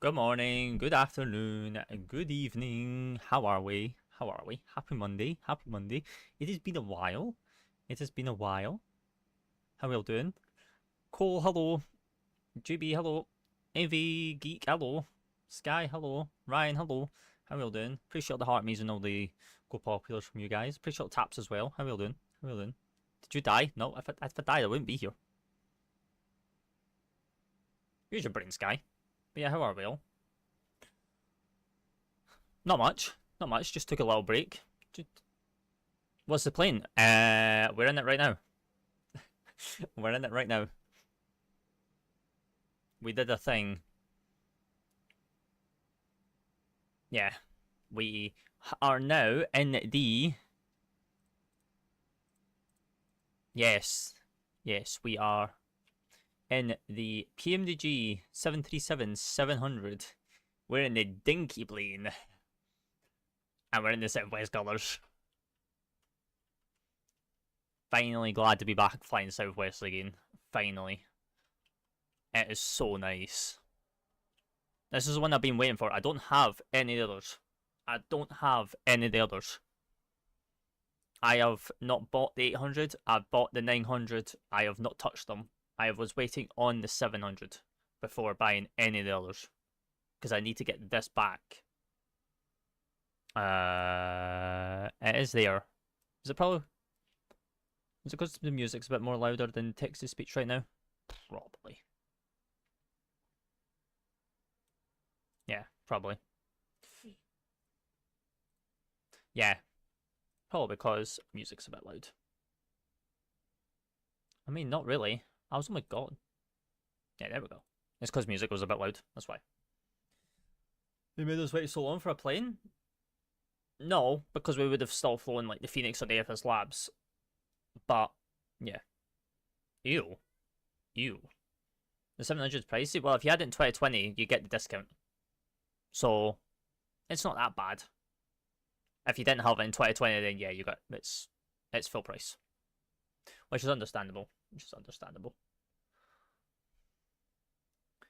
Good morning, good afternoon, good evening. How are we? How are we? Happy Monday. Happy Monday. It has been a while. It has been a while. How are we all doing? Cole, hello. JB, hello. Envy, Geek, hello. Sky, hello. Ryan, hello. How are we all doing? Appreciate the heart me's and all the go populars from you guys. Appreciate taps as well. How are we all doing? How are we all doing? Did you die? No, if I died, I wouldn't be here. Use your brain, Sky. But yeah, how are we all? Not much. Not much. Just took a little break. What's the plane? We're in it right now. We're in it right now. We did a thing. Yeah. We are now in the... Yes. Yes, we are in the PMDG 737-700. We're in the dinky plane. And we're in the Southwest colours. Finally glad to be back flying Southwest again. Finally. It is so nice. This is the one I've been waiting for. I don't have any others. I don't have any of the others. I have not bought the 800. I've bought the 900. I have not touched them. I was waiting on the 700 before buying any of the others. Because I need to get this back. It is there. Is it probably... Is it because the music's a bit more louder than text-to-speech right now? Probably. Yeah, probably. Yeah. Probably because music's a bit loud. I mean, not really. I was, oh my god. Yeah, there we go. It's because music was a bit loud. That's why. They made us wait so long for a plane? No, because we would have still flown like the Phoenix or the FS Labs. But, yeah. Ew. Ew. The 700's pricey? Well, if you had it in 2020, you get the discount. So, it's not that bad. If you didn't have it in 2020, then yeah, you got it's full price. Which is understandable.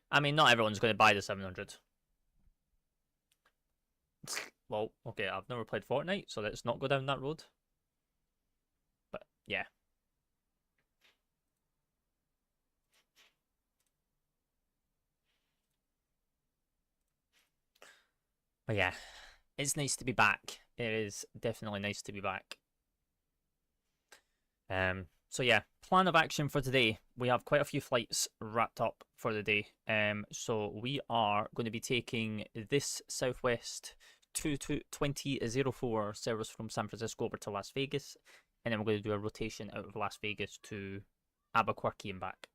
I mean, not everyone's going to buy the 700. Well, okay, I've never played Fortnite, so let's not go down that road. But, yeah. But yeah, it's nice to be back. It is definitely nice to be back. So yeah, plan of action for today. We have quite a few flights wrapped up for the day. So we are going to be taking this Southwest 2004 service from San Francisco over to Las Vegas, and then we're going to do a rotation out of Las Vegas to Albuquerque and back.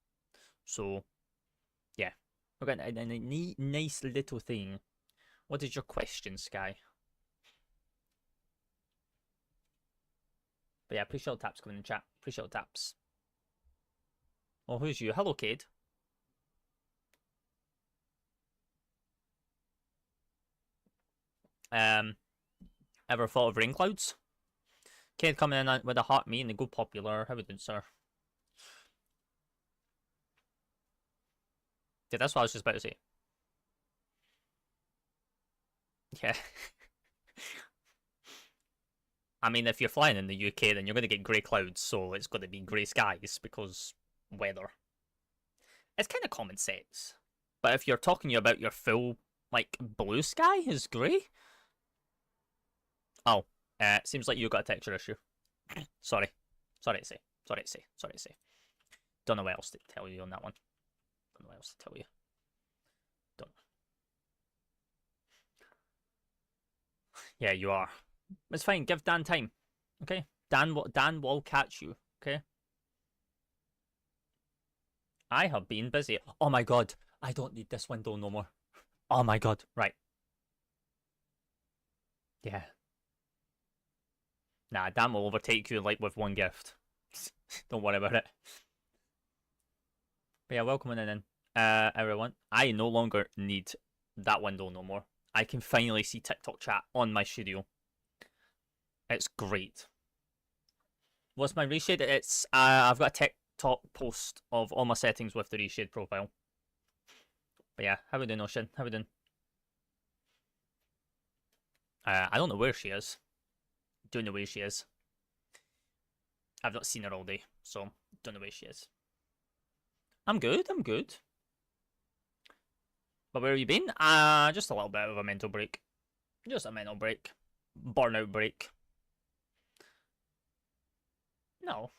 So yeah, we're getting a nice little thing. What is your question, Sky? But yeah, appreciate the taps coming in chat. Appreciate the taps. Oh, who's you? Hello, Cade. Ever thought of rain clouds? Cade coming in with a hot me and the go popular. How we doing, sir? Yeah, that's what I was just about to say. Yeah. I mean, if you're flying in the UK, then you're going to get grey clouds, so it's going to be grey skies because weather. It's kind of common sense. But if you're talking about your full, like, blue sky is grey? Oh, seems like you got a texture issue. Sorry. Sorry to say. Don't know what else to tell you on that one. Don't know what else to tell you. Don't know. Yeah, you are. It's fine. Give Dan time. Okay? Dan will catch you. Okay? I have been busy. Oh my god. I don't need this window no more. Oh my god. Right. Yeah. Nah, Dan will overtake you like with one gift. Don't worry about it. But yeah, welcome in, everyone. I no longer need that window no more. I can finally see TikTok chat on my studio. It's great. What's my reshade? It's I've got a TikTok post of all my settings with the reshade profile. But yeah, how we doing, Ocean? How we doing? I don't know where she is. Don't know where she is. I've not seen her all day, so don't know where she is. I'm good, I'm good. But where have you been? Just a little bit of a mental break. Just a mental break. Burnout break. No.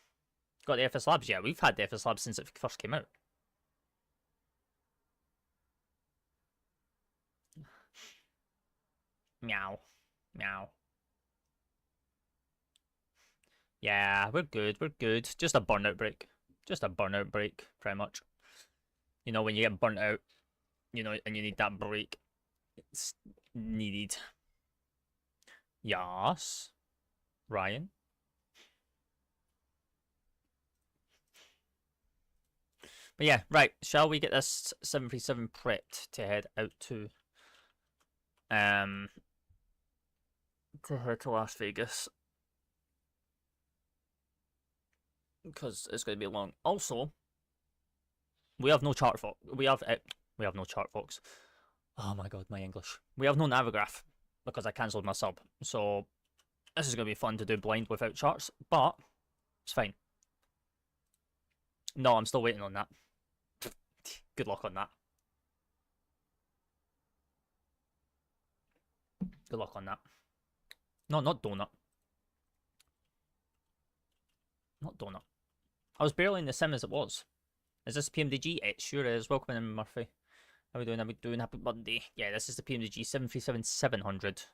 Got the FS Labs? Yeah, we've had the FS Labs since it first came out. Meow. Meow. Yeah, we're good, we're good. Just a burnout break. Just a burnout break, pretty much. You know, when you get burnt out, you know, and you need that break. It's needed. Yes. Ryan. But yeah, right. Shall we get this 737 prepped to head out to Las Vegas? Because it's going to be long. Also, we have no chart fox. We have no chart fox. Oh my god, my English. We have no Navigraph because I cancelled my sub. So this is going to be fun to do blind without charts, but it's fine. No, I'm still waiting on that. Good luck on that. Good luck on that. No, not donut. Not donut. I was barely in the sim as it was. Is this PMDG? It sure is. Welcome in, Murphy. How we doing? How we doing? Happy Monday. Yeah, this is the PMDG 737-700.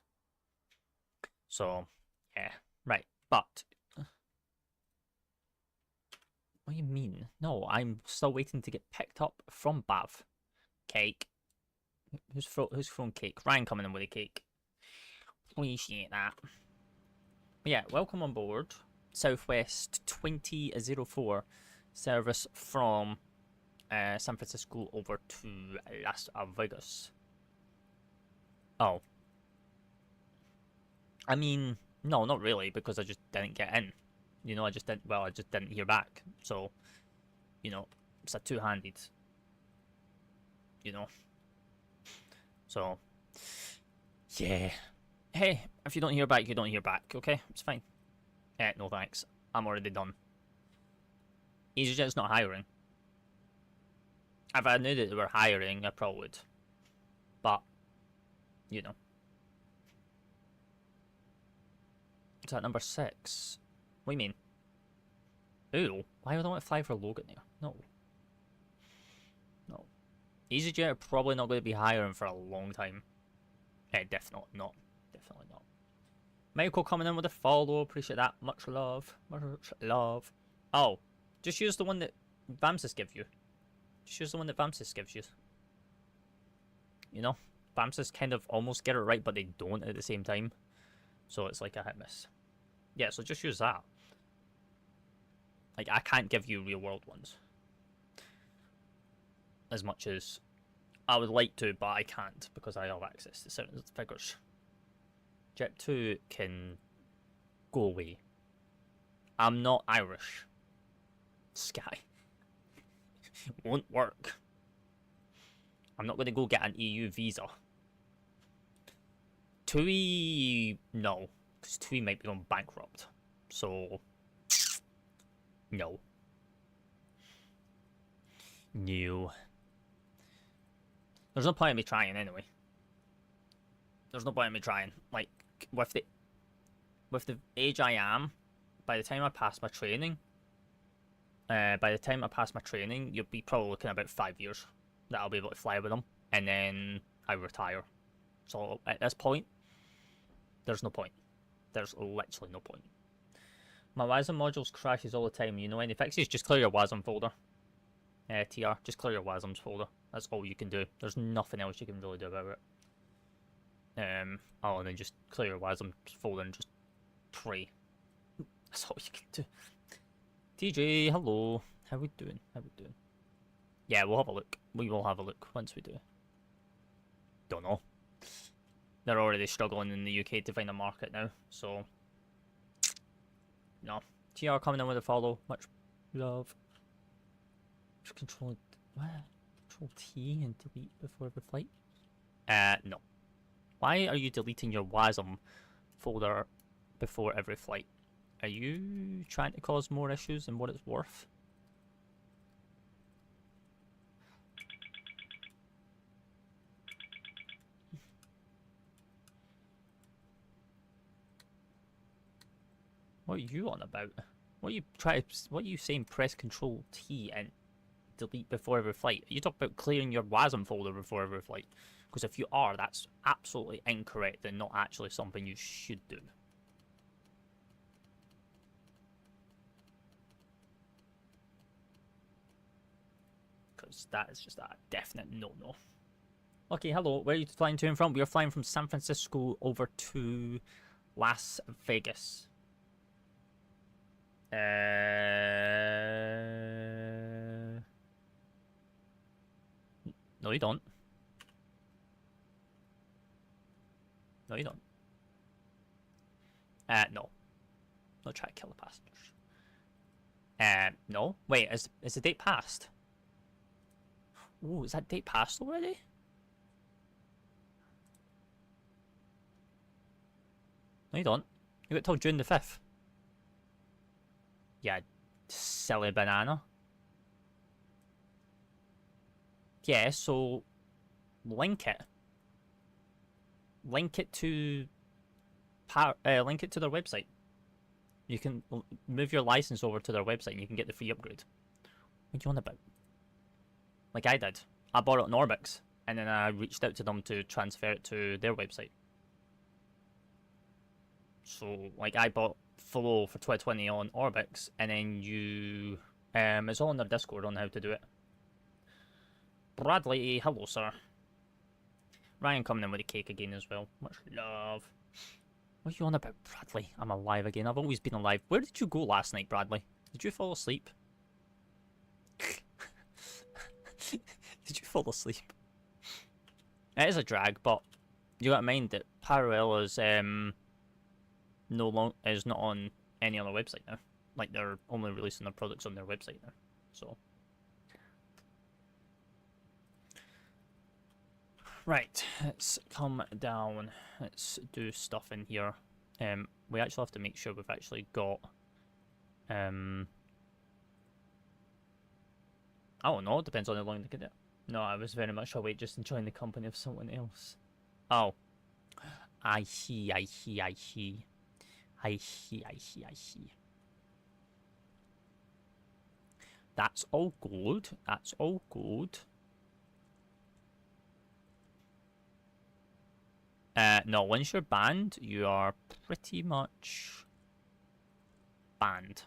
So, yeah. Right. But what do you mean? No, I'm still waiting to get picked up from Bav. Cake. Who's thrown cake? Ryan coming in with a cake. Appreciate that. But yeah, welcome on board. Southwest 2004 service from San Francisco over to Las Vegas. Oh. I mean, no, not really, because I just didn't get in. You know, I just didn't hear back. So, you know, it's a two-handed. You know. So, yeah. Hey, if you don't hear back, you don't hear back, okay? It's fine. No thanks. I'm already done. EasyJet's not hiring. If I knew that they were hiring, I probably would. But, you know. Is that number 6? What do you mean? Ooh, why would I want to fly for Logan there? No. No. EasyJet are probably not going to be hiring for a long time. Definitely not. Definitely not. Michael coming in with a follow. Appreciate that. Much love. Much love. Oh, just use the one that Vamsis gives you. Just use the one that Vamsis gives you. You know? Vamsis kind of almost get it right, but they don't at the same time. So it's like a hit miss. Yeah, so just use that. Like, I can't give you real world ones. As much as I would like to, but I can't because I have access to certain figures. Jet 2 can go away. I'm not Irish. Sky. Won't work. I'm not going to go get an EU visa. TUI, no. Because TUI might be going bankrupt. So, no. No. There's no point in me trying anyway. There's no point in me trying. Like, with the age I am, by the time I pass my training, you'll be probably looking at about 5 years that I'll be able to fly with them, and then I retire. So at this point, there's no point. There's literally no point. My WASM modules crashes all the time. You know any fixes? Just clear your WASM folder. TR, just clear your WASMs folder. That's all you can do. There's nothing else you can really do about it. And then just clear your WASM folder and just pray. That's all you can do. TJ, hello. How we doing? How we doing? Yeah, we'll have a look. We will have a look once we do. Don't know. They're already struggling in the UK to find a market now, so no. TR coming in with a follow. Much love. Just control what? Control T and delete before every flight? No. Why are you deleting your WASM folder before every flight? Are you trying to cause more issues than what it's worth? What are you on about? What are you saying? Press Control T and delete before every flight. You talk about clearing your WASM folder before every flight. Because if you are, that's absolutely incorrect and not actually something you should do. Because that is just a definite no-no. Okay, hello. Where are you flying to and from? We are flying from San Francisco over to Las Vegas. No, you don't. No, you don't. No. Don't try to kill the passengers. No. Wait, is the date passed? Ooh, is that date passed already? No, you don't. You got till June the 5th. Yeah, silly banana. Yeah, so link it. Link it to their website. You can move your license over to their website and you can get the free upgrade. What are you on about? Like I did. I bought it on Orbix and then I reached out to them to transfer it to their website. So, like, I bought Flow for 2020 on Orbix, and then you... it's all on their Discord on how to do it. Bradley, hello, sir. Ryan coming in with a cake again as well. Much love. What are you on about, Bradley? I'm alive again. I've always been alive. Where did you go last night, Bradley? Did you fall asleep? Did you fall asleep? It is a drag, but you gotta mind that Parallel is, is not on any other website now. Like, they're only releasing their products on their website now. So, right, let's come down. Let's do stuff in here. We actually have to make sure we've actually got. I don't know. It depends on how long they get it. No, I was very much awake, just enjoying the company of someone else. Oh, I see. I see. I see. I see, I see, I see. That's all good. That's all good. No, once you're banned, you are pretty much banned.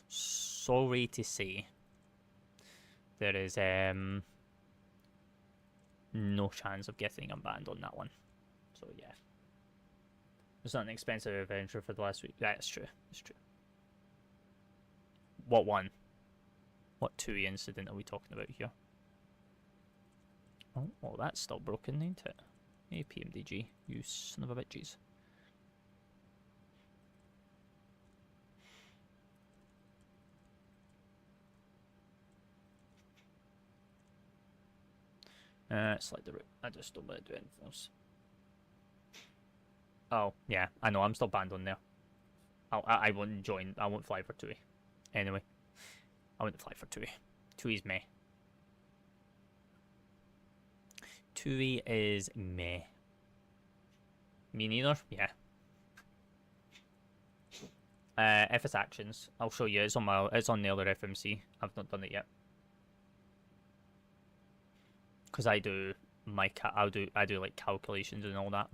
Sorry to say. There is no chance of getting unbanned on that one. So yeah. It's not an expensive adventure for the last week. That's true. That's true. What one? What TUI incident are we talking about here? Oh, well, that's still broken, ain't it? Hey, PMDG, you son of a bitches. Select the route. I just don't want to do anything else. Oh, yeah, I know, I'm still banned on there. I won't join, I won't fly for TUI. Anyway, I won't fly for TUI. TUI's meh. TUI is meh. Me neither? Yeah. FS Actions, I'll show you, it's on the other FMC. I've not done it yet. Because I do like calculations and all that.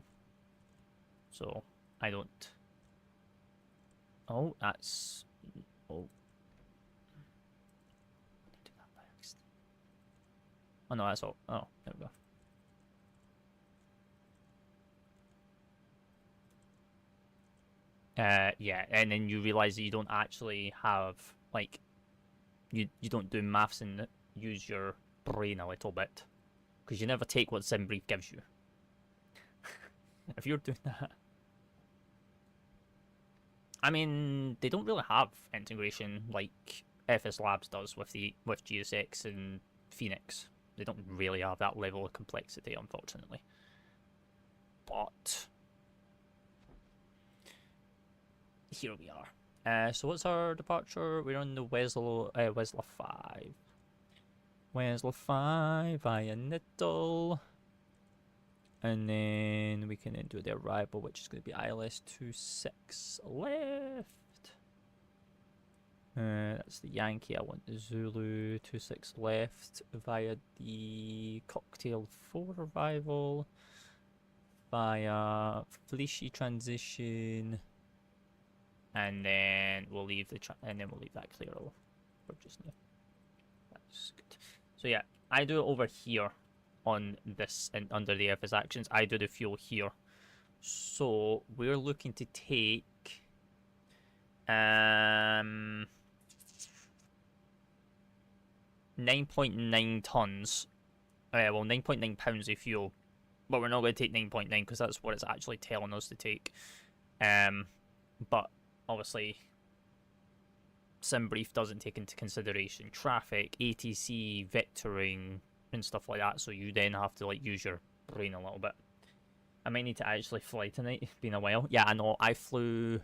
So I don't. Oh, that's. Oh. Do that by accident. Oh no, that's all. Oh, there we go. Yeah, and then you realize that you don't actually have like, you don't do maths and use your brain a little bit, because you never take what SimBrief gives you. If you're doing that. I mean, they don't really have integration like FS Labs does with GSX and Phoenix. They don't really have that level of complexity, unfortunately. But here we are. So what's our departure? We're on the Wesla 5. Wesla 5 via Nittle. And then we can then do the arrival, which is going to be ILS 26 left. That's the Yankee. I want the Zulu 26 left via the Cocktail 4 arrival. Via Felicia transition. And then we'll leave that clear for just now. That's good. So yeah, I do it over here on this and under the FS actions. I do the fuel here. So we're looking to take 9.9 tons. Well, 9.9 pounds of fuel. But we're not going to take 9.9 because that's what it's actually telling us to take. But obviously, SimBrief doesn't take into consideration traffic, ATC, vectoring, and stuff like that. So you then have to like use your brain a little bit. I might need to actually fly tonight. It's been a while. Yeah, I know. I flew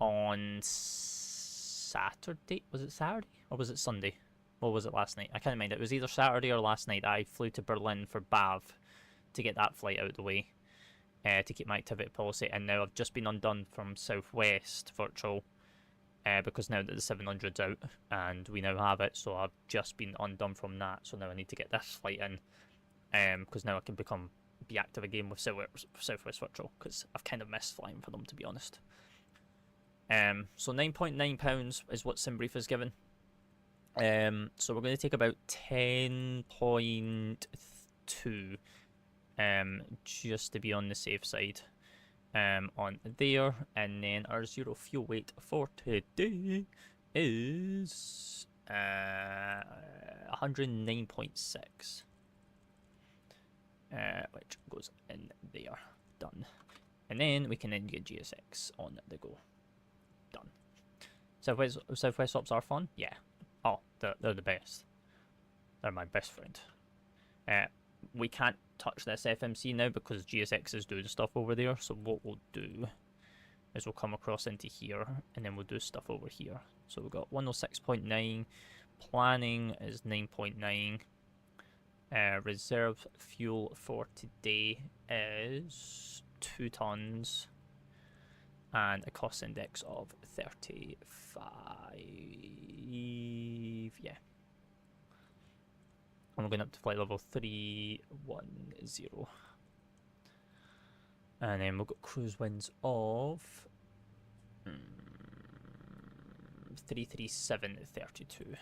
on Saturday. Was it Saturday or was it Sunday? What was it last night? I can't remember. It was either Saturday or last night. I flew to Berlin for BAV to get that flight out of the way, to keep my activity policy. And now I've just been undone from Southwest Virtual, because now that the 700's out and we now have it, so I've just been undone from that. So now I need to get this flight in, because now I can be active again with Southwest Virtual, because I've kind of missed flying for them, to be honest. So 9.9 pounds is what SimBrief is given. So we're going to take about 10.2, just to be on the safe side, on there. And then our zero fuel weight for today is 109.6, which goes in there. Done. And then we can then get GSX on the go. Done. Southwest ops are fun? Yeah. Oh, they're the best. They're my best friend. We can't touch this FMC now because GSX is doing stuff over there. So what we'll do is we'll come across into here and then we'll do stuff over here. So we've got 106.9. Planning is 9.9. Reserve fuel for today is 2 tons. And a cost index of 35. Yeah. And we're going up to flight level 310. And then we've got cruise winds of 337.32.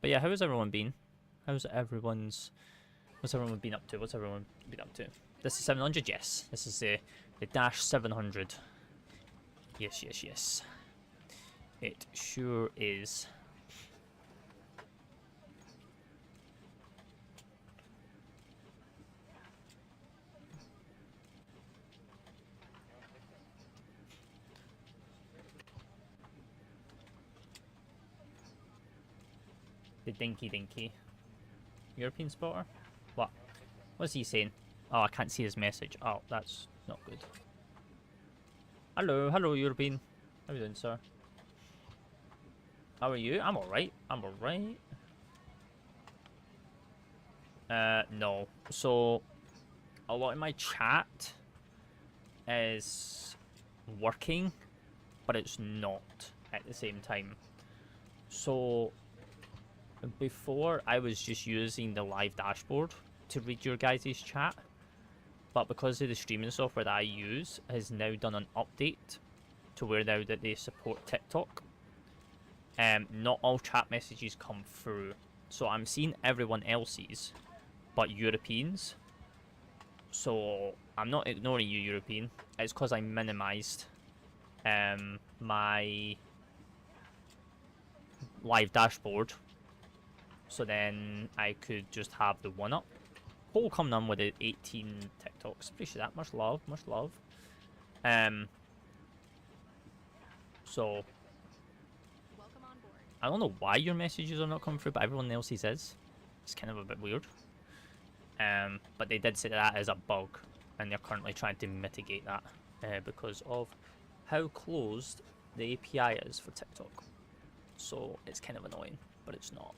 But yeah, how has everyone been? What's everyone been up to? What's everyone been up to? This is 700, yes. This is the Dash 700. Yes, yes, yes. It sure is. The dinky. European spotter? What? What's he saying? Oh, I can't see his message. Oh, that's not good. Hello, European. How are you doing, sir? How are you? I'm alright. No. So, a lot of my chat is working, but it's not at the same time. So, before I was just using the live dashboard to read your guys' chat, but because of the streaming software that I use has now done an update to where now that they support TikTok, not all chat messages come through. So I'm seeing everyone else's, but Europeans. So I'm not ignoring you, European. It's because I minimized my live dashboard, so then I could just have the one up. Cole coming on with the 18 TikToks. Appreciate that. Much love. So I don't know why your messages are not coming through, but everyone else's is. It's kind of a bit weird. But they did say that is a bug, and they're currently trying to mitigate that because of how closed the API is for TikTok. So it's kind of annoying, but it's not.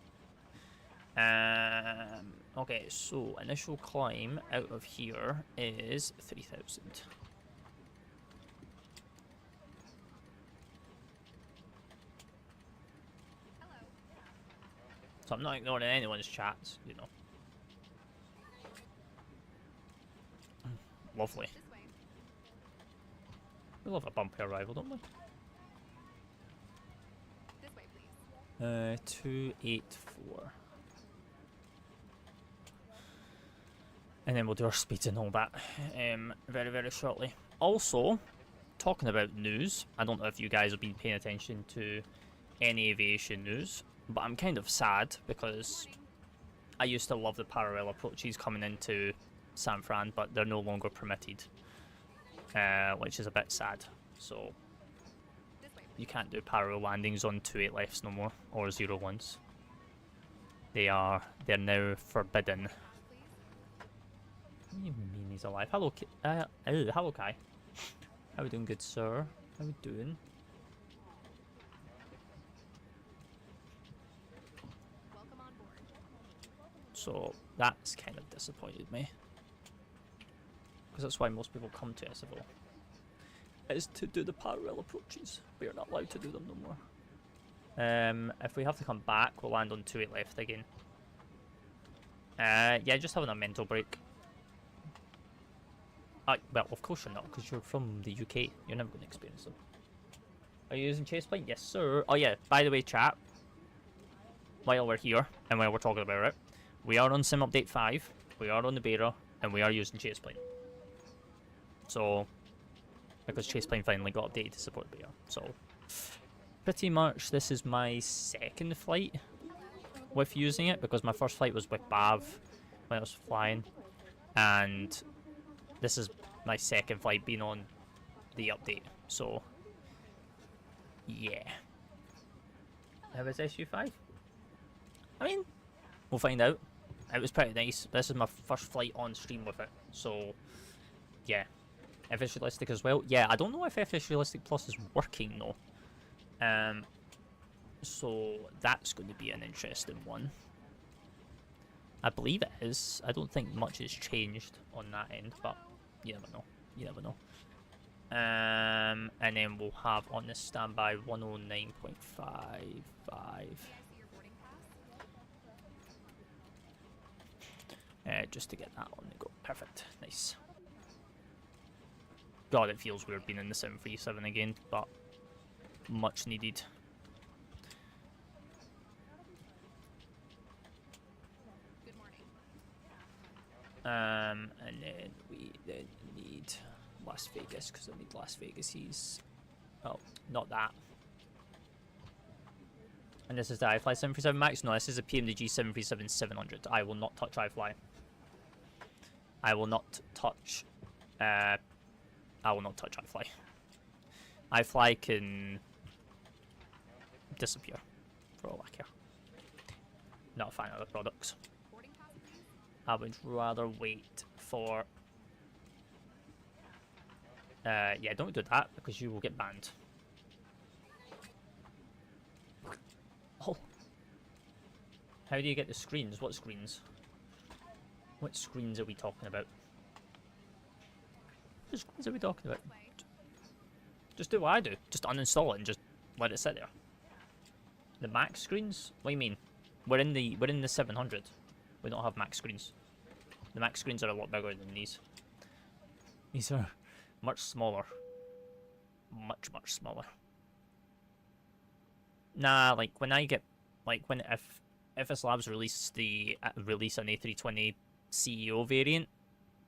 Okay, so initial climb out of here is 3,000. So I'm not ignoring anyone's chats, you know. Lovely. We love a bumpy arrival, don't we? 284. And then we'll do our speeds and all that very, very shortly. Also, talking about news, I don't know if you guys have been paying attention to any aviation news, but I'm kind of sad because I used to love the parallel approaches coming into San Fran, but they're no longer permitted, which is a bit sad. So you can't do parallel landings on 28 lefts no more, or 01s. They're now forbidden. What do you mean he's alive? Hello, hello Kai. How we doing, good sir? How we doing? Welcome on board. So that's kind of disappointed me, because that's why most people come to SFO, is to do the parallel approaches. We are not allowed to do them no more. If we have to come back, we'll land on 28 left again. Yeah, just having a mental break. Well, of course you're not, because you're from the UK. You're never going to experience them. Are you using chase plane? Yes, sir. Oh yeah, by the way, chat, while we're here, and while we're talking about it, we are on Sim Update 5, we are on the beta, and we are using chase plane. So, because chase plane finally got updated to support beta. So, pretty much this is my second flight with using it, because my first flight was with Bav when I was flying, and this is my second flight being on the update. So, yeah. How was SU5? I mean, we'll find out. It was pretty nice. This is my first flight on stream with it. So, yeah. FSRealistic as well. Yeah, I don't know if FSRealistic Plus is working though. So, that's going to be an interesting one. I believe it is. I don't think much has changed on that end, but you never know. You never know. And then we'll have on the standby 109.55. Just to get that on the go. Perfect. Nice. God, it feels weird being in the 737 again, but much needed. And then we need Las Vegas, because I need Las Vegas. Oh, not that. And this is the iFly 737 MAX? No, this is a PMDG 737-700. I will not touch iFly. I will not touch iFly. iFly can disappear for all I care. Not a fan of the products. I would rather wait for... yeah, don't do that, because you will get banned. Oh. How do you get the screens? What screens? What screens are we talking about? What screens are we talking about? Just do what I do. Just uninstall it and just let it sit there. The Mac screens? What do you mean? We're in the 700. We don't have Mac screens. The Mac screens are a lot bigger than these. These are much smaller. Much smaller. Nah, like when I get, like when FS Labs release an A320 CEO variant,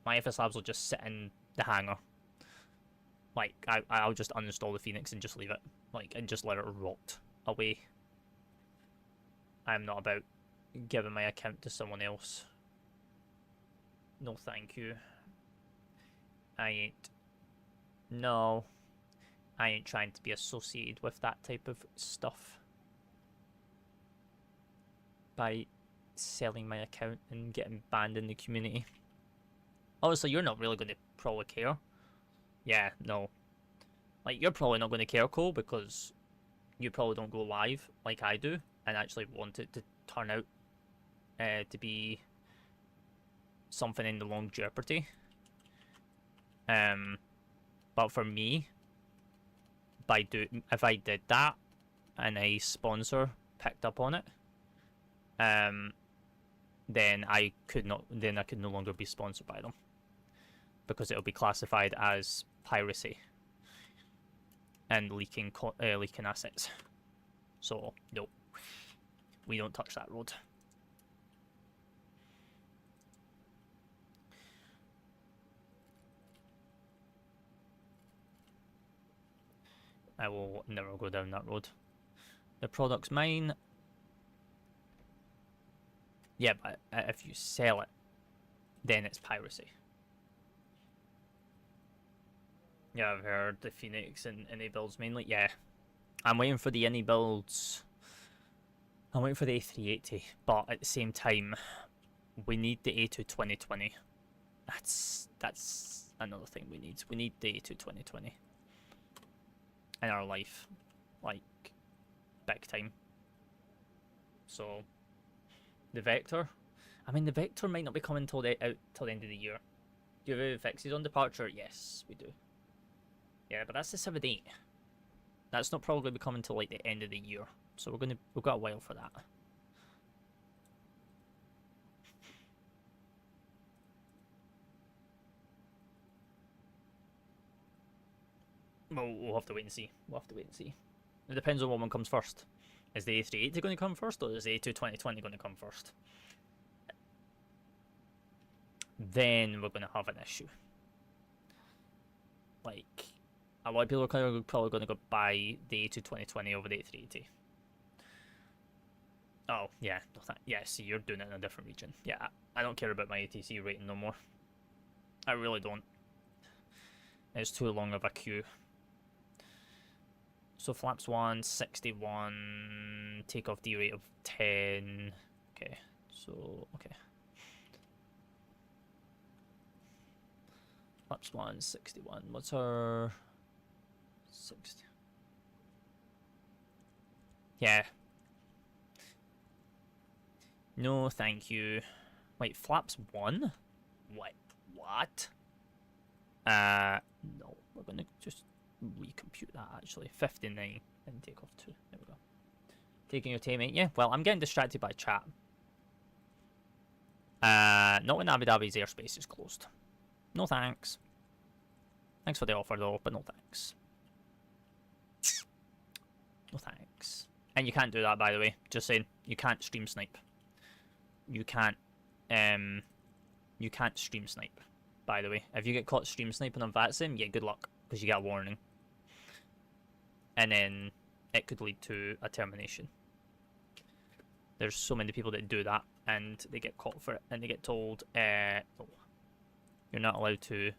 my FS Labs will just sit in the hangar. Like I'll just uninstall the Phoenix and just leave it, like, and just let it rot away. I'm not about giving my account to someone else. No, thank you. No, I ain't trying to be associated with that type of stuff. by selling my account and getting banned in the community. Obviously, you're not really going to probably care. Yeah, no. Like, you're probably not going to care, Cole, because you probably don't go live like I do and actually want it to turn out to be something in the long jeopardy. But for me, if I did that and a sponsor picked up on it, then I could no longer be sponsored by them because it'll be classified as piracy and leaking assets. So no, we don't touch that road. I will never go down that road. The product's mine. Yeah, but if you sell it, then it's piracy. Yeah, I've heard the Phoenix and any builds mainly. Yeah, I'm waiting for the any builds. I'm waiting for the A380, but at the same time, we need the A2 2020. That's another thing we need. We need the A2 2020 in our life, like big time. So the Vector, I mean, the Vector might not be coming till the end of the year. Do you have fixes on departure? Yes, we do. Yeah, but that's the 7-8. That's not probably be coming till like the end of the year. So we've got a while for that. Well, we'll have to wait and see. It depends on what one comes first. Is the A380 going to come first, or is the A2 2020 going to come first? Then we're going to have an issue. Like, a lot of people are probably going to go buy the A2 2020 over the A380. Oh, yeah. Yeah, see, you're doing it in a different region. Yeah, I don't care about my ATC rating no more. I really don't. It's too long of a queue. So flaps 1, 61, takeoff D rate of 10. Okay, so, okay. Flaps 1, 61. What's our 60? Yeah. No, thank you. Wait, flaps 1? Wait, what? No, we're gonna just recompute that actually. 59 and take off 2. There we go. Taking your time, mate. Yeah, well, I'm getting distracted by chat. Not when Abu Dhabi's airspace is closed. No thanks. Thanks for the offer though, but no thanks. No thanks. And you can't do that, by the way. Just saying, you can't stream snipe. You can't stream snipe, by the way. If you get caught stream sniping on VATSIM, yeah, good luck, because you get a warning. And then it could lead to a termination. There's so many people that do that, and they get caught for it, and they get told, oh, you're not allowed to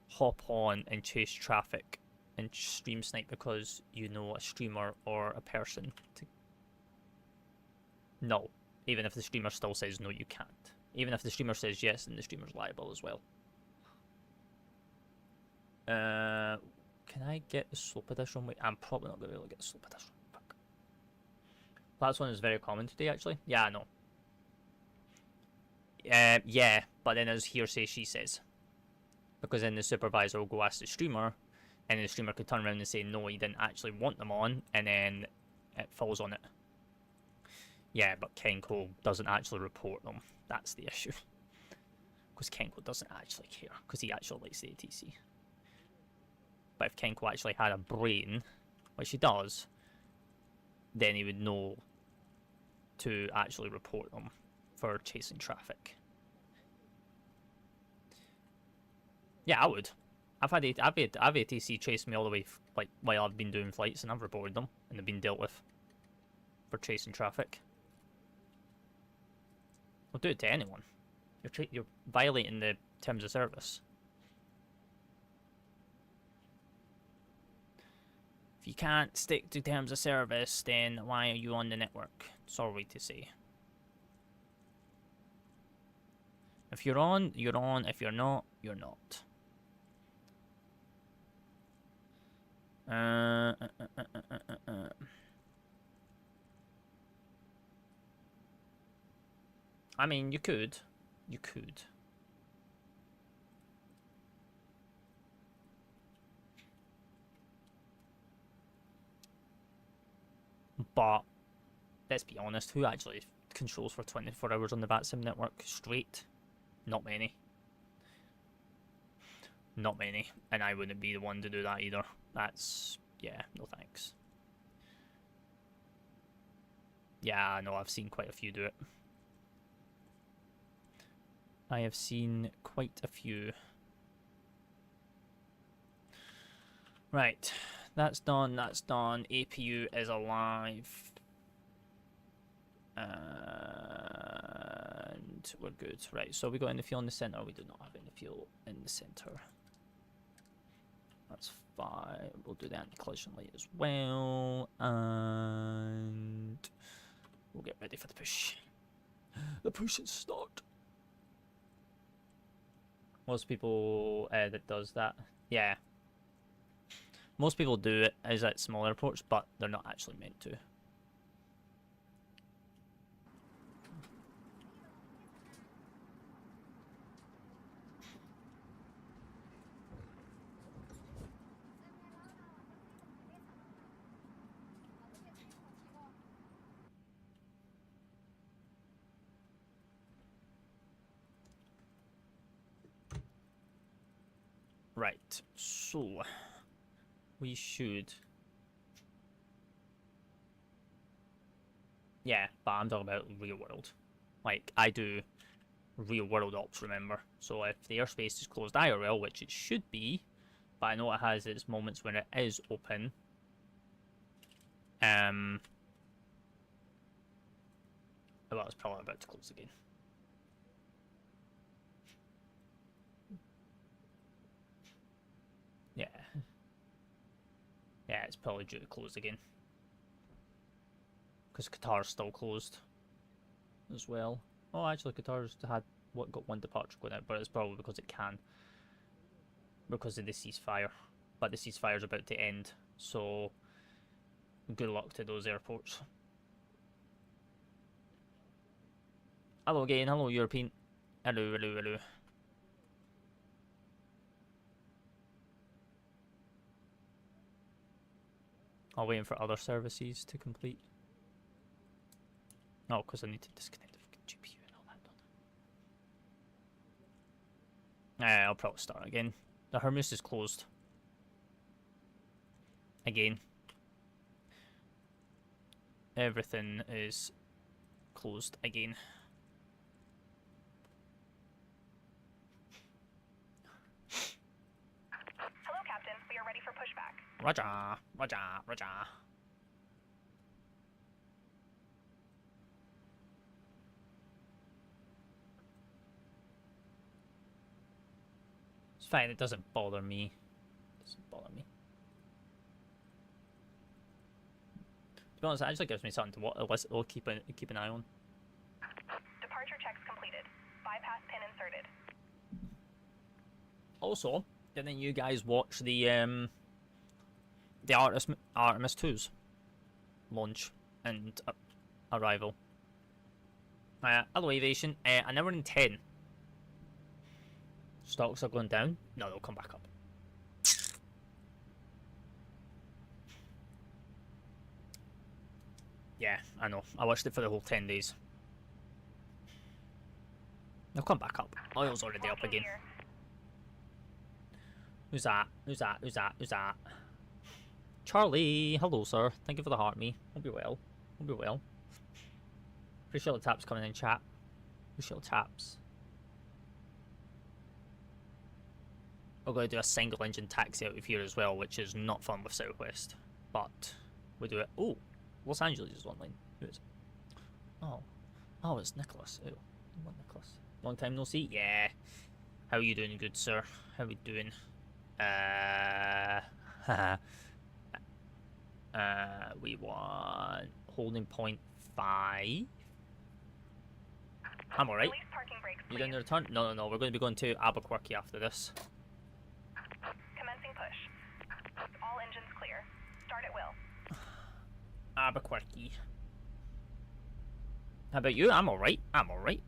hop on and chase traffic and stream snipe because you know a streamer or a person. No. Even if the streamer still says no, you can't. Even if the streamer says yes, then the streamer's liable as well. Can I get the slope edition? Wait, I'm probably not going to be able to get the slope edition. Fuck. Last one is very common today, actually. Yeah, I know. Yeah, but then as hearsay she says. Because then the supervisor will go ask the streamer, and the streamer could turn around and say, no, he didn't actually want them on, and then it falls on it. Yeah, but Kenko doesn't actually report them. That's the issue. Because Kenko doesn't actually care, because he actually likes the ATC. But if Kenko actually had a brain, which he does, then he would know to actually report them for chasing traffic. Yeah, I would. I've had ATC chase me all the way like while I've been doing flights, and I've reported them, and they've been dealt with for chasing traffic. We'll do it to anyone. You're violating the terms of service. If you can't stick to terms of service, then why are you on the network? Sorry to say. If you're on, you're on. If you're not, you're not. I mean, you could. You could. But, let's be honest, who actually controls for 24 hours on the VATSIM network straight? Not many. Not many. And I wouldn't be the one to do that either. That's, yeah, no thanks. Yeah, I know, I've seen quite a few do it. I have seen quite a few. Right, that's done, that's done. APU is alive. And we're good. Right, so we got any fuel in the center? We do not have any fuel in the center. That's fine. We'll do the anti-collision light as well. And we'll get ready for the push. The push is start. Most people that does that, yeah. Most people do it as at small airports, but they're not actually meant to. Right, so we should. Yeah, but I'm talking about real world. Like, I do real world ops, remember? So if the airspace is closed IRL, which it should be, but I know it has its moments when it is open. Well, it's probably about to close again. Yeah. Yeah, it's probably due to close again. Because Qatar's still closed as well. Oh, actually, Qatar's had got one departure going out, but it's probably because it can. Because of the ceasefire. But the ceasefire's about to end, so good luck to those airports. Hello again, hello European. Hello, hello, hello. I'm waiting for other services to complete. Oh, because I need to disconnect the fucking GPU and all that. I'll probably start again. The Hermes is closed. Again. Everything is closed again. Hello, Captain. We are ready for pushback. Roger, roger, roger. It's fine, it doesn't bother me. It doesn't bother me. To be honest, it actually gives me something to keep an eye on. Departure checks completed. Bypass pin inserted. Also, didn't you guys watch the Artemis 2's launch and arrival? Hello aviation. An hour and 10. Stocks are going down. No, they'll come back up. Yeah, I know. I watched it for the whole 10 days. They'll come back up. Oil's already up again. Who's that? Who's that? Who's that? Who's that? Charlie! Hello, sir. Thank you for the heart, me. Hope you're well. Hope you're well. Appreciate the taps coming in chat. Appreciate the taps. We're going to do a single engine taxi out of here as well, which is not fun with Southwest. But we do it. Oh, Los Angeles is online. Who is it? Oh. Oh, it's Nicholas. Oh, Nicholas. Long time no see? Yeah. How are you doing, good sir? How are we doing? We want holding point 5. I'm alright. Release parking brakes, You please. didn't return? No, no, no. We're going to be going to Albuquerque after this. Commencing push. All engines clear. Start at will. Albuquerque. How about you? I'm alright. I'm alright.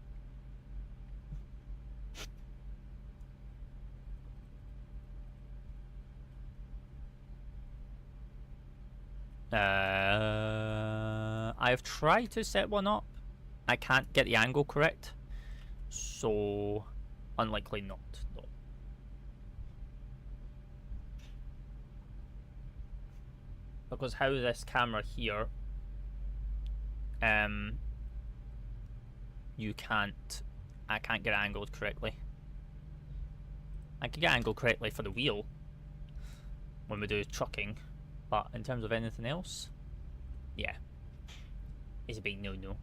I've tried to set one up. I can't get the angle correct. So, unlikely not. No. Because how this camera here, you can't, I can't get it angled correctly. I can get angled correctly for the wheel when we do trucking, but in terms of anything else, yeah, it's a big no-no.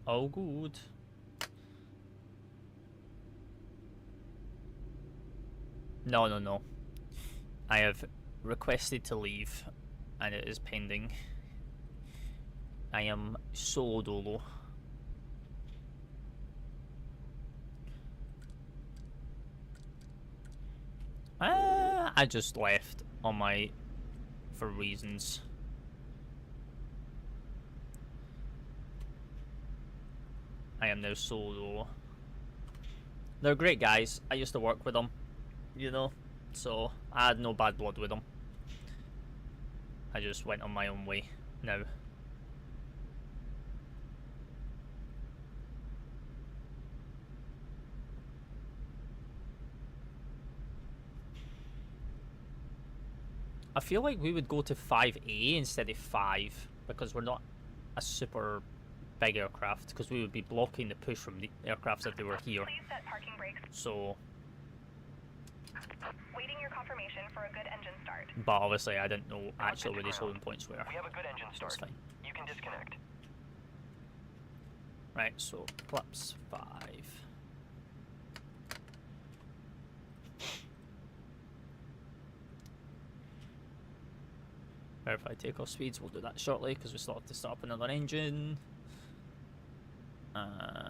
All good. No, no, no. I have requested to leave, and it is pending. I am solo dolo. I just left on my for reasons. I am now solo. They're great guys. I used to work with them, you know, so I had no bad blood with them. I just went on my own way now. I feel like we would go to 5A instead of 5 because we're not a super big aircraft, because we would be blocking the push from the aircrafts if they were here. Please set parking brakes. So, Waiting your confirmation for a good engine start. but obviously I didn't know actually where these holding points were. We have a good engine start. That's fine. You can disconnect. Right, so collapse 5. Verify takeoff speeds, we'll do that shortly because we still have to start up another engine. 5.13.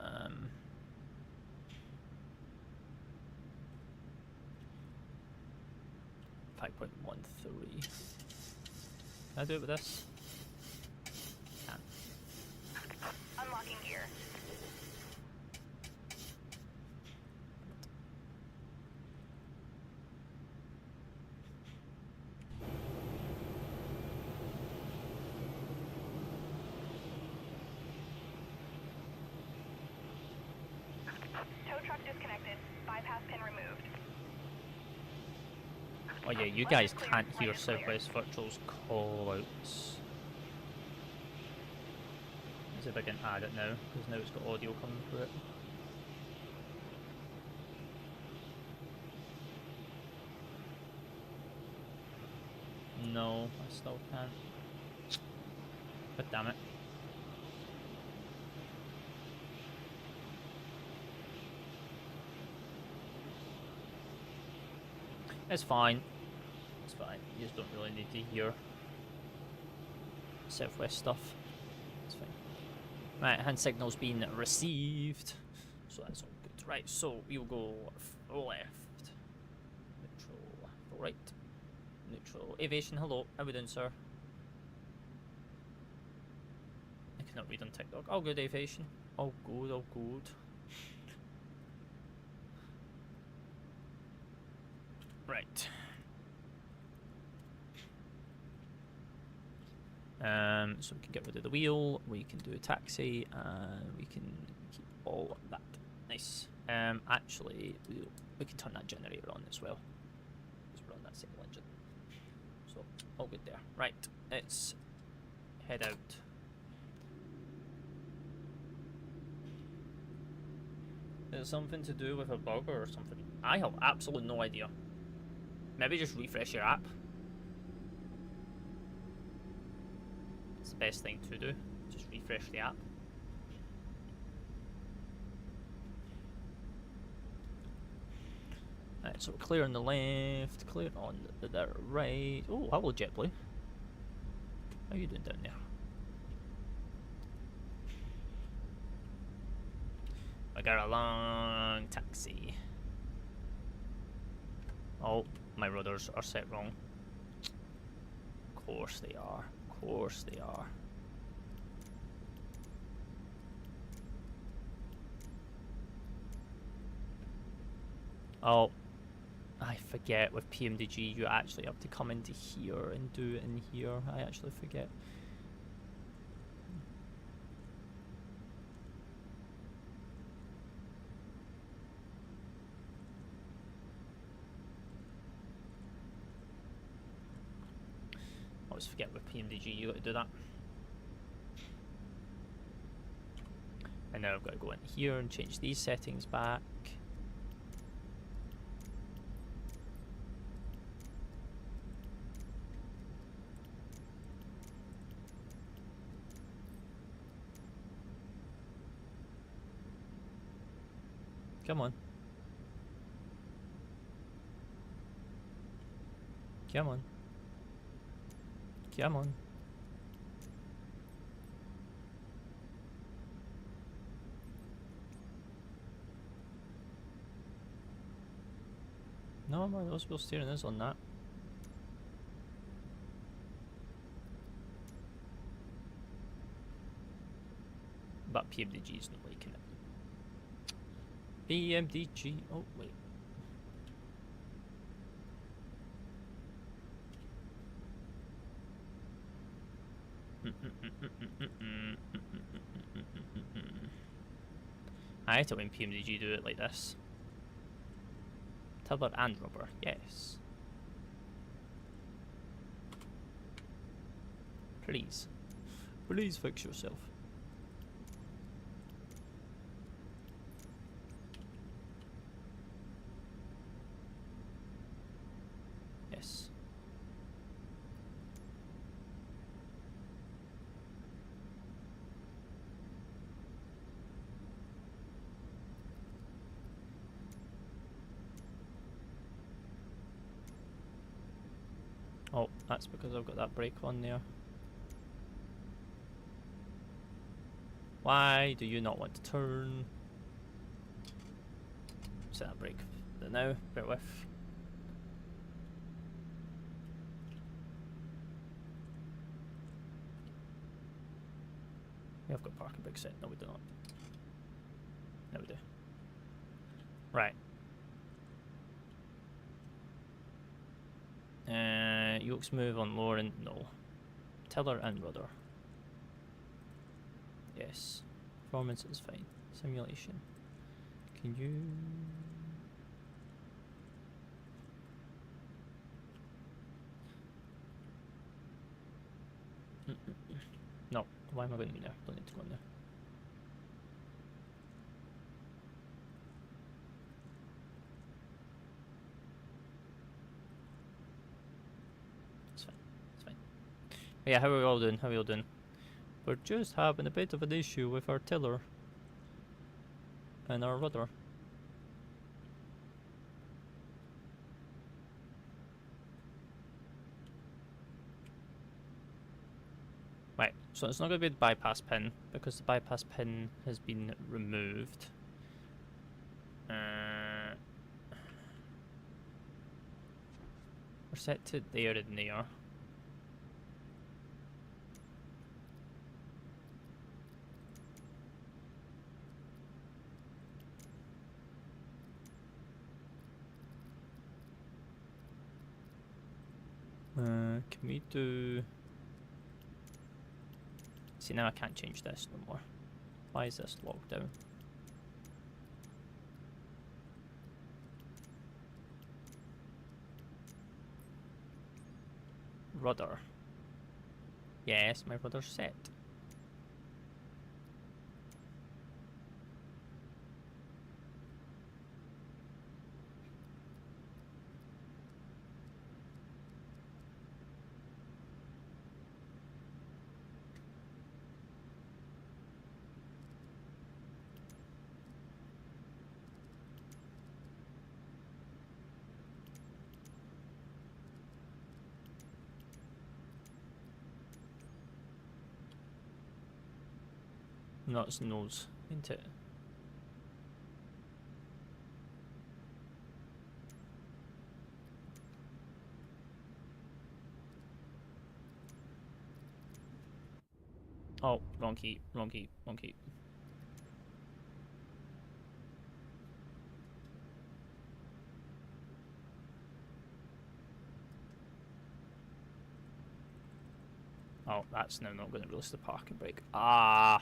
Can I do it with this? Can. Unlocking gear. Tow truck disconnected. Bypass pin removed. Oh yeah, you guys can't hear Southwest Virtual's call-outs. Let's see if I can add it now, because now it's got audio coming through it. No, I still can't. But damn it. It's fine. It's fine. You just don't really need to hear Southwest stuff. It's fine. Right, hand signal's been received. So that's all good. Right, so we'll go left. Neutral. Right. Neutral. Aviation, hello. How we doing, sir? I cannot read on TikTok. All good, aviation. All good, all good. Right. So we can get rid of the wheel, we can do a taxi, and we can keep all that. Nice. Actually, we can turn that generator on as well, because we're on that single engine. So, all good there. Right, let's head out. Is it something to do with a bug or something? I have absolutely no idea. Maybe just refresh your app. It's the best thing to do. Just refresh the app. Right, So clear on the left, clear on the right. Oh, hello JetBlue. How you doing down there? I got a long taxi. Oh, my rudders are set wrong. Of course they are. Of course they are. Oh, I forget with PMDG you actually have to come into here and do it in here. I actually forget. I always forget with PMDG you got to do that. And now I've got to go in here and change these settings back. Come on. Come on. Come on. No, my wheel steering is on that. But PMDG is not liking it. PMDG. Oh, wait. I hate it when PMDG do it like this. Tilbert and rubber, yes. Please. Please fix yourself. Yes. Oh, that's because I've got that brake on there. Why do you not want to turn? Set that brake now, bear with. We have got parking brake set. No, we do not. No, we do. Right. Yokes move on lower and no. Tiller and rudder. Yes. Performance is fine. Simulation. Can you... No. Why am I going in there? Don't need to go in there. It's fine. It's fine. But yeah, how are we all doing? How are we all doing? We're just having a bit of an issue with our tiller and our rudder. Right, so it's not going to be the bypass pin because the bypass pin has been removed. We're set to there and there. Can we do... See, now I can't change this no more. Why is this locked down? Rudder. Yes, my rudder's set. No, it's nose, isn't it? Oh, wrong key, wrong key, wrong key. Oh, that's now not going to release the parking brake. Ah!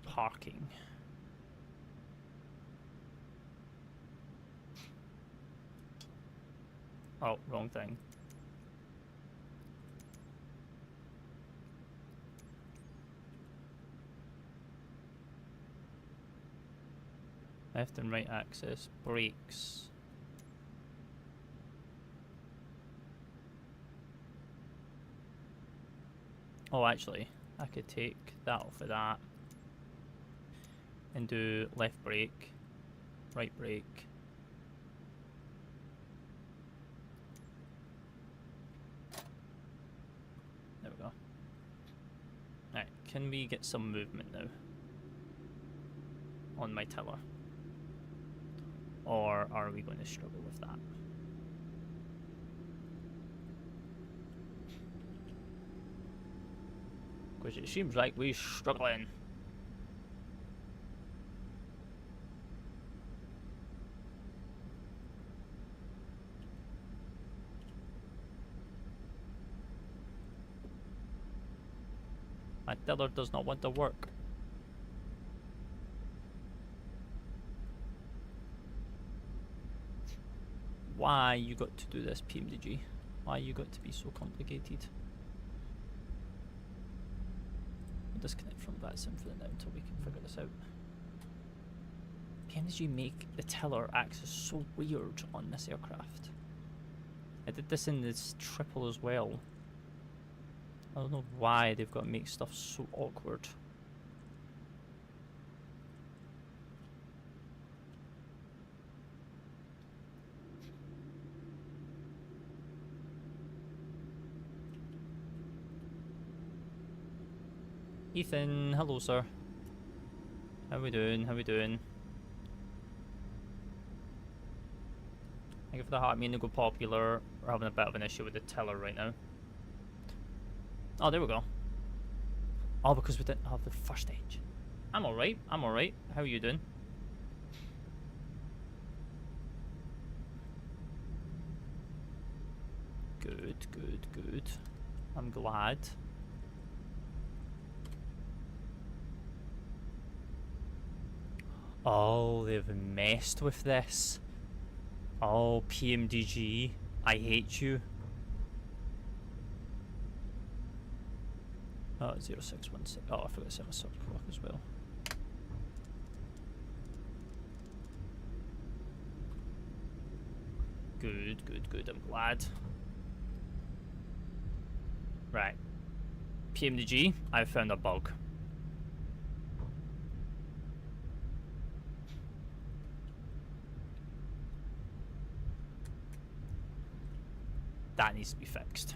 Parking. Oh, wrong thing. Left and right axis, brakes. Oh, actually, I could take that off of that and do left brake, right brake. There we go. Right, can we get some movement now on my tiller? Or are we going to struggle with that? Because it seems like we're struggling. My tiller does not want to work. Why you got to do this, PMDG? Why you got to be so complicated? We'll disconnect from VATSIM for the now until we can figure this out. PMDG make the tiller axis so weird on this aircraft. I did this in this triple as well. I don't know why they've got to make stuff so awkward. Ethan, hello sir. How we doing? How we doing? Thank you for the heart. Me and Go Popular. We're having a bit of an issue with the tiller right now. Oh, there we go. Oh, because we didn't have the first engine. I'm alright. I'm alright. How are you doing? Good, good, good. I'm glad. Oh, they've messed with this. Oh, PMDG. I hate you. Oh, 0616. Oh, I forgot to set my sub clock as well. Good, good, good. I'm glad. Right. PMDG, I found a bug. That needs to be fixed.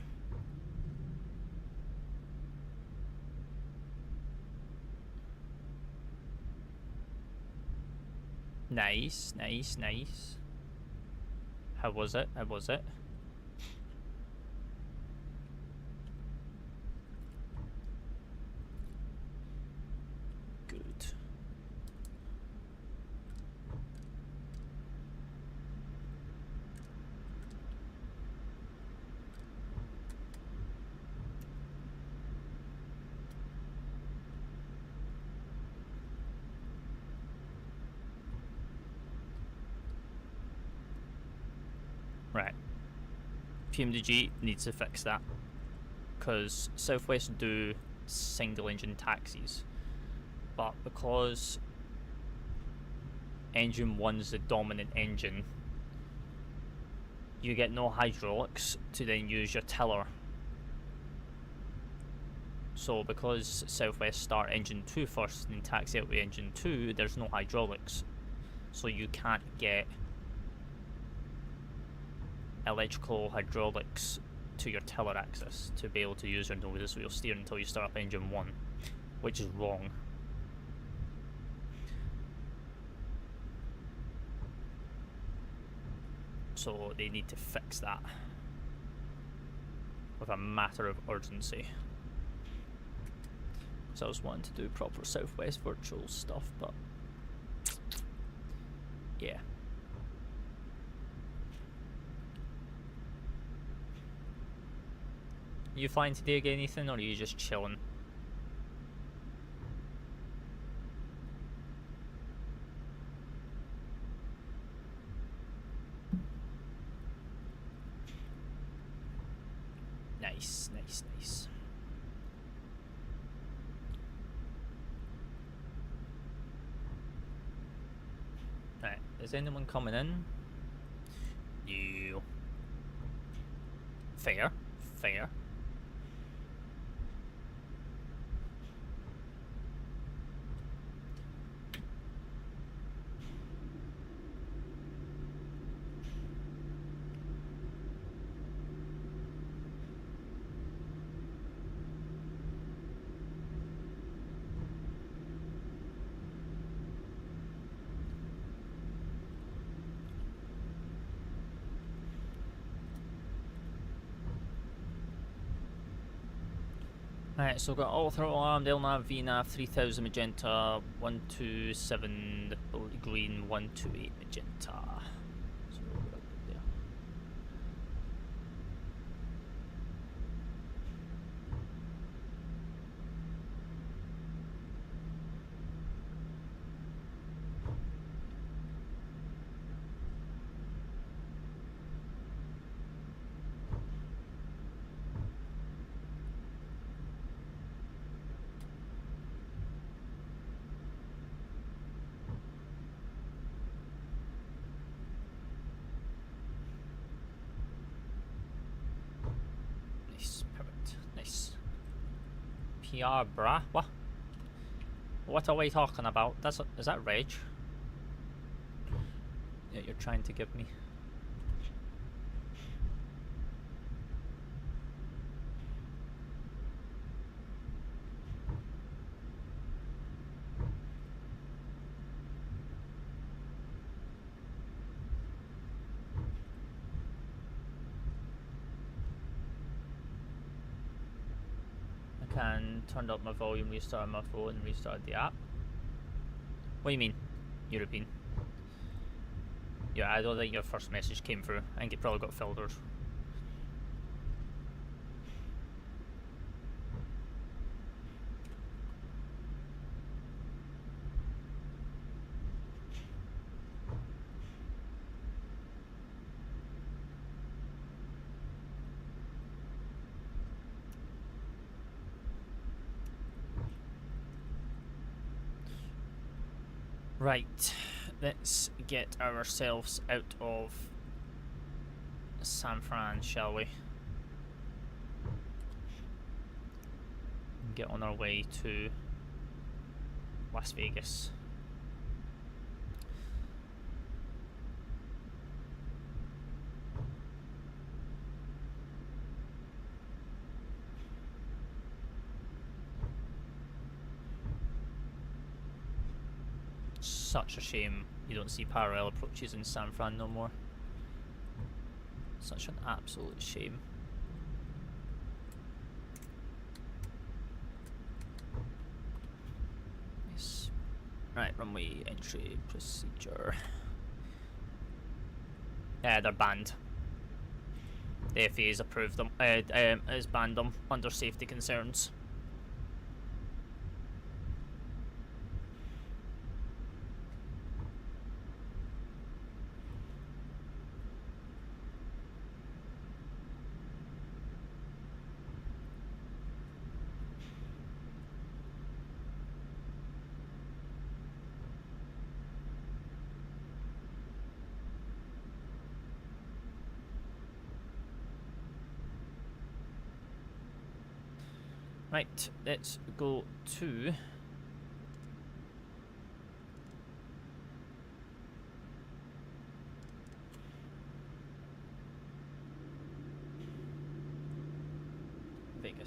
Nice, nice, nice. How was it? How was it? Good. Right. PMDG needs to fix that. Because Southwest do single engine taxis. But because engine 1's the dominant engine, you get no hydraulics to then use your tiller. So because Southwest start engine 2 first and taxi out with engine 2, there's no hydraulics. So you can't get electrical hydraulics to your tiller axis to be able to use your nose wheel steer until you start up engine 1, which is wrong. So they need to fix that with a matter of urgency. So I was wanting to do proper Southwest virtual stuff, but yeah. You flying today again, Ethan, or are you just chilling? Nice, nice, nice. Right, is anyone coming in? No. Fair, fair. Right, so we've got all throttle arm, LNAV, VNAV, 3000 magenta, 127 green, 128 magenta. So we're good there. Nice, perfect, nice. PR, brah, what? What are we talking about? Is that rage? Yeah, you're trying to give me. And turned up my volume, restarted my phone, and restarted the app. What do you mean, European? Yeah, I don't think your first message came through. I think it probably got filtered. Right, let's get ourselves out of San Fran, shall we? And get on our way to Las Vegas. Such a shame you don't see parallel approaches in San Fran no more. Such an absolute shame. Yes. Right, runway entry procedure. Yeah, they're banned. The FAA has approved them. Has banned them under safety concerns. Right, let's go to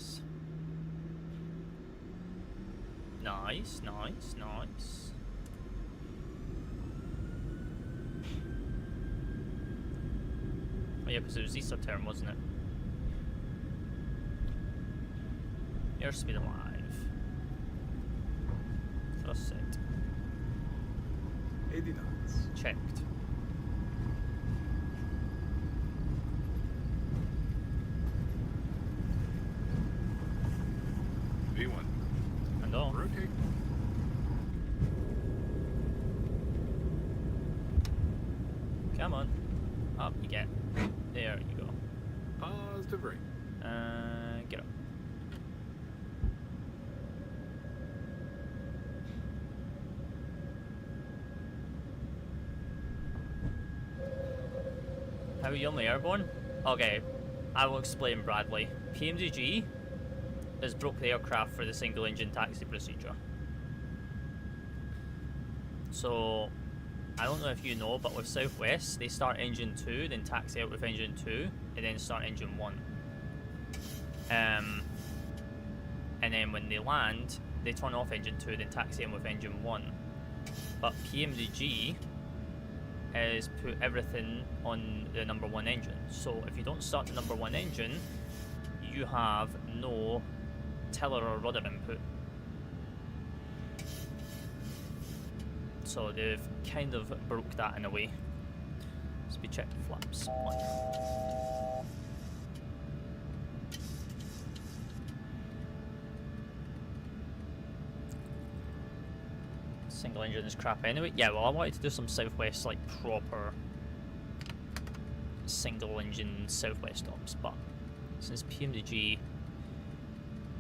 this. Nice, nice, nice. Oh yeah, because it was Easter term, wasn't it? Airspeed alive. Thrust set. 80 knots. Checked. V1. And off. Rotate. Come on. Up you get. There you go. Positive rate. Get up. How are you on the airborne? Okay, I will explain, Bradley. PMDG has broke the aircraft for the single engine taxi procedure. So, I don't know if you know, but with Southwest, they start engine 2, then taxi out with engine 2, and then start engine 1. And then when they land, they turn off engine 2, then taxi in with engine 1. But PMDG has put everything on the number 1 engine. So if you don't start the number 1 engine, you have no tiller or rudder input. So they've kind of broke that in a way. Speed check flaps on. Single engine is crap anyway. Yeah, well, I wanted to do some Southwest, like, proper single engine Southwest stops, but since PMDG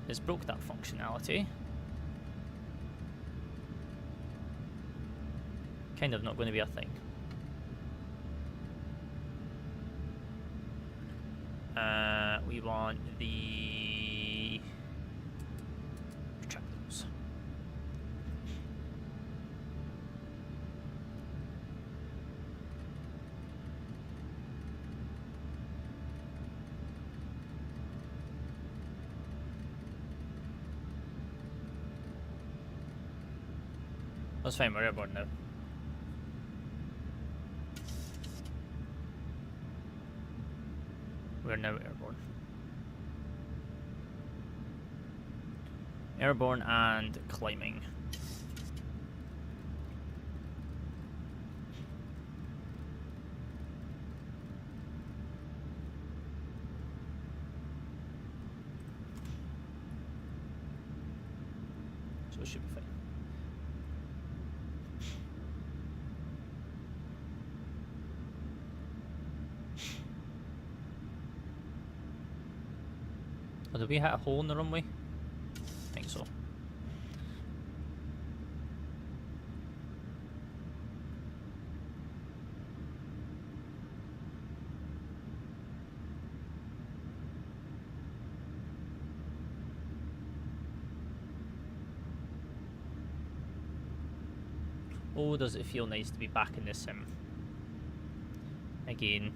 has broke that functionality, kind of not going to be a thing. We want the retractables. That's fine, we're airborne now. We're now airborne. Airborne and climbing. So it should be fine. Oh, did we hit a hole in the runway? I think so. Oh, does it feel nice to be back in the sim again?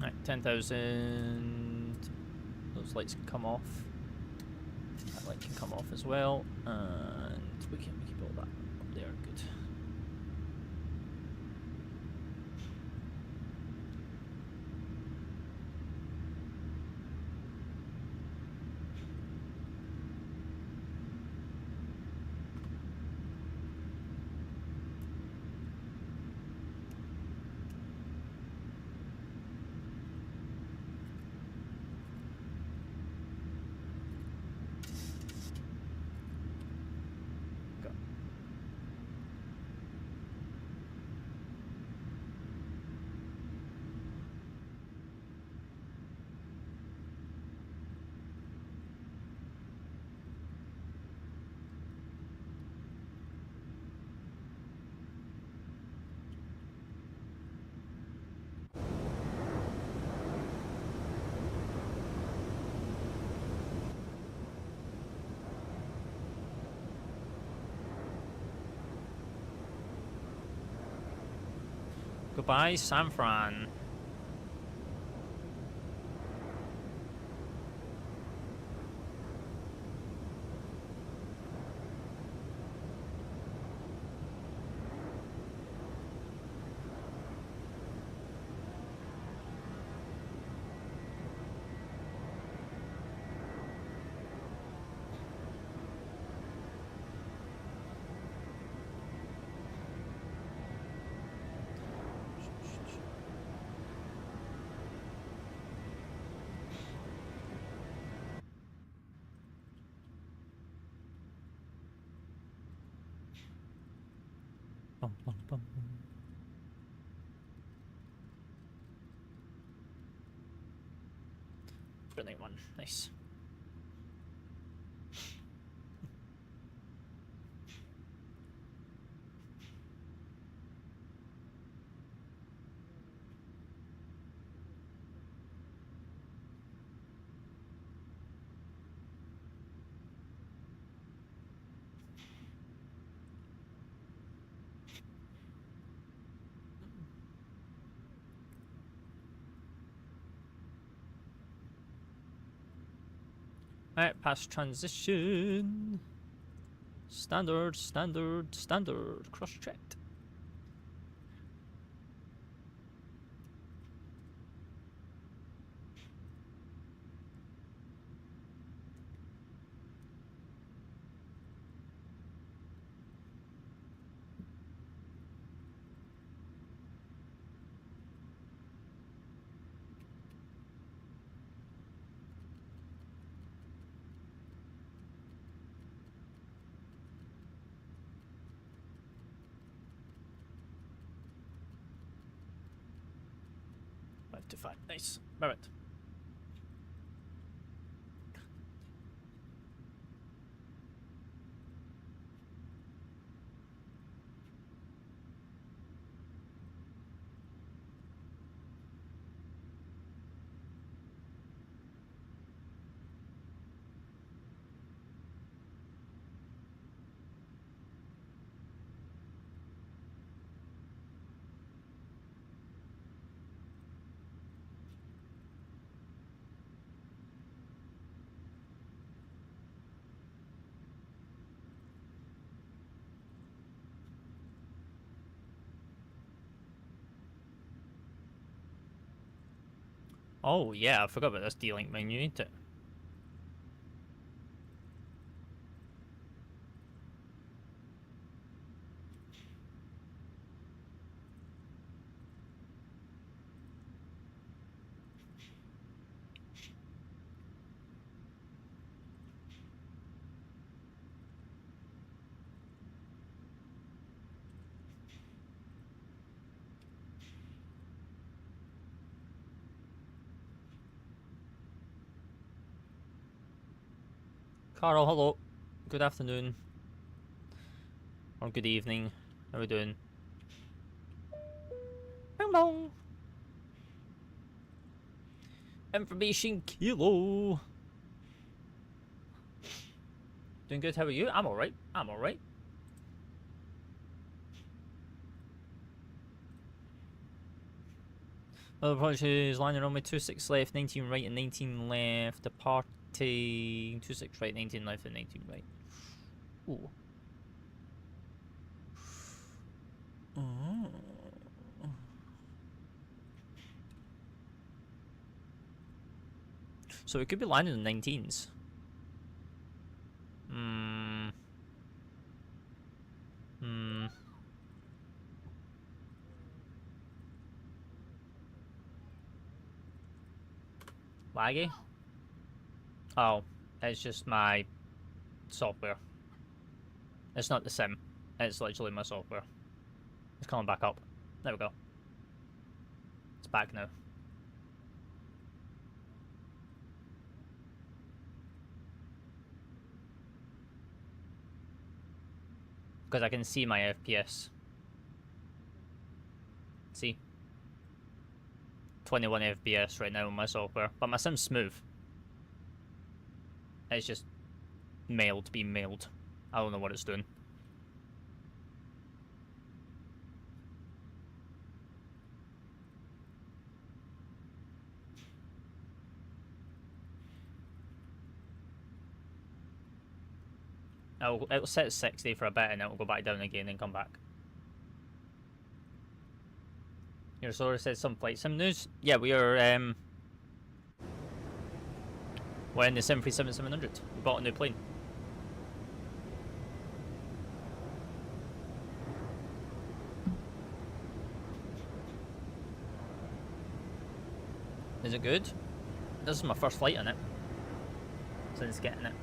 Right, 10,000. Those lights can come off. That light can come off as well, and we can keep all that up there. Good. Goodbye, San Fran. Bum, bum, bum. Brilliant one. Nice. Alright, past transition. Standard, standard, standard. Cross-checked. To 5. Nice. Alright. Oh yeah, I forgot about this D-Link menu, ain't it? Carl, hello. Good afternoon. Or good evening. How are we doing? Bing bong. Information kilo. Doing good, how are you? I'm alright. I'm alright. Well, the project is landing on me. 26 left, 19 right, and 19 left. Departing 26 right, 19 left, and 19 right. Ooh. So it could be landing in the 19s. Laggy? Oh, it's just my software. It's not the sim. It's literally my software. It's coming back up. There we go. It's back now. Because I can see my FPS. See? 21 FPS right now on my software. But my sim's smooth. It's just mailed, being mailed. I don't know what it's doing. It'll set at 60 for a bit and it'll go back down again and come back. Your source says some flight sim news. Yeah, we're in the 737-700. We bought a new plane. Is it good? This is my first flight on it since getting it.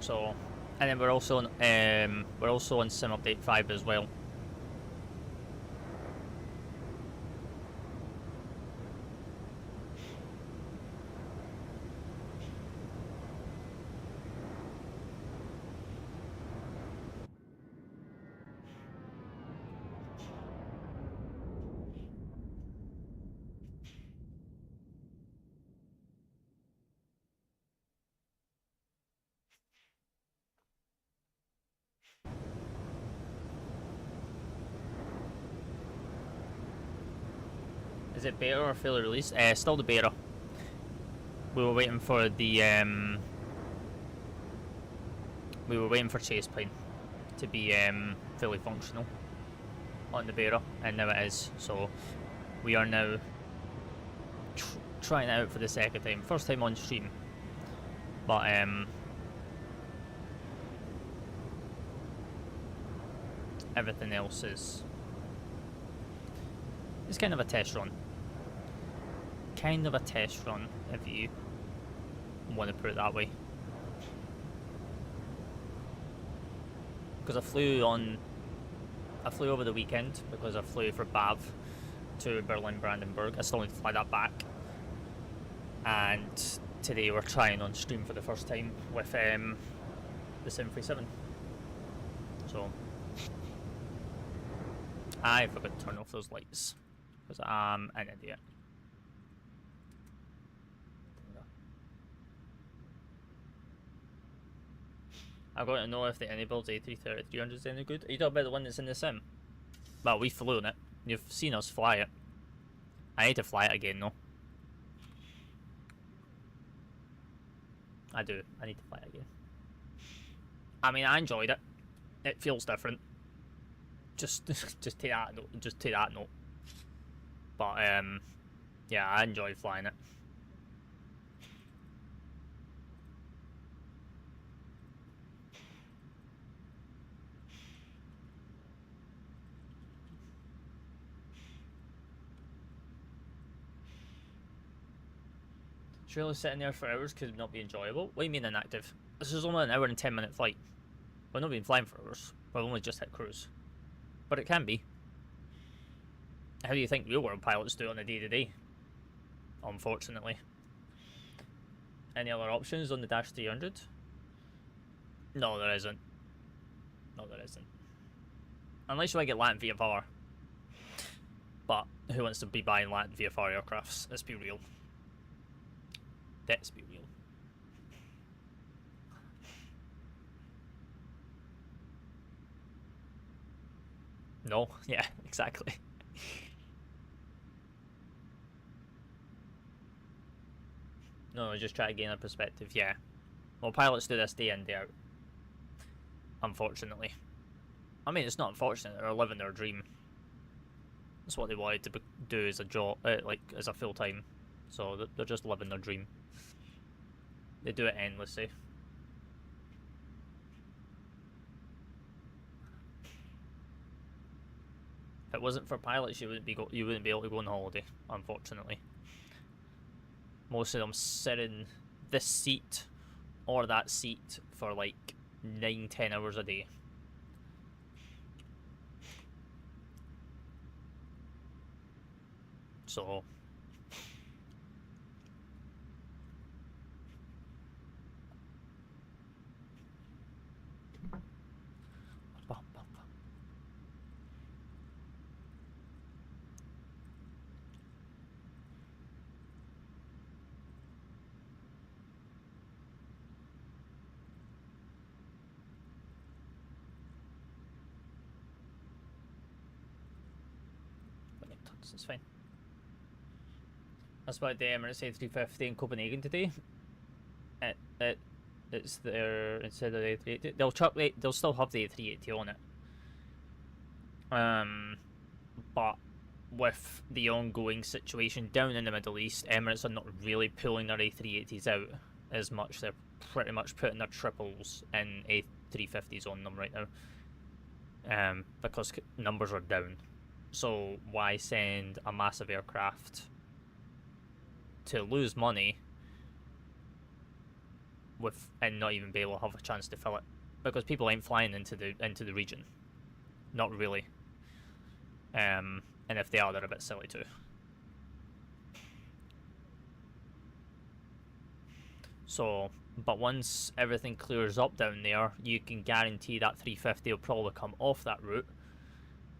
So, and then we're also on Sim Update 5 as well. Is it beta or fully released? Still the beta. We were waiting for the we were waiting for Chase Plane to be fully functional on the beta, and now it is. So we are now trying it out for the second time. First time on stream, but everything else is kind of a test run. Kind of a test run, if you want to put it that way. Because I flew over the weekend because I flew for BAV to Berlin Brandenburg. I still need to fly that back. And today we're trying on stream for the first time with the 737. So I forgot to turn off those lights because I'm an idiot. I've got to know if the enabled A330-300 is any good. Are you talking about the one that's in the sim? Well, we've flown it. You've seen us fly it. I need to fly it again, though. I do. I need to fly it again. I mean, I enjoyed it. It feels different. Just take that note. Just take that note. But yeah, I enjoyed flying it. Surely sitting there for hours could not be enjoyable. What do you mean inactive? This is only an hour and 10-minute flight. We've not been flying for hours. We've only just hit cruise. But it can be. How do you think real world pilots do on a day-to-day? Unfortunately. Any other options on the Dash 300? No, there isn't. No, there isn't. Unless you want to get Latin VFR. But who wants to be buying Latin VFR aircrafts? Let's be real. Let's be real. No, yeah, exactly. No, just try to gain a perspective, yeah. Well, pilots do this day in, day out. Unfortunately. I mean, it's not unfortunate, they're living their dream. That's what they wanted to do as a job, like, as a full-time. So, they're just living their dream. They do it endlessly. If it wasn't for pilots, you wouldn't be able to go on holiday, unfortunately. Most of them sit in this seat or that seat for like 9-10 hours a day. So it's fine. I spotted the Emirates A350 in Copenhagen today. It's there instead of the A380. They'll still have the A380 on it. But with the ongoing situation down in the Middle East, Emirates are not really pulling their A380s out as much. They're pretty much putting their triples in A350s on them right now, because numbers are down. So why send a massive aircraft to lose money and not even be able to have a chance to fill it? Because people ain't flying into the region, not really. And if they are, they're a bit silly too. So, but once everything clears up down there, you can guarantee that 350 will probably come off that route,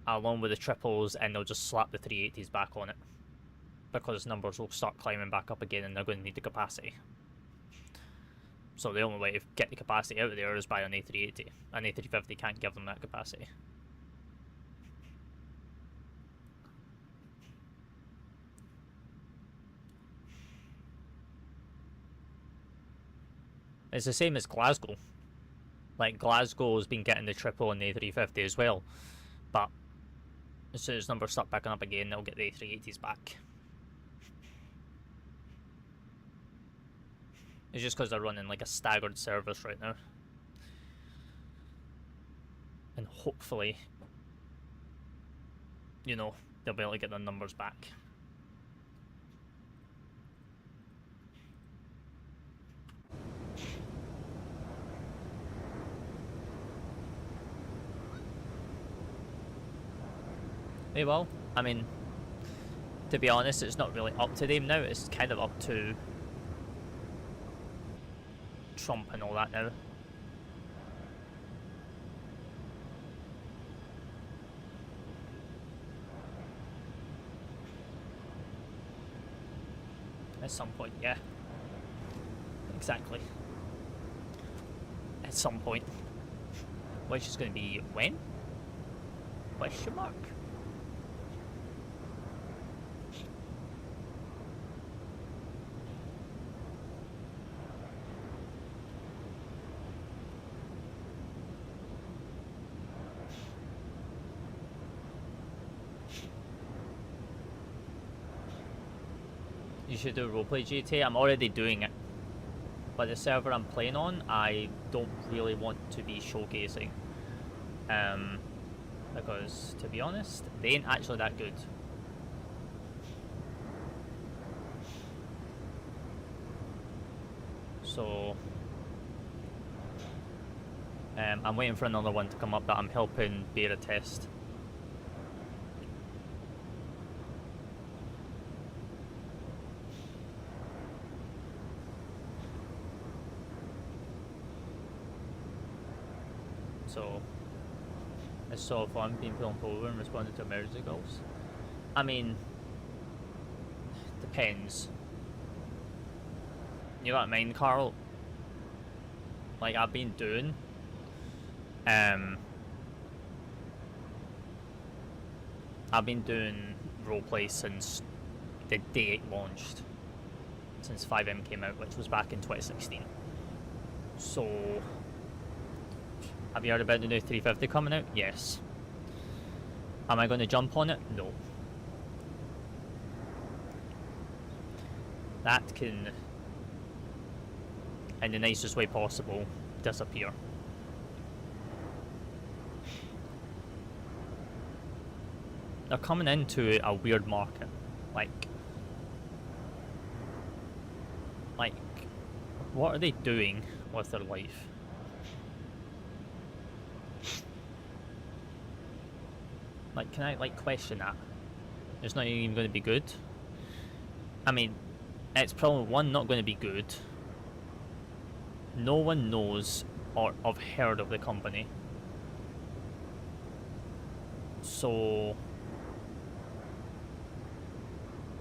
along with the triples, and they'll just slap the 380s back on it, because numbers will start climbing back up again, and they're going to need the capacity. So the only way to get the capacity out of there is by an A380. An A350 can't give them that capacity. It's the same as Glasgow. Like, Glasgow has been getting the triple and the A350 as well, but as soon as numbers start picking up again, they'll get the A380s back. It's just because they're running like a staggered service right now. And hopefully, you know, they'll be able to get their numbers back. They will. I mean, to be honest, it's not really up to them now. It's kind of up to Trump and all that now. At some point, yeah. Exactly. At some point. Which is going to be when? Question mark? You should do roleplay GTA. I'm already doing it, but the server I'm playing on, I don't really want to be showcasing, because to be honest, they ain't actually that good. So I'm waiting for another one to come up that I'm helping beta test. So it's so fun being pulled over and responding to emergency calls. I mean, depends. You know what I mean, Carl? Like, I've been doing roleplay since the day it launched, since 5M came out, which was back in 2016. So have you heard about the new 350 coming out? Yes. Am I going to jump on it? No. That can, in the nicest way possible, disappear. They're coming into a weird market. Like, what are they doing with their life? Like, can I, like, question that? It's not even going to be good. I mean, it's probably, one, not going to be good. No one knows or have heard of the company. So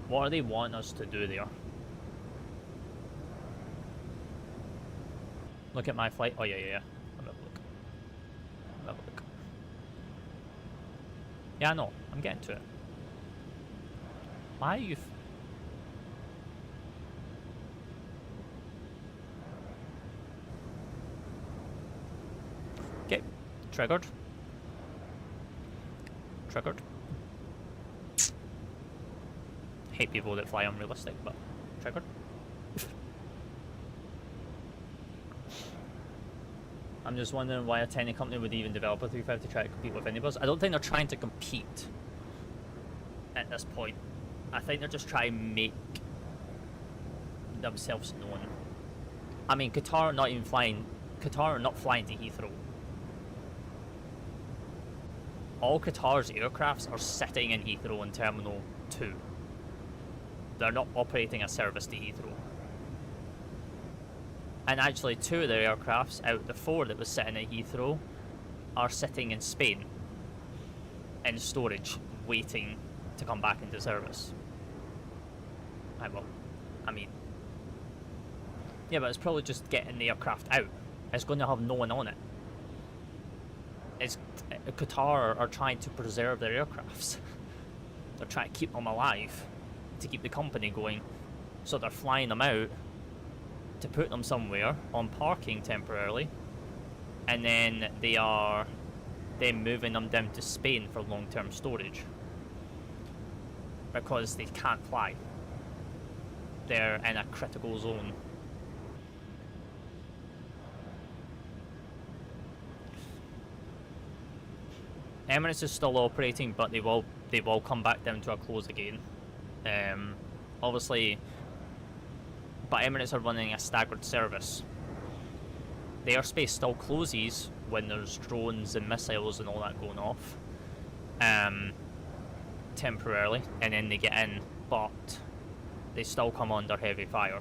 what are they wanting us to do there? Look at my flight. Oh, yeah. Let me have a look. Yeah, I know. I'm getting to it. Why are you... Triggered. Triggered. Hate people that fly unrealistic, but triggered. I'm just wondering why a tiny company would even develop a 350 to try to compete with Anybus. I don't think they're trying to compete at this point. I think they're just trying to make themselves known. I mean, Qatar are not flying to Heathrow. All Qatar's aircrafts are sitting in Heathrow in Terminal 2. They're not operating a service to Heathrow. And actually 2 of their aircrafts out of the 4 that was sitting at Heathrow are sitting in Spain in storage, waiting to come back into service. Yeah, but it's probably just getting the aircraft out. It's going to have no one on it. Qatar are trying to preserve their aircrafts. They're trying to keep them alive, to keep the company going. So they're flying them out to put them somewhere on parking temporarily, and then they are then moving them down to Spain for long-term storage because they can't fly. They're in a critical zone. Emirates is still operating, but they will come back down to a close again. Obviously, but Emirates are running a staggered service. The airspace still closes when there's drones and missiles and all that going off, temporarily, and then they get in, but they still come under heavy fire,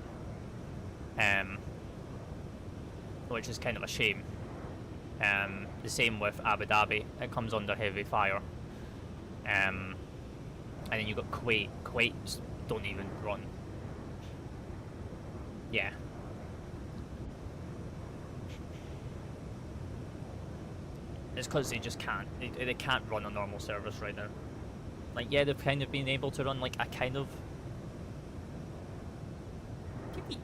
which is kind of a shame. The same with Abu Dhabi, it comes under heavy fire, and then you've got Kuwait. Kuwait don't even run. Yeah. It's because they just can't. They can't run a normal service right now. Like, yeah, they've kind of been able to run like a kind of... Kitty!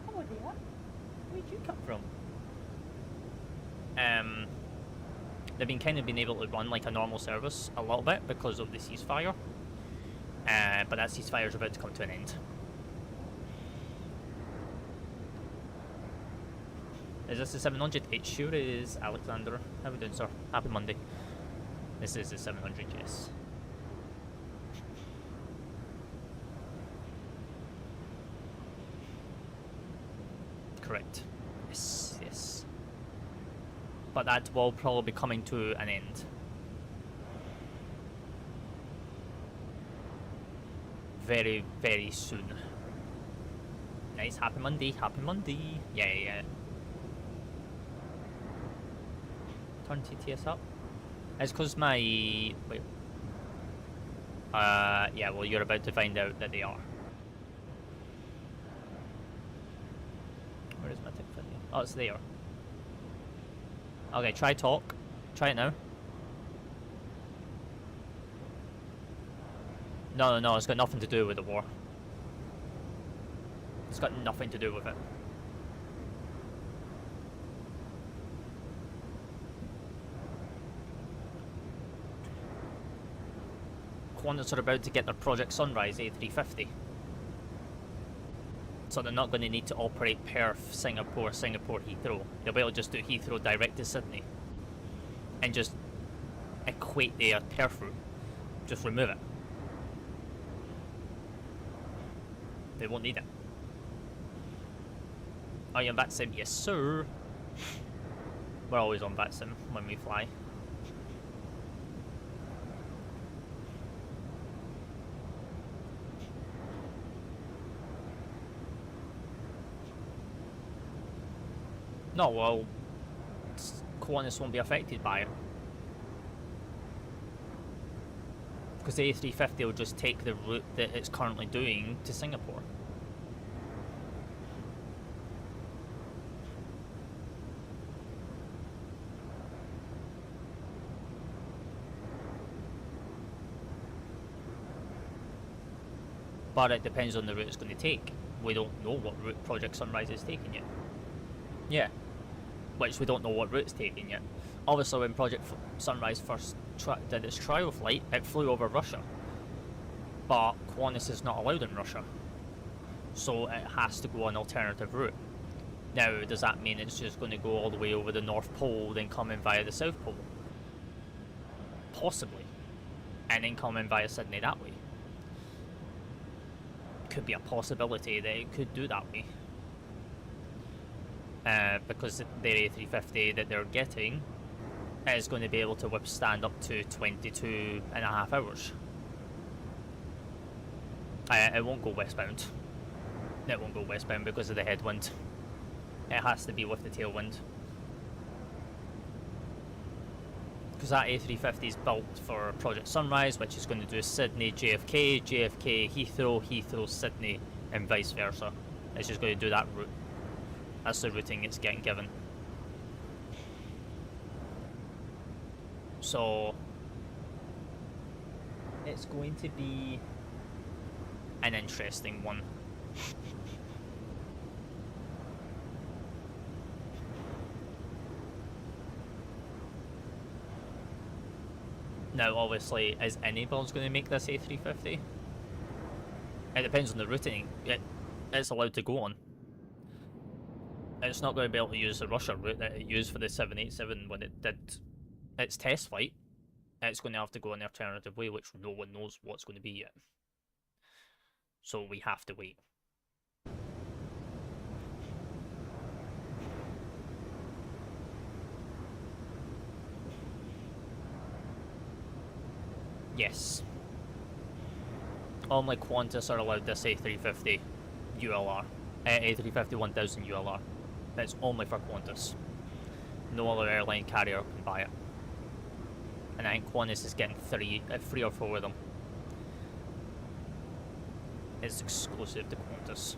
Hello there. Where'd you come from? They've been able to run like a normal service a little bit because of the ceasefire. But that ceasefire is about to come to an end. Is this the 700? It sure is, Alexander. How are we doing, sir? Happy Monday. This is the 700, yes. Correct. Yes, yes. But that will probably be coming to an end. Very, very soon. Nice, happy Monday, happy Monday. Yeah, yeah. Turn TTS up. It's because my... wait. Yeah, well, you're about to find out that they are. Where is my tick video? Oh, it's there. Okay, try talk. Try it now. No, it's got nothing to do with the war. It's got nothing to do with it. Qantas are about to get their Project Sunrise A350. So they're not going to need to operate Perth, Singapore, Heathrow. They'll be able to just do Heathrow direct to Sydney. And just equate their Perth route. Just remove it. They won't need it. Are you on VATSIM? Yes, sir. We're always on VATSIM when we fly. No, well, Qantas won't be affected by it. Because the A350 will just take the route that it's currently doing to Singapore. But it depends on the route it's going to take. We don't know what route Project Sunrise is taking yet. Yeah. which we don't know what route it's taking yet. Obviously, when Project Sunrise first did its trial flight, it flew over Russia, but Qantas is not allowed in Russia, so it has to go an alternative route. Now, does that mean it's just going to go all the way over the North Pole, then come in via the South Pole? Possibly. And then come in via Sydney that way. Could be a possibility that it could do that way. Because their A350 that they're getting is going to be able to withstand up to 22.5 hours. It won't go westbound. It won't go westbound because of the headwind. It has to be with the tailwind. Because that A350 is built for Project Sunrise, which is going to do Sydney, JFK, JFK, Heathrow, Heathrow, Sydney, and vice versa. It's just going to do that route. That's the routing it's getting given. So it's going to be an interesting one. Now, obviously, is anybody going to make this A350? It depends on the routing it's allowed to go on. It's not going to be able to use the Russia route that it used for the 787 when it did its test flight. It's going to have to go an alternative way, which no one knows what's going to be yet. So we have to wait. Yes. Only Qantas are allowed this A350 ULR. A350 1000 ULR. It's only for Qantas. No other airline carrier can buy it. And I think Qantas is getting three or four of them. It's exclusive to Qantas.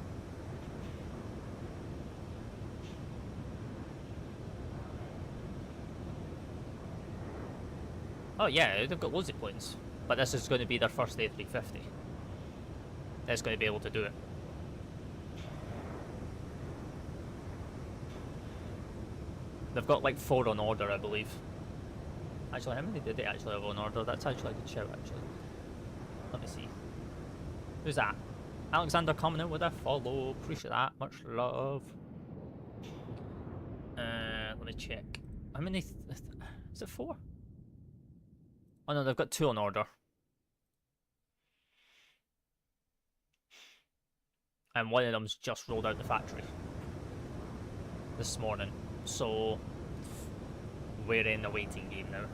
Oh yeah, they've got loads of planes. But this is going to be their first A350. That's going to be able to do it. They've got like 4 on order, I believe. Actually, how many did they actually have on order? That's actually a good shout, actually. Let me see. Who's that? Alexander coming in with a follow. Appreciate that. Much love. Let me check. How many? Is it 4? Oh no, they've got 2 on order. And one of them's just rolled out the factory this morning. So we're in a waiting game now.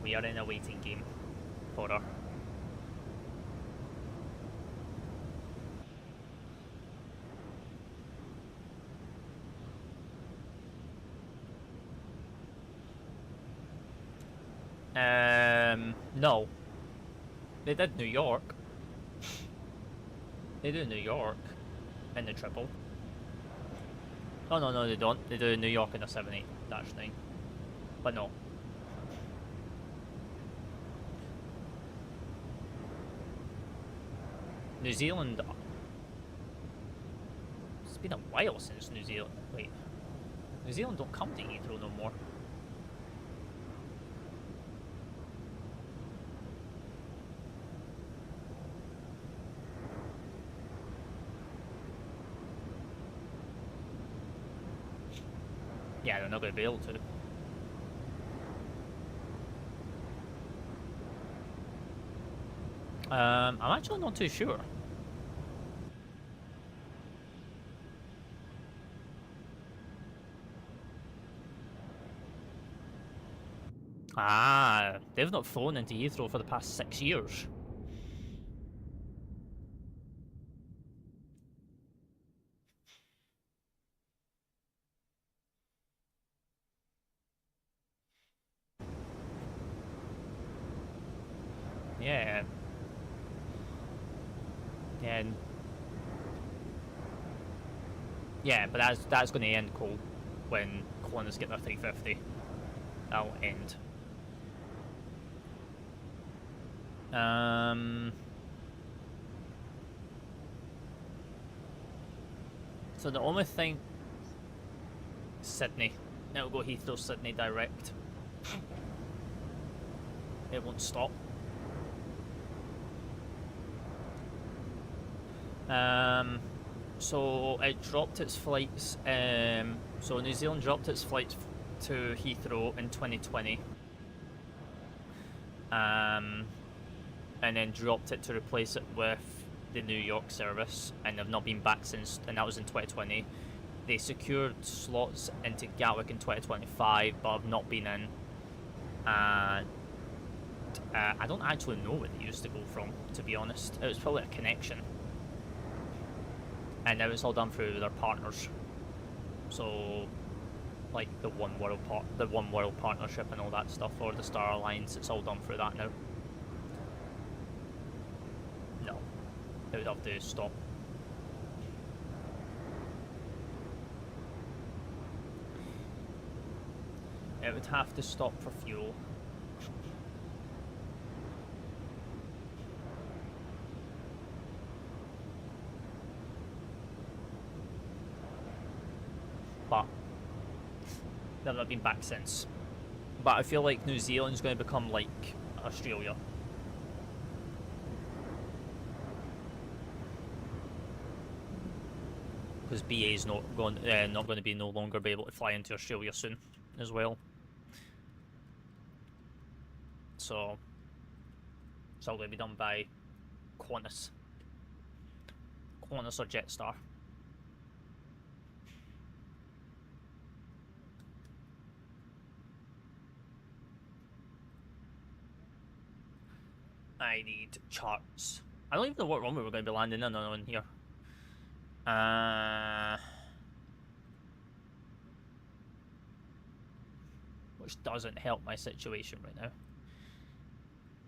We are in a waiting game for her. No. They did New York. They do New York in the triple. Oh no, they don't. They do New York in a 78-9. But no. New Zealand. It's been a while since New Zealand. Wait. New Zealand don't come to Heathrow no more. Yeah, they're not going to be able to. I'm actually not too sure. Ah, they've not flown into Heathrow for the past 6 years. Yeah. And yeah, but that's going to end cold when Qantas get their 350. That'll end. So the only thing Sydney. It'll go Heathrow, Sydney direct. It won't stop. So it dropped its flights. So New Zealand dropped its flights to Heathrow in 2020. And then dropped it to replace it with the New York service, and they've not been back since, and that was in 2020. They secured slots into Gatwick in 2025, but have not been in. And I don't actually know where they used to go from, to be honest. It was probably a connection. And now it's all done through their partners. So, like the One World partnership and all that stuff, or the Star Alliance, it's all done through that now. No, it would have to stop. It would have to stop for fuel. But they've not been back since. But I feel like New Zealand's going to become like Australia. Because BA is not going to be no longer be able to fly into Australia soon, as well. So it's all going to be done by Qantas or Jetstar. I need charts. I don't even know what runway we're going to be landing in here. Which doesn't help my situation right now.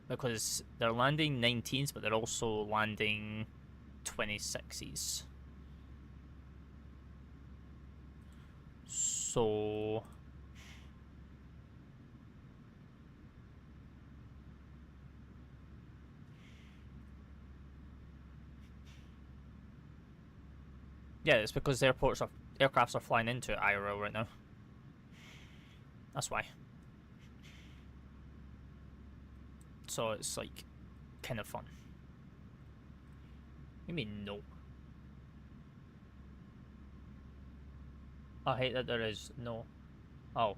Because they're landing 19s, but they're also landing 26s. So... yeah, it's because aircrafts are flying into IRL right now. That's why. So it's like kind of fun. You mean no? I hate that there is no. Oh.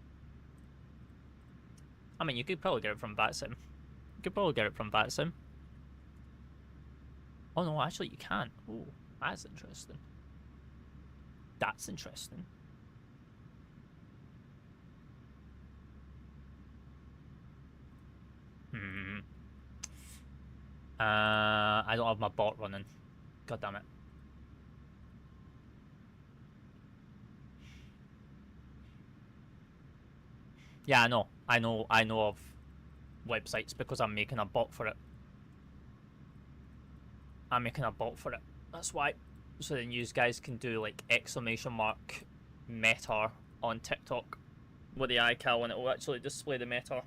I mean, you could probably get it from VATSIM. You could probably get it from VATSIM. Oh no, actually you can. Ooh, that's interesting. That's interesting. I don't have my bot running. God damn it. Yeah, I know of websites because I'm making a bot for it. That's why. So then you guys can do like !meta on TikTok with the iCal, and it will actually display the meta.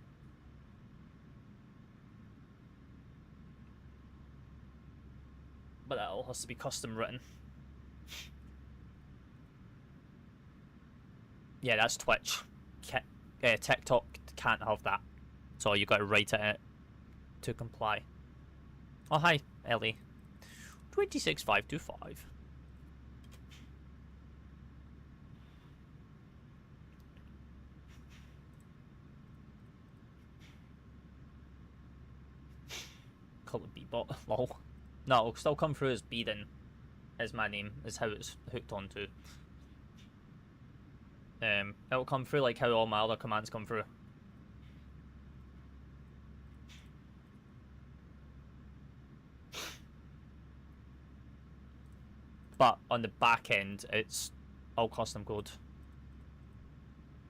But that all has to be custom written. Yeah, that's Twitch. TikTok can't have that. So you got to write it to comply. Oh, hi, Ellie. 26525. Call it B-bot. Lol. No, it'll still come through as Beeden, is my name, is how it's hooked onto. It'll come through like how all my other commands come through. But on the back end, it's all custom code.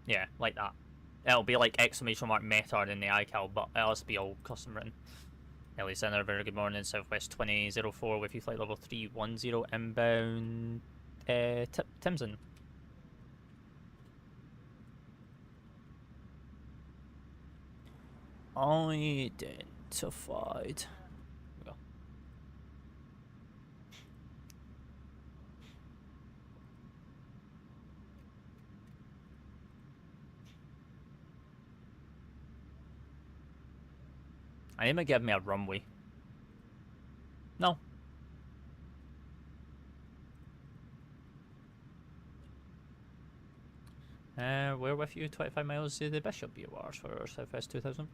Yeah, like that. It'll be like !meta in the iCal, but it'll also be all custom written. Ellie Center, very good morning. Southwest 2004 with you, flight level 310 inbound. Timson. Identified. Here we go. I need to give me a runway. No. We're with you, 25 miles to the Bishop BORs for SWA 2004.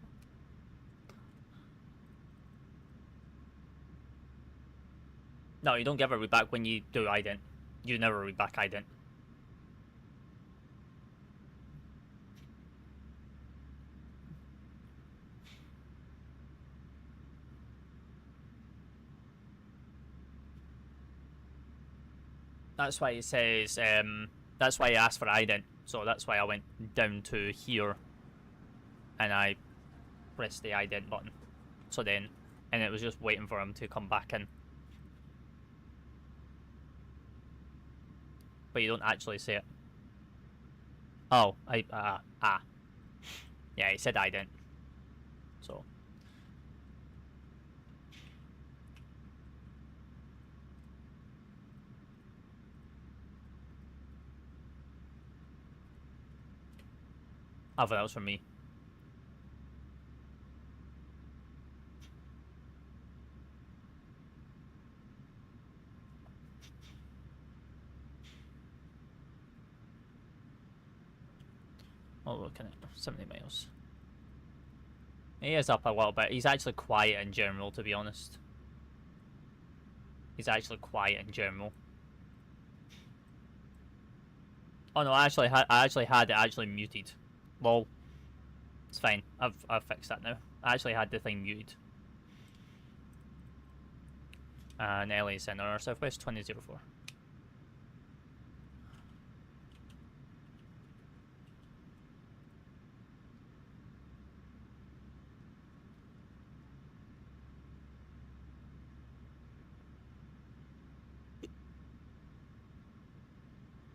No, you don't give a read back when you do ident. You never read back ident. That's why it says, that's why I asked for ident. So that's why I went down to here and I pressed the ident button. So then, and it was just waiting for him to come back in. But you don't actually say it. Oh, yeah, he said ident. So. I thought that was for me. Oh, looking at 70 miles. He is up a little bit. He's actually quiet in general, to be honest. He's actually quiet in general. Oh no, I actually had it muted. Lol. It's fine. I've fixed that now. I actually had the thing muted. And LA Center, Southwest 2004.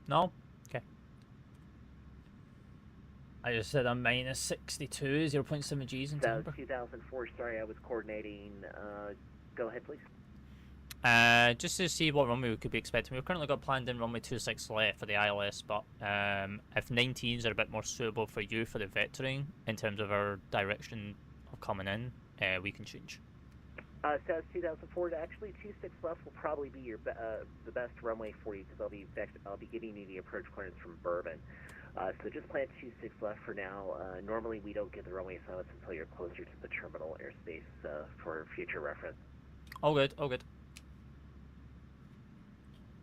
No? Okay. I just said I'm minus 62, 0.7 Gs in timber. 2004, sorry, I was coordinating. Go ahead, please. Just to see what runway we could be expecting. We've currently got planned in runway 26 left for the ILS, but if 19s are a bit more suitable for you for the vectoring in terms of our direction of coming in, we can change. Says 2004, actually 26 left will probably be your the best runway for you because I'll be giving you the approach clearance from Bourbon. So just plan 26 left for now. Normally we don't give the runway assignments until you're closer to the terminal airspace for future reference. All good, all good.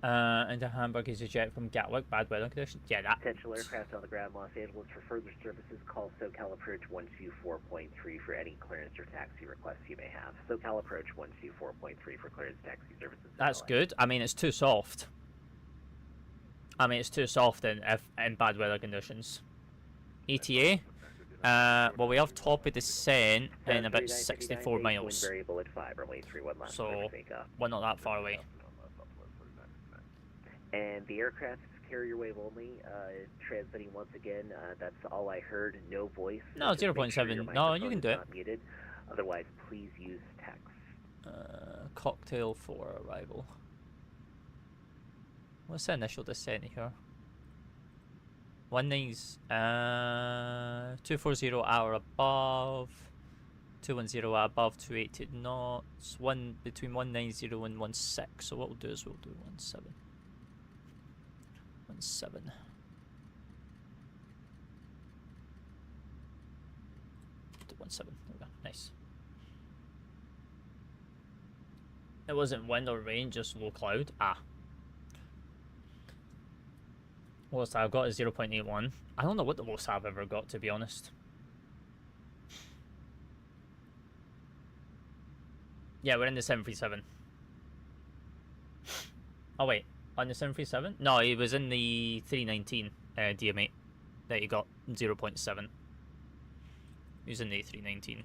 Into Hamburg is a jet from Gatwick, bad weather conditions. Yeah, that. Potential aircraft on the ground Los Angeles for further services, call SoCal Approach 124.3 for any clearance or taxi requests you may have. SoCal Approach 124.3 for clearance taxi services. That's good. I mean, it's too soft. It's too soft in bad weather conditions. ETA? Well, we have top of descent in about 64 miles. Variable at 5, runway 31 left. So, we're not that far away. And the aircraft is carrier wave only, transmitting once again. That's all I heard. No voice. No, 0.7. No, you can do it. Muted. Otherwise, please use text. Cocktail for arrival. What's the initial descent here? 19's 240 hour above, 210 above 280 knots, between 190 and 16. So what we'll do is we'll do 17. 17. Do 17. There we go. Nice. It wasn't wind or rain, just low cloud. Lowest I've got is 0.81. I don't know what the lowest I've ever got, to be honest. Yeah, we're in the 737. Oh wait, on the 737? No, he was in the 319 DM8 that he got 0.7. He was in the 319.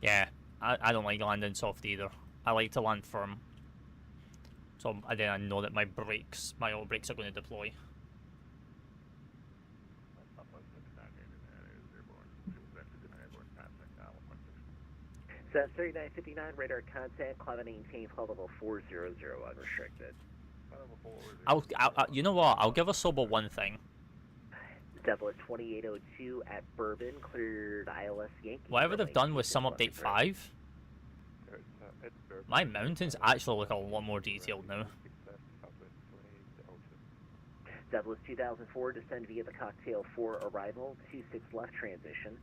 Yeah, I don't like landing soft either. I like to land firm. So then I know that my oil brakes are going to deploy. Set 3959, radar contact, climb and maintain flight level 400 unrestricted. You know what? I'll give a sober one thing. Zeppelin 2802 at Bourbon, cleared ILS Yankee. Whatever they've done with some update 5, my mountains actually look a lot more detailed now. Zeppelin 2004, descend via the Cocktail 4 arrival, 26 left transition,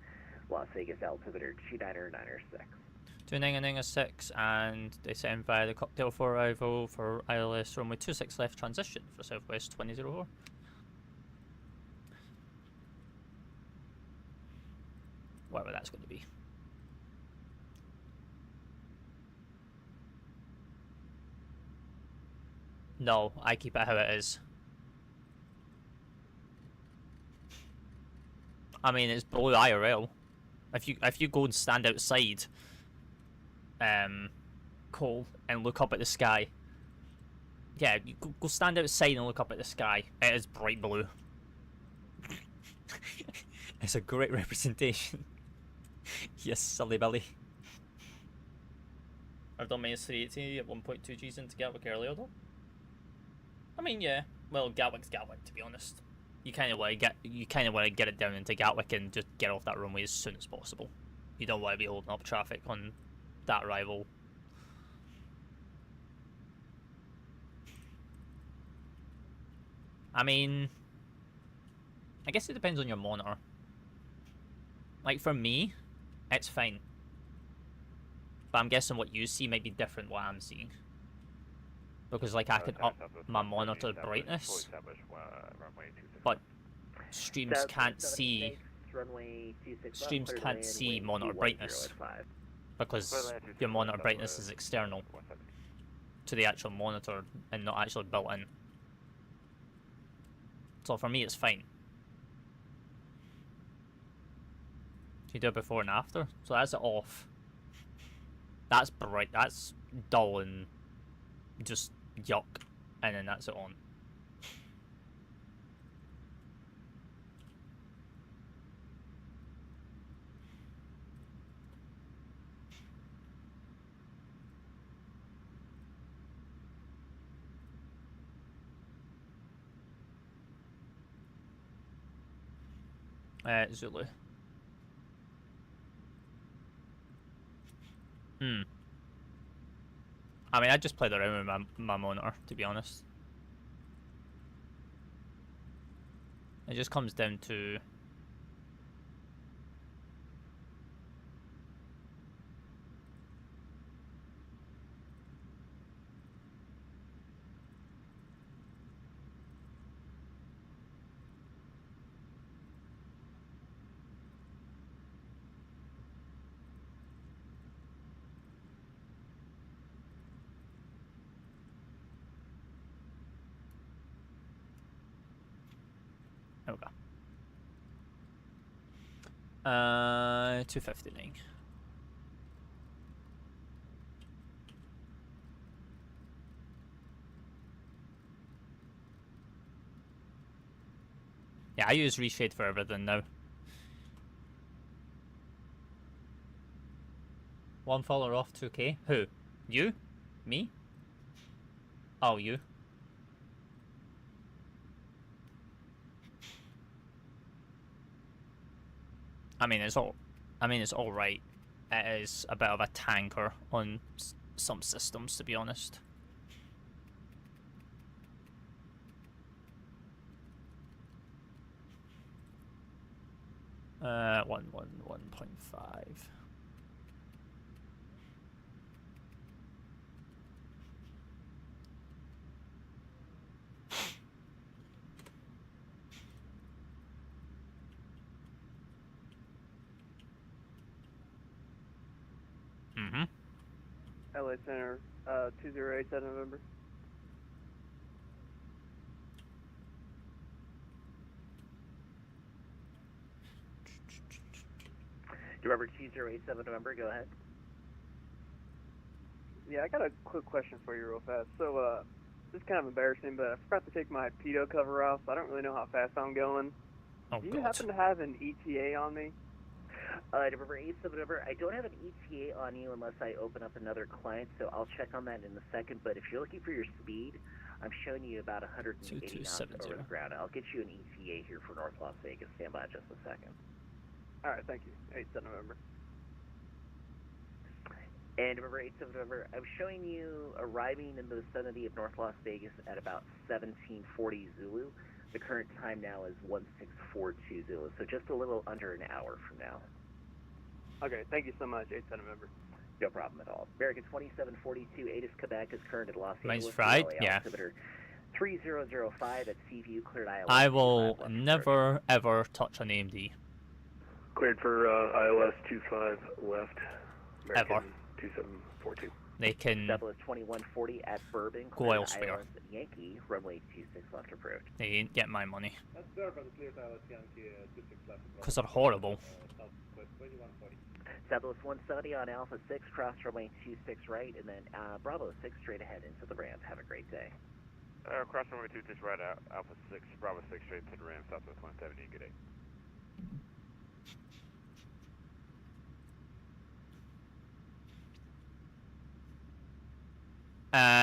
Las Vegas altimeter 29906. 29906, and descend via the Cocktail 4 arrival for ILS runway 26 left transition for Southwest 2004. Whatever that's going to be. No, I keep it how it is. I mean, it's below IRL. If you go and stand outside, Cole, and look up at the sky. Yeah, you go stand outside and look up at the sky. It is bright blue. It's a great representation. Yes, silly Billy. I've done minus 380 at 1.2 G's into Gatwick earlier though. I mean, yeah. Well, Gatwick's Gatwick, to be honest. You kind of want to get it down into Gatwick and just get off that runway as soon as possible. You don't want to be holding up traffic on that arrival. I mean, I guess it depends on your monitor. Like for me, it's fine. But I'm guessing what you see might be different what I'm seeing. Because like I can up my monitor brightness, but streams can't see monitor brightness because your monitor brightness is external to the actual monitor and not actually built in. So for me it's fine. You do it before and after, so that's it off. That's bright, that's dull and just yuck, and then that's it on. Zulu. I mean, I just played around with my monitor, to be honest. It just comes down to... Okay. 259. Yeah, I use reshade for everything now. One follower off 2K. Who? You? Me? Oh, you. I mean, it's all right. It is a bit of a tanker on some systems, to be honest. Uh, 1.5. LA Center, 2087 November. November 2087 November, go ahead. Yeah, I got a quick question for you real fast. So, this is kind of embarrassing, but I forgot to take my pedo cover off, so I don't really know how fast I'm going. Oh, Do you God. happen to have an ETA on me? November 8th of November, I don't have an ETA on you unless I open up another client, so I'll check on that in a second. But if you're looking for your speed, I'm showing you about 180 knots over the ground. I'll get you an ETA here for North Las Vegas. Stand by just a second. All right, thank you. 8th of November. And November 8th of November, I'm showing you arriving in the vicinity of North Las Vegas at about 1740 Zulu. The current time now is 1642 Zulu, so just a little under an hour from now. Okay, thank you so much. 8th of November. No problem at all. American 2742, ATIS Quebec is current at Los Angeles. Nice fried, yeah. Altimeter 3005 at Seaview, cleared ILS. I will never ever touch an AMD. Cleared for ILS 25 left. American Ever. 2742. They can Double is 2140 at Bourbon. go elsewhere. ILS Yankee, runway 26 left approved. They ain't get my money. Because they're horrible. Double is 170 on Alpha 6, cross runway 26 right, and then Bravo 6 straight ahead into the ramp. Have a great day. Cross runway 26 right, Alpha 6, Bravo 6 straight to the ramp, Southwest 170, good day.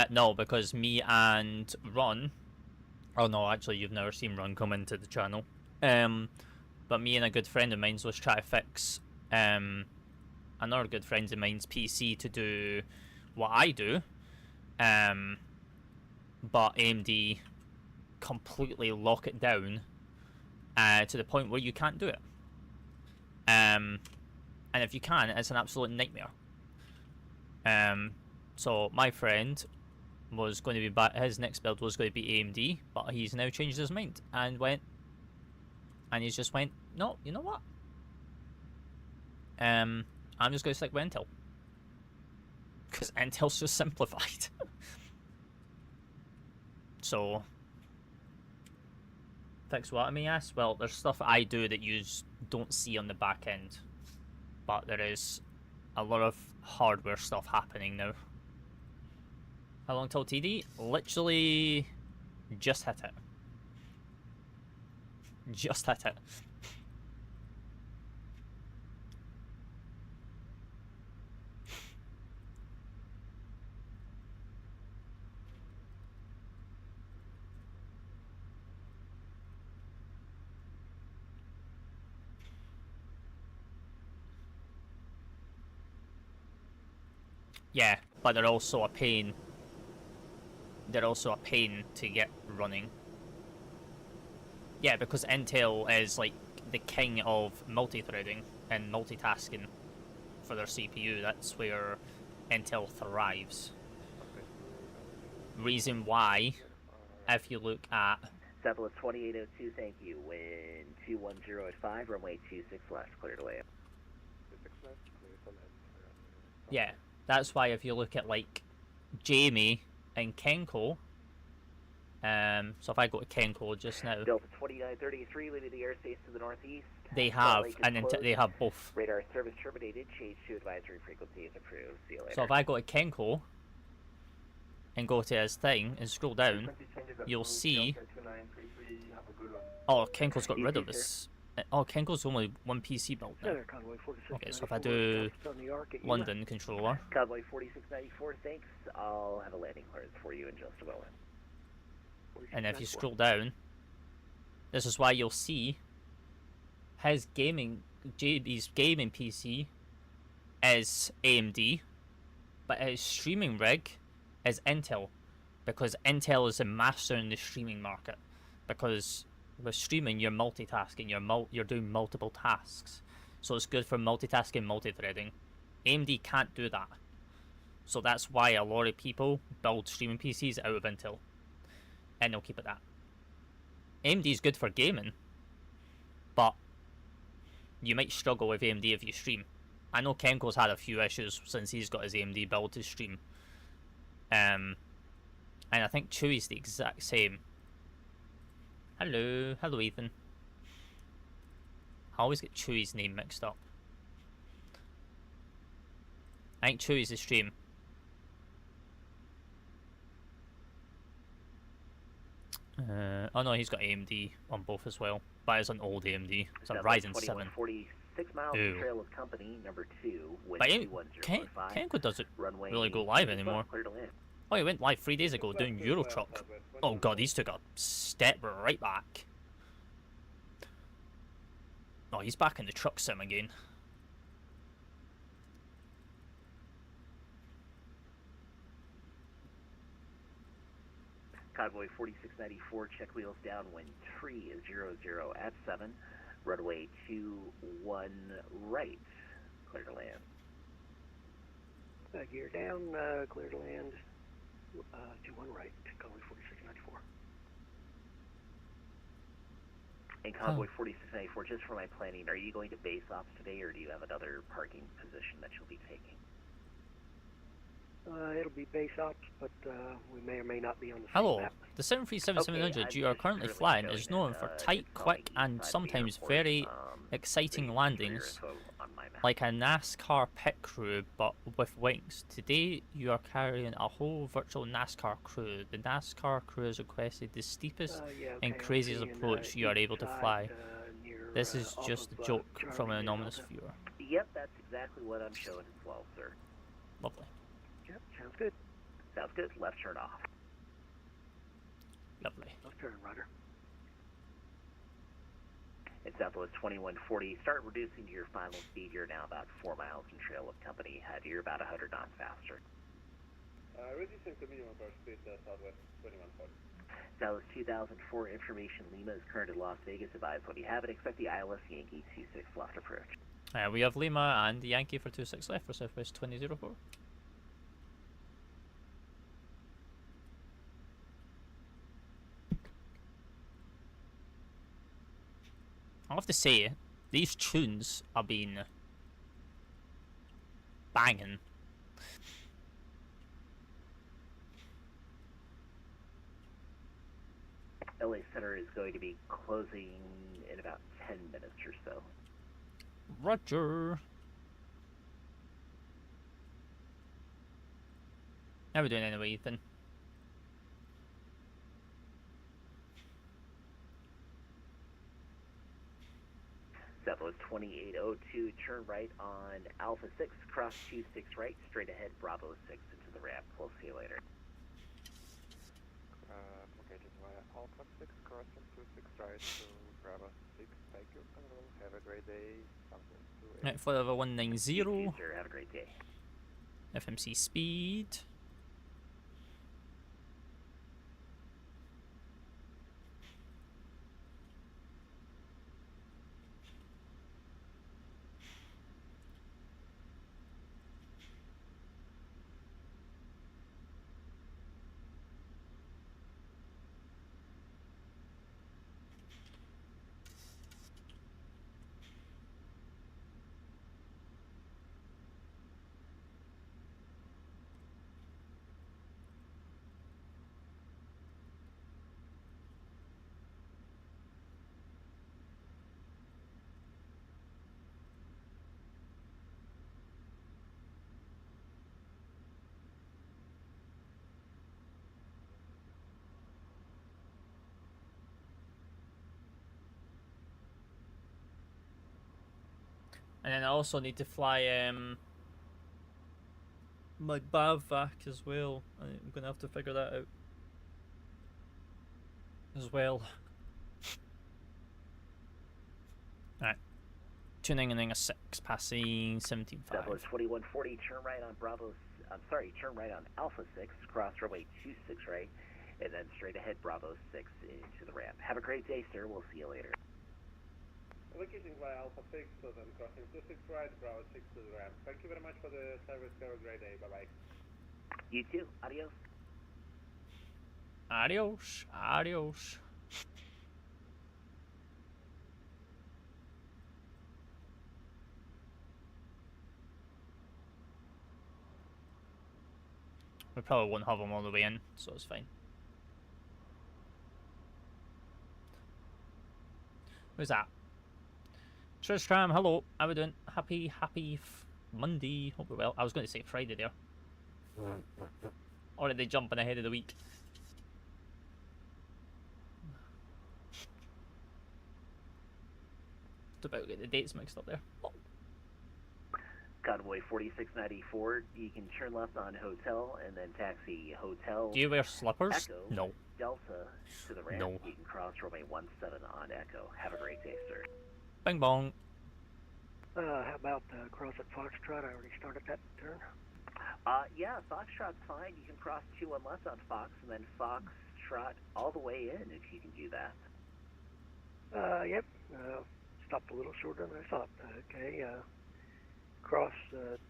No, because me and Ron, oh no, actually you've never seen Ron come into the channel. But me and a good friend of mine was trying to fix another good friend of mine's PC to do what I do. But AMD completely lock it down to the point where you can't do it. And if you can, it's an absolute nightmare. So my friend was going to be back, his next build was going to be AMD, but he's now changed his mind and he's just went, no, you know what? I'm just going to stick with Intel. Because Intel's just simplified. So, fix what I may ask? Well, there's stuff I do that you don't see on the back end. But there is a lot of hardware stuff happening now. How long till TD? Literally just hit it. Just hit it. Yeah, but they're also a pain. They're also a pain to get running. Yeah, because Intel is like the king of multi-threading and multitasking for their CPU. That's where Intel thrives. Reason why, if you look at... Southwest 2802, thank you. Wind 210 at 5, runway 26 left, cleared away. Yeah, that's why if you look at like Jamie and Kenko, so if I go to Kenko just now, Delta 2933, leaving the airspace to the northeast. they have they have both. Radar service terminated, change to advisory frequency is approved. See you later. So if I go to Kenko and go to his thing and scroll down, you'll see. Oh, Kenko's got rid of this. Oh, Kenko's only one PC build now. Okay, so if I do London controller. Convoy 4694, thanks. I'll have a landing clearance for you in just a moment. And if you scroll down, this is why you'll see his JB's gaming PC is AMD, but his streaming rig is Intel, because Intel is a master in the streaming market. Because with streaming, you're multitasking, you're doing multiple tasks, so it's good for multitasking, multi-threading. AMD can't do that, so that's why a lot of people build streaming PCs out of Intel, and they'll keep it that. AMD is good for gaming, but you might struggle with AMD if you stream. I know Kenko's had a few issues since he's got his AMD build to stream, and I think Chewie's the exact same. Hello Ethan. I always get Chewie's name mixed up. I think Chewie's the stream. Oh no, he's got AMD on both as well, but it's an old AMD. It's a Ryzen 7. 6 miles Ew. to trail of company, number 2, wind But 21045. Kenko doesn't Runway really go live 26 anymore. clear to land. Oh, he went live 3 days ago doing Euro Truck. Oh god, he's took a step right back. Oh, he's back in the truck sim again. Convoy 4694, check wheels down, wind 300 at 7, runway 21 right, clear to land. Gear down, clear to land, 21 right, Convoy 4694. And Convoy 4694, just for my planning, are you going to base ops today, or do you have another parking position that you'll be taking? It'll be base ops, but we may or may not be on the same Hello, map. the 737-700 you are currently flying is known for tight, quick, and sometimes very exciting landings, like a NASCAR pit crew but with wings. Today you are carrying a whole virtual NASCAR crew. The NASCAR crew has requested the steepest and craziest approach you are able to fly. This is just a joke from an anonymous viewer. Yep, that's exactly what I'm showing as well, sir. Lovely. Yep, sounds good. Sounds good. Left turn off. Lovely. Left turn, Roger. In Southwest 2140, start reducing to your final speed. You're now about 4 miles in trail of company. You're about 100 knots faster. Reducing to minimum approach speed, Southwest 2140. Southwest 2004, information Lima is current at Las Vegas. Advise when you have it. Expect the ILS Yankee 26 left approach. We have Lima and the Yankee for 26 left for Southwest 2004. I have to say, these tunes have been banging. LA Center is going to be closing in about 10 minutes or so. Roger. How are we doing anyway, Ethan? Southwest 2802, turn right on Alpha 6, cross 26 right, straight ahead, Bravo 6 into the ramp. We'll see you later. Located via Alpha 6, crossing 26 right to Bravo 6. Thank you, Control. Have a great day. Southwest 28. Right, Flyover 190. You too, sir. Have a great day. FMC speed. And then I also need to fly my BAVVAC as well. I'm gonna have to figure that out as well. Alright. Tuning in a 6, passing 17.5. Southwest 2140, turn right on Bravo, turn right on Alpha 6, cross runway 26 right, and then straight ahead Bravo 6 into the ramp. Have a great day, sir. We'll see you later. Locating via Alpha 6, so then crossing 26 right, Bravo 6 to the ramp. Thank you very much for the service. Have a great day. Bye-bye. You too. Adios. Adios. Adios. We probably won't have them all the way in, so it's fine. Who's that? Tristram, hello. How we doing? Happy Monday. Hope we're well. I was going to say Friday there. Already jumping ahead of the week. about get the dates mixed up there. Oh. Convoy 4694, you can turn left on Hotel and then taxi Hotel. Do you wear slippers? Echo, No. Delta to the ramp. No. You can cross runway 17 on Echo. Have a great day, sir. Bing bong. How about cross at Foxtrot? I already started that turn. Yeah, Foxtrot's fine. You can cross 21 left on Fox and then Foxtrot all the way in if you can do that. Yep. Stopped a little shorter than I thought. Okay. Cross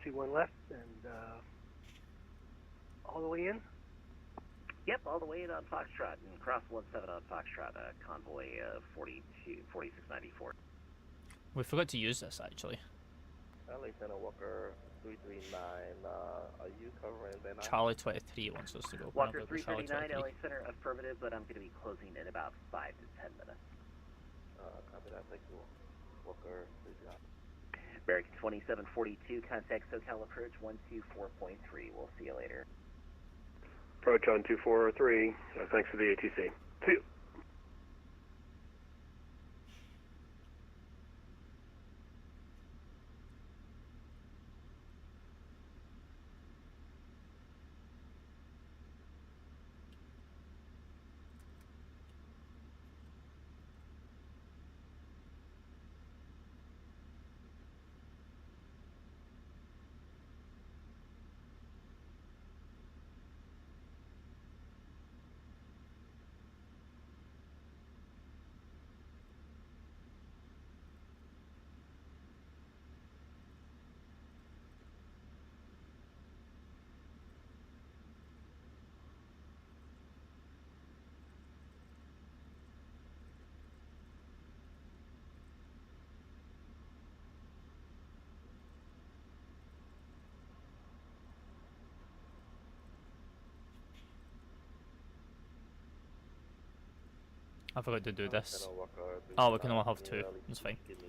21 left and all the way in. Yep, all the way in on Foxtrot and cross 17 on Foxtrot. Convoy 4694. We forgot to use this actually. Alexander Walker 339, are you covering Benq? Charlie 23 wants us to go. Walker Charlie 339, 23. LA Center, affirmative, but I'm going to be closing in about 5 to 10 minutes. Copy that, thank you. Walker 339. American 2742, contact SoCal approach 124.3. We'll see you later. Approach on 243. Thanks for the ATC. See you. I forgot to do this. Alexander Walker Oh, we can only 339, have two. That's fine. Give me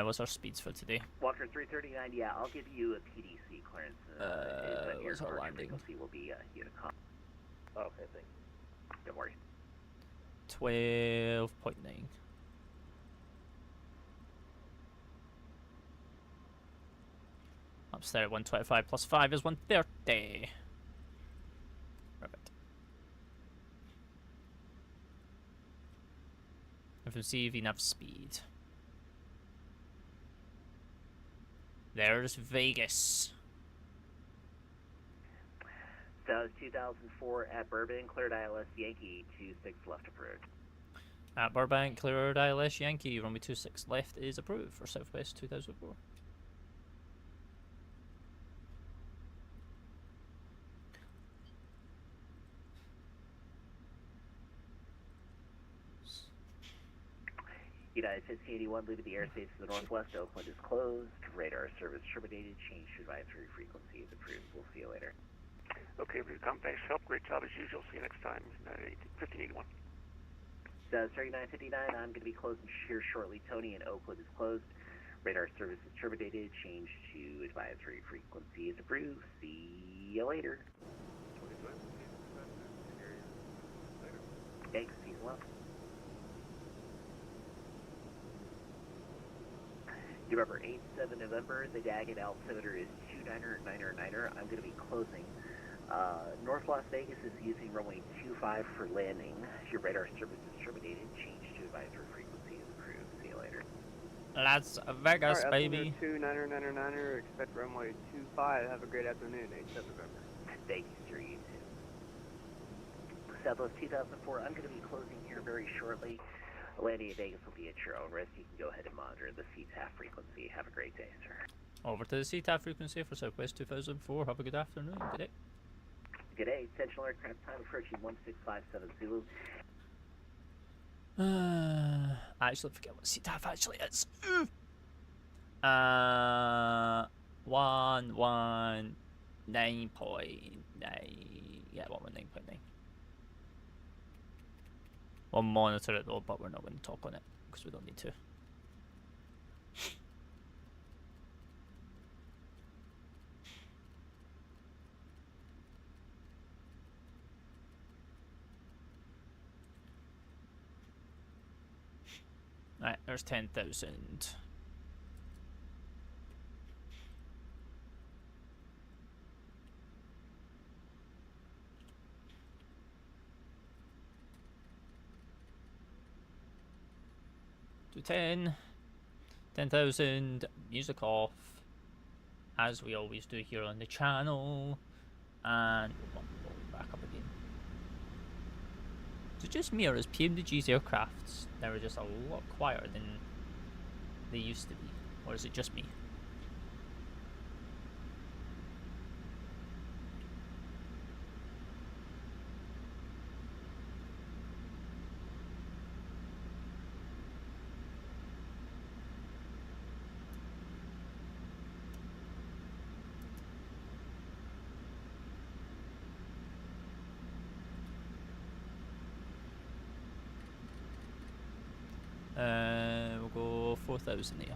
What's our speeds for today? Walker 339, yeah, I'll give you a PDC clearance. What's our landing? Frequency will be Unicom. okay, thank you. Don't worry. 12.9. Upstairs at 125 plus 5 is 130. Perfect. FMC VNAV speed. There's Vegas. South 2004 at Bourbon, cleared ILS Yankee 26 left approach. At Burbank, cleared ILS Yankee, runway 26 left is approved for Southwest 2004. United 1581, leaving the airspace to the northwest. Oakland is closed. Radar service terminated. Change to advisory frequency is approved. We'll see you later. Okay, we've come back. Help. Great job as usual. See you next time. 1581. 3959, I'm going to be closing here shortly. Tony, and Oakland is closed. Radar service is terminated. Change to advisory frequency is approved. See you later. Thanks. See you well. November 8th, 7 November, the Daggett altimeter is 299er. I'm going to be closing. North Las Vegas is using runway 25 for landing. Your radar service is terminated. Change to advisory frequency is approved. See you later. Las Vegas, Alright, baby. 2999er, expect runway 25. Have a great afternoon, 8th November. Thank you, sir. You too. Southwest 2004, I'm going to be closing here very shortly. Landing in Vegas will be at your own risk. You can go ahead and monitor the CTAF frequency. Have a great day, sir. Over to the CTAF frequency for Southwest 2004. Have a good afternoon. Good day. Good day. Intentional aircraft time approaching 1657 Zulu. I actually forget what CTAF actually is. 119.9. Yeah, 119.9. We'll monitor it though, but we're not going to talk on it because we don't need to. Right, there's 10,000. To 10,000, music off, as we always do here on the channel, and we'll back up again. Is it just me, or is PMDG's aircrafts now just a lot quieter than they used to be, or is it just me? We'll go 4,800.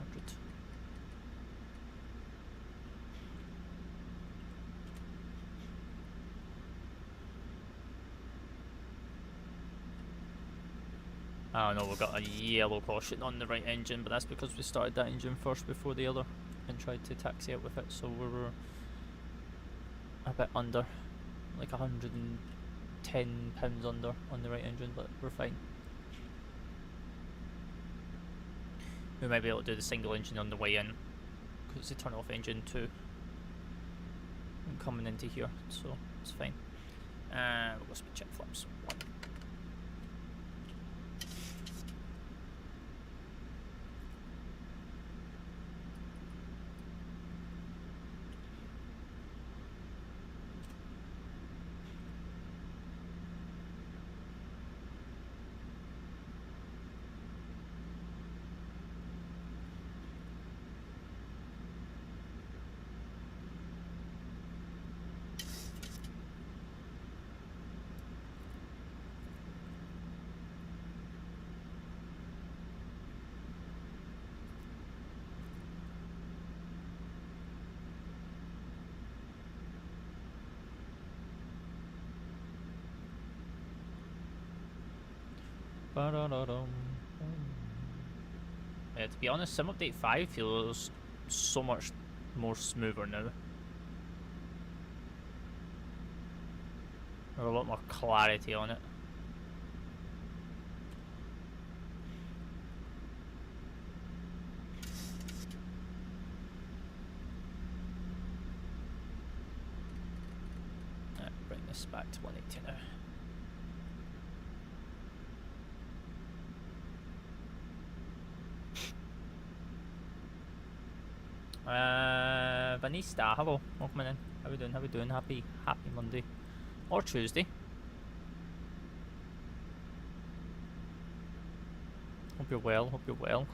Oh no, we've got a yellow caution on the right engine, but that's because we started that engine first before the other and tried to taxi out with it, so we were a bit under, like 110 pounds under on the right engine, but we're fine. We might be able to do the single engine on the way in, because they turn off engine 2 and coming into here, so it's fine. We'll go speed check flaps 1. Yeah, to be honest, Sim Update 5 feels so much more smoother now. There's a lot more clarity on it. Right, bring this back to 180 now. Vanista, hello, welcome in. How we doing? How we doing? Happy Monday or Tuesday. Hope you're well. Hope you're well.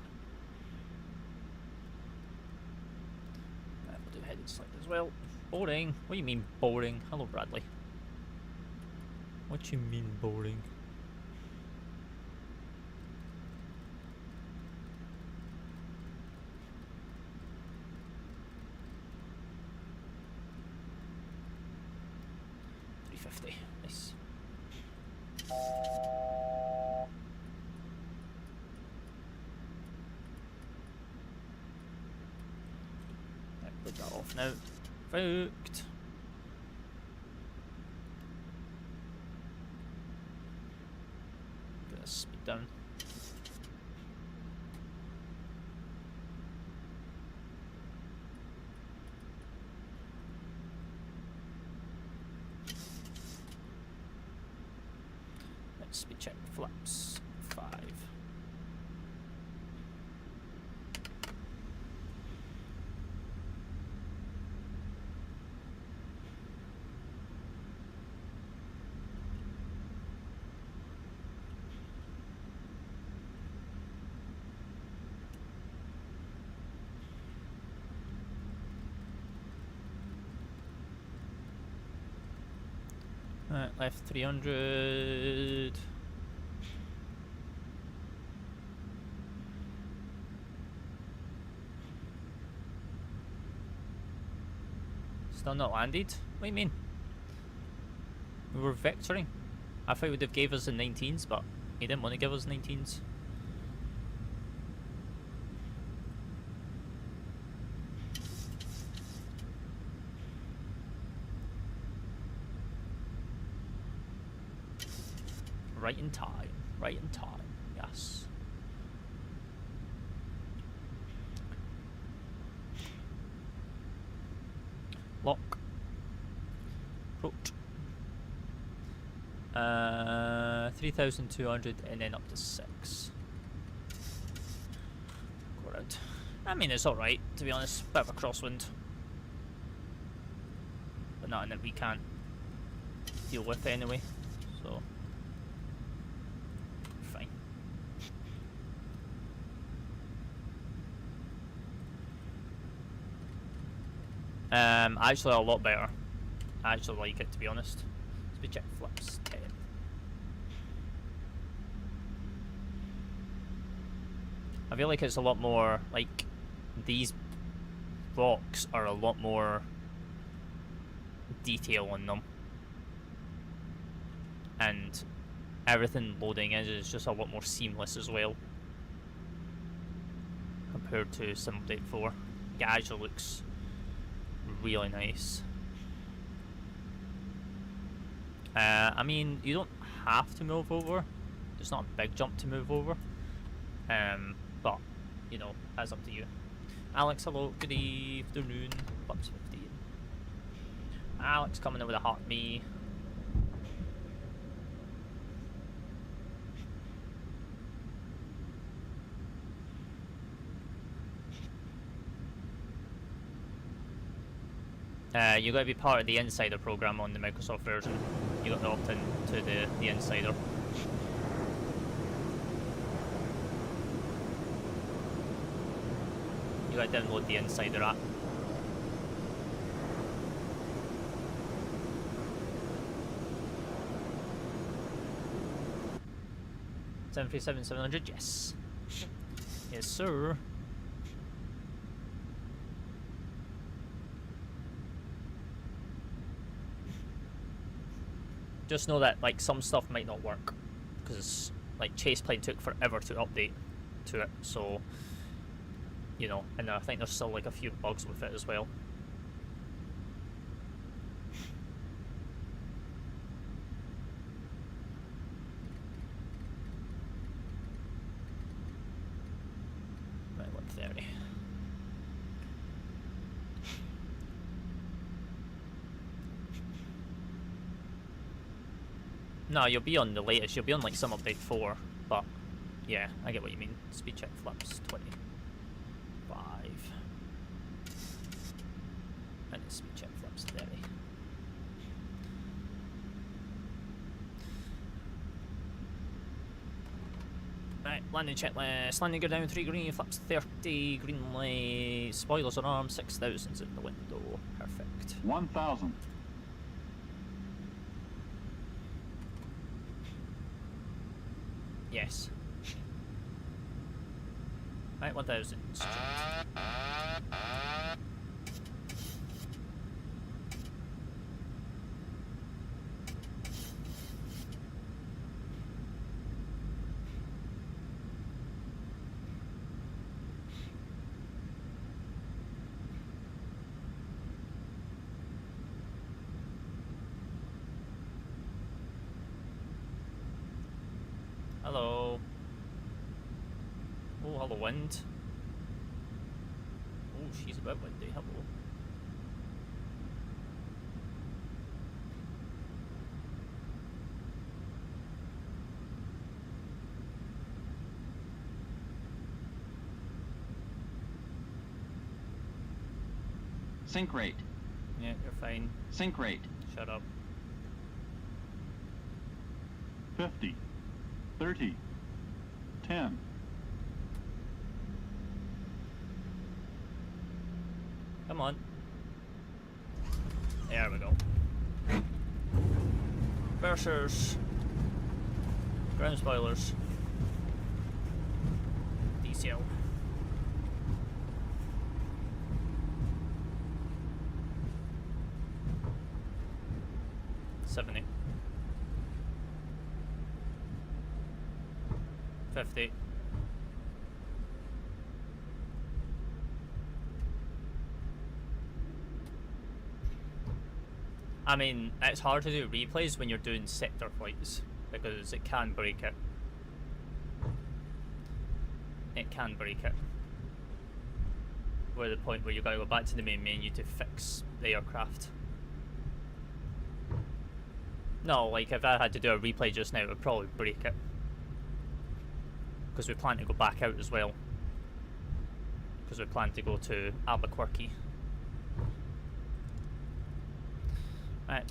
We'll do heading slide as well. Boring. What do you mean boring? Hello, Bradley. What you mean boring? Nice. Right, put that off now. Fucked. Gonna speed down. Speed check flaps 5. Alright, left 300. Still not landed? What do you mean? We were vectoring. I thought he would have gave us the 19s, but he didn't want to give us 19s. right in time. Right in time. Yes. Lock. Approach. 3,200 and then up to 6. Go around. I mean, it's alright, to be honest. Bit of a crosswind. But nothing that we can't deal with anyway. So, fine. Actually a lot better. I actually like it, to be honest. Speed check flips 10. I feel like it's a lot more, like, these rocks are a lot more detail on them. And everything loading is just a lot more seamless as well. Compared to Sim Update 4. It actually looks really nice. I mean, you don't have to move over. It's not a big jump to move over. But, you know, that's up to you. Alex, hello, good afternoon. Bucks 15. Alex coming in with a hot me. You gotta be part of the Insider program on the Microsoft version. You got to opt in to the Insider. You gotta download the Insider app. $737-700, yes. Yes, sir. Just know that like some stuff might not work because like Chaseplane took forever to update to it, so you know, and I think there's still like a few bugs with it as well. Right, 130. No, you'll be on the latest. You'll be on like some update 4, but yeah, I get what you mean. Speed check flips 25, and then speed check flips 30. Right, landing checklist. Landing gear down 3 green, flaps 30, green light, spoilers on arm, 6,000's in the window. Perfect. 1,000. Yes. Right, 1,000. Hello. Oh, hello, wind. Oh, she's a bit windy. Hello. Sync rate. Yeah, you're fine. Sync rate. Shut up. 50. 30. 10. Come on. There we go. Bursers. Ground spoilers. DCL. $70. 50. I mean, it's hard to do replays when you're doing sector flights, because it can break it. It can break it. We're at the point where you gotta go back to the main menu to fix the aircraft. No, like if I had to do a replay just now, it would probably break it. Because we plan to go back out as well. Because we plan to go to Albuquerque. Right.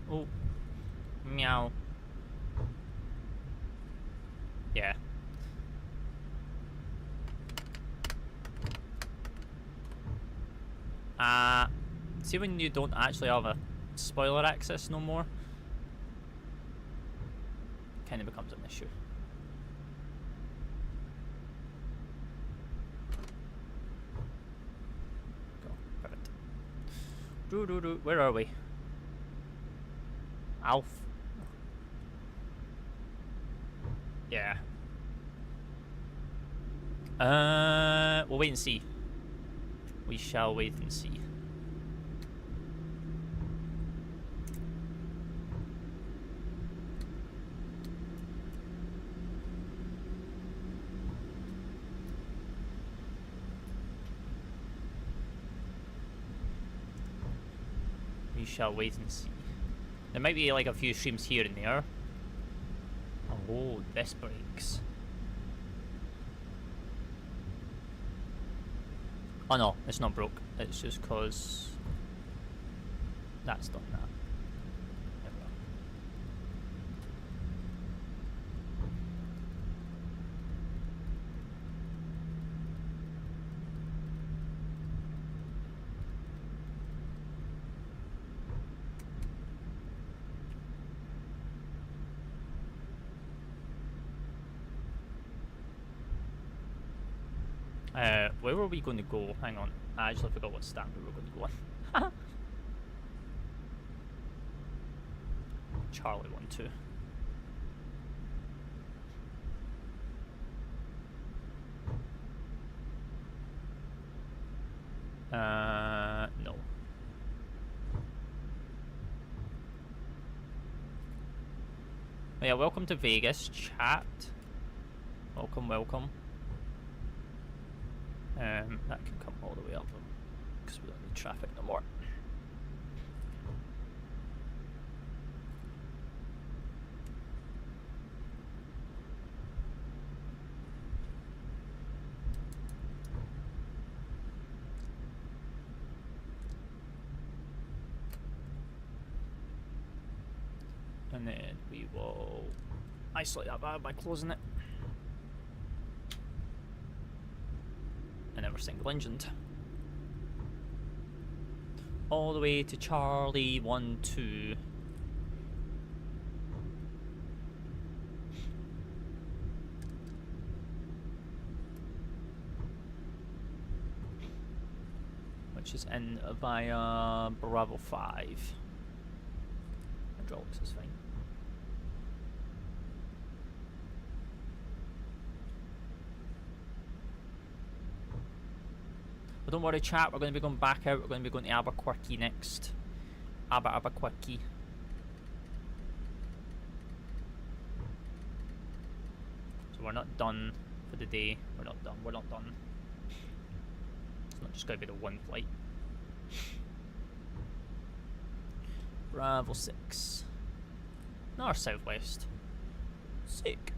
Oh. Meow. Yeah. See when you don't actually have a spoiler access no more? Kind of becomes an issue. Go. Perfect. Where are we? Alf. Yeah. We'll wait and see. We shall wait and see. We shall wait and see. There might be like a few streams here and there. Oh, this breaks. Oh no, it's not broke. It's just cause that's done that. There we go. Where were we going to go? Hang on, I actually forgot what stand we were going to go on. Charlie 1-2. No. Yeah, welcome to Vegas, chat. Welcome, welcome. That can come all the way up because we don't need traffic no more. And then we will isolate that valve by closing it. And then we're single engined. All the way to Charlie 1-2. Which is in via Bravo 5. Hydraulics is fine. But don't worry, chat, we're going to be going back out. We're going to be going to Albuquerque next. Albuquerque. So we're not done for the day. We're not done. We're not done. It's not just going to be the one flight. Bravo 6. North southwest. Sick.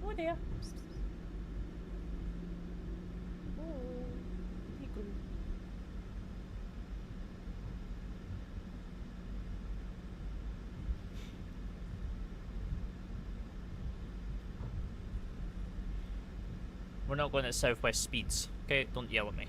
Oh there. Oh, eagle. We're not going at southwest speeds, okay? Don't yell at me.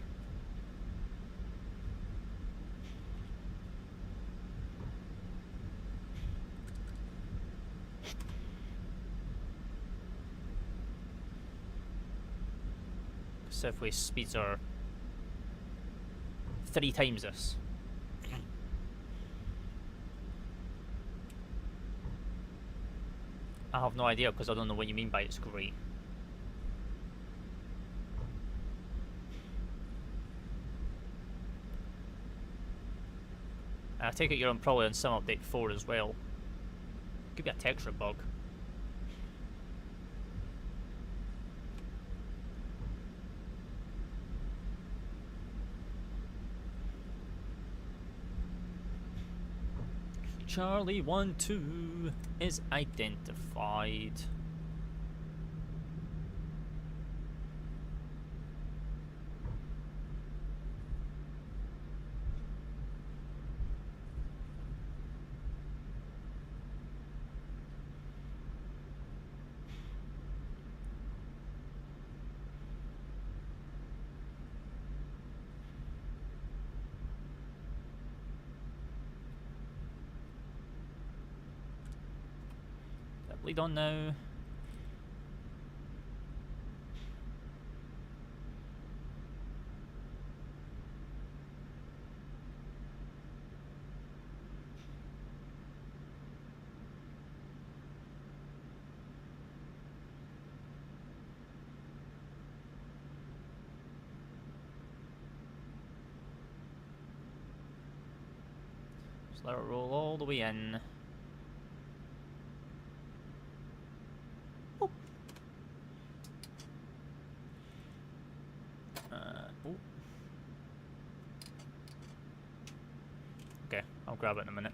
Southwest speeds are 3 times this. I have no idea because I don't know what you mean by it's great. I take it you're on probably on some update 4 as well. Could be a texture bug. Charlie 1-2 is identified. Lead on now. Just let it roll all the way in. Okay, I'll grab it in a minute.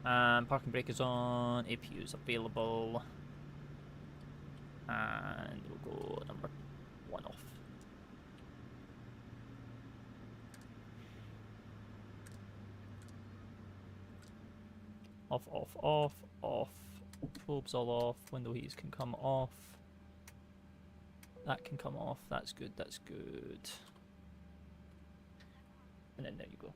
Parking brake is on, APU is available. And we'll go number 1 off. Off, off, off, off. Probes all off. Window heaters can come off. That can come off. That's good, that's good. And then there you go.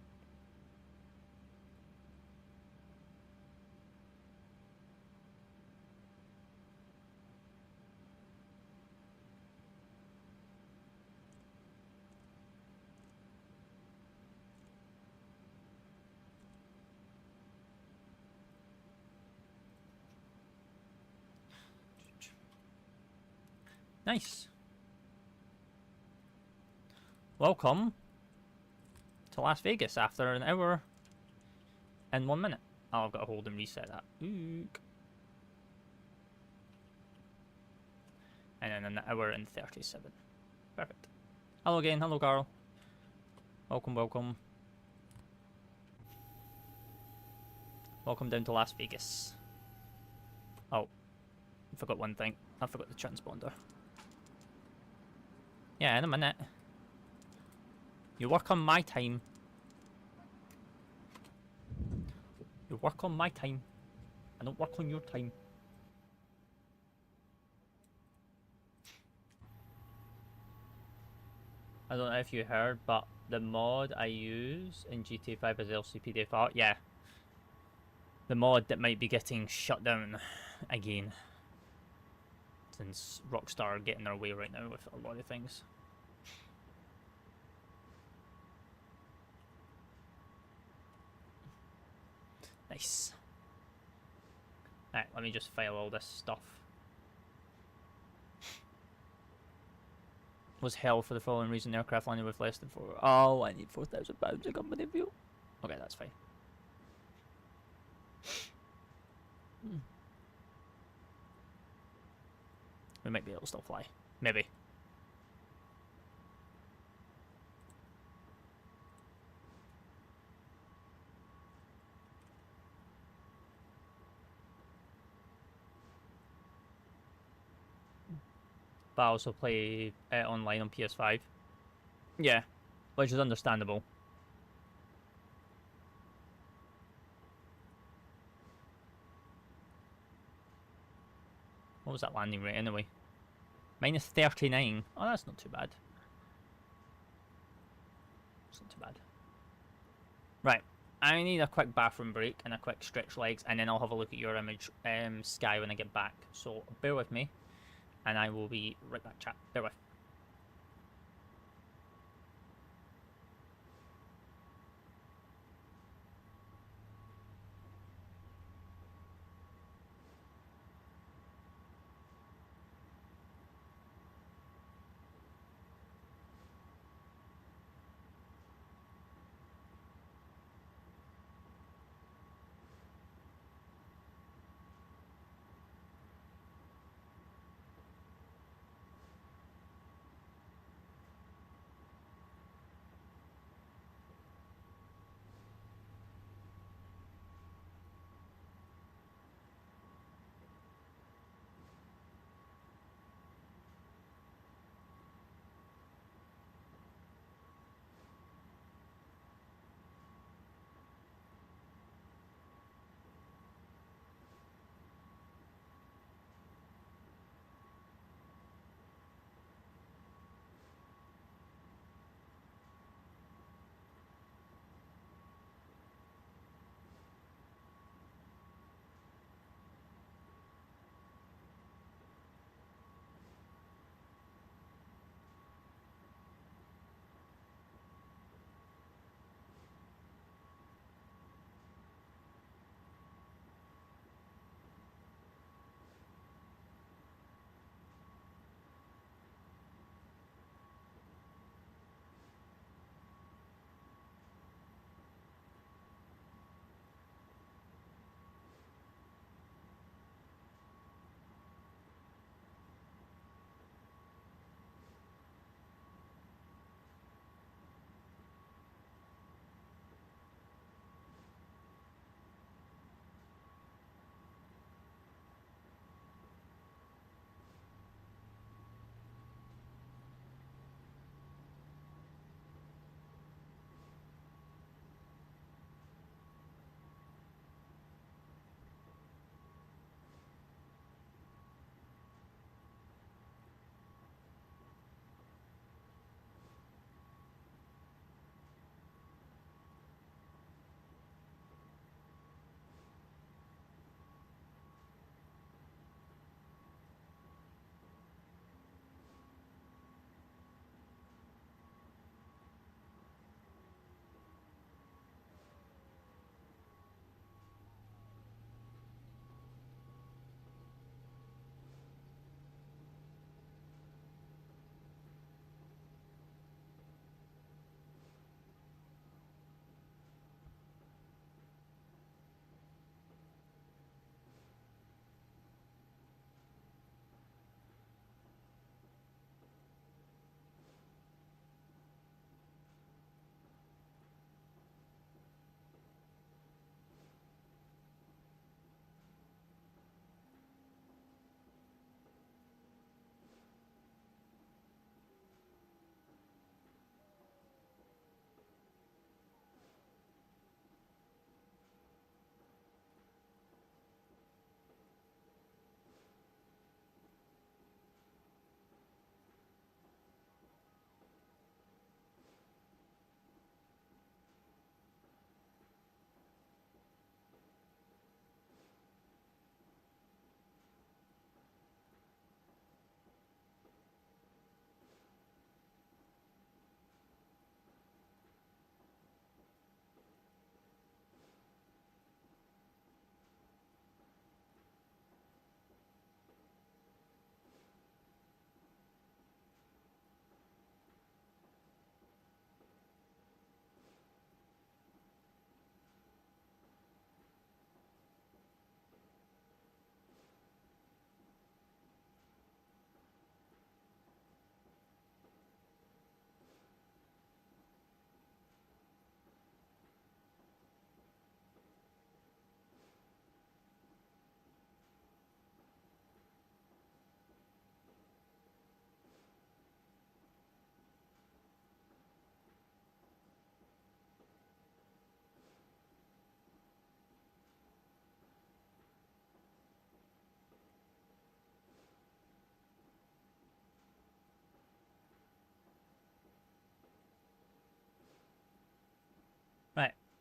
Nice. Welcome to Las Vegas after an hour and 1 minute. Oh, I've got to hold and reset that. Ook. And then an hour and 37. Perfect. Hello again. Hello, Carl. Welcome, welcome. Welcome down to Las Vegas. Oh, I forgot one thing. I forgot the transponder. Yeah, in a minute. You work on my time. You work on my time. I don't work on your time. I don't know if you heard, but the mod I use in GTA 5 is LCPDFR. Yeah. The mod that might be getting shut down again. Since Rockstar are getting their way right now with a lot of things. Nice. Alright, let me just file all this stuff. Was hell for the following reason: aircraft landed with less than 4. Oh, I need £4,000 a company view. Okay, that's fine. We might be able to still fly. Maybe. But I also play online on PS5. Yeah, which is understandable. What was that landing rate anyway? Minus 39. Oh, that's not too bad. It's not too bad. Right. I need a quick bathroom break and a quick stretch legs, and then I'll have a look at your image, Sky, when I get back. So bear with me, and I will be right back, chat. Bear with.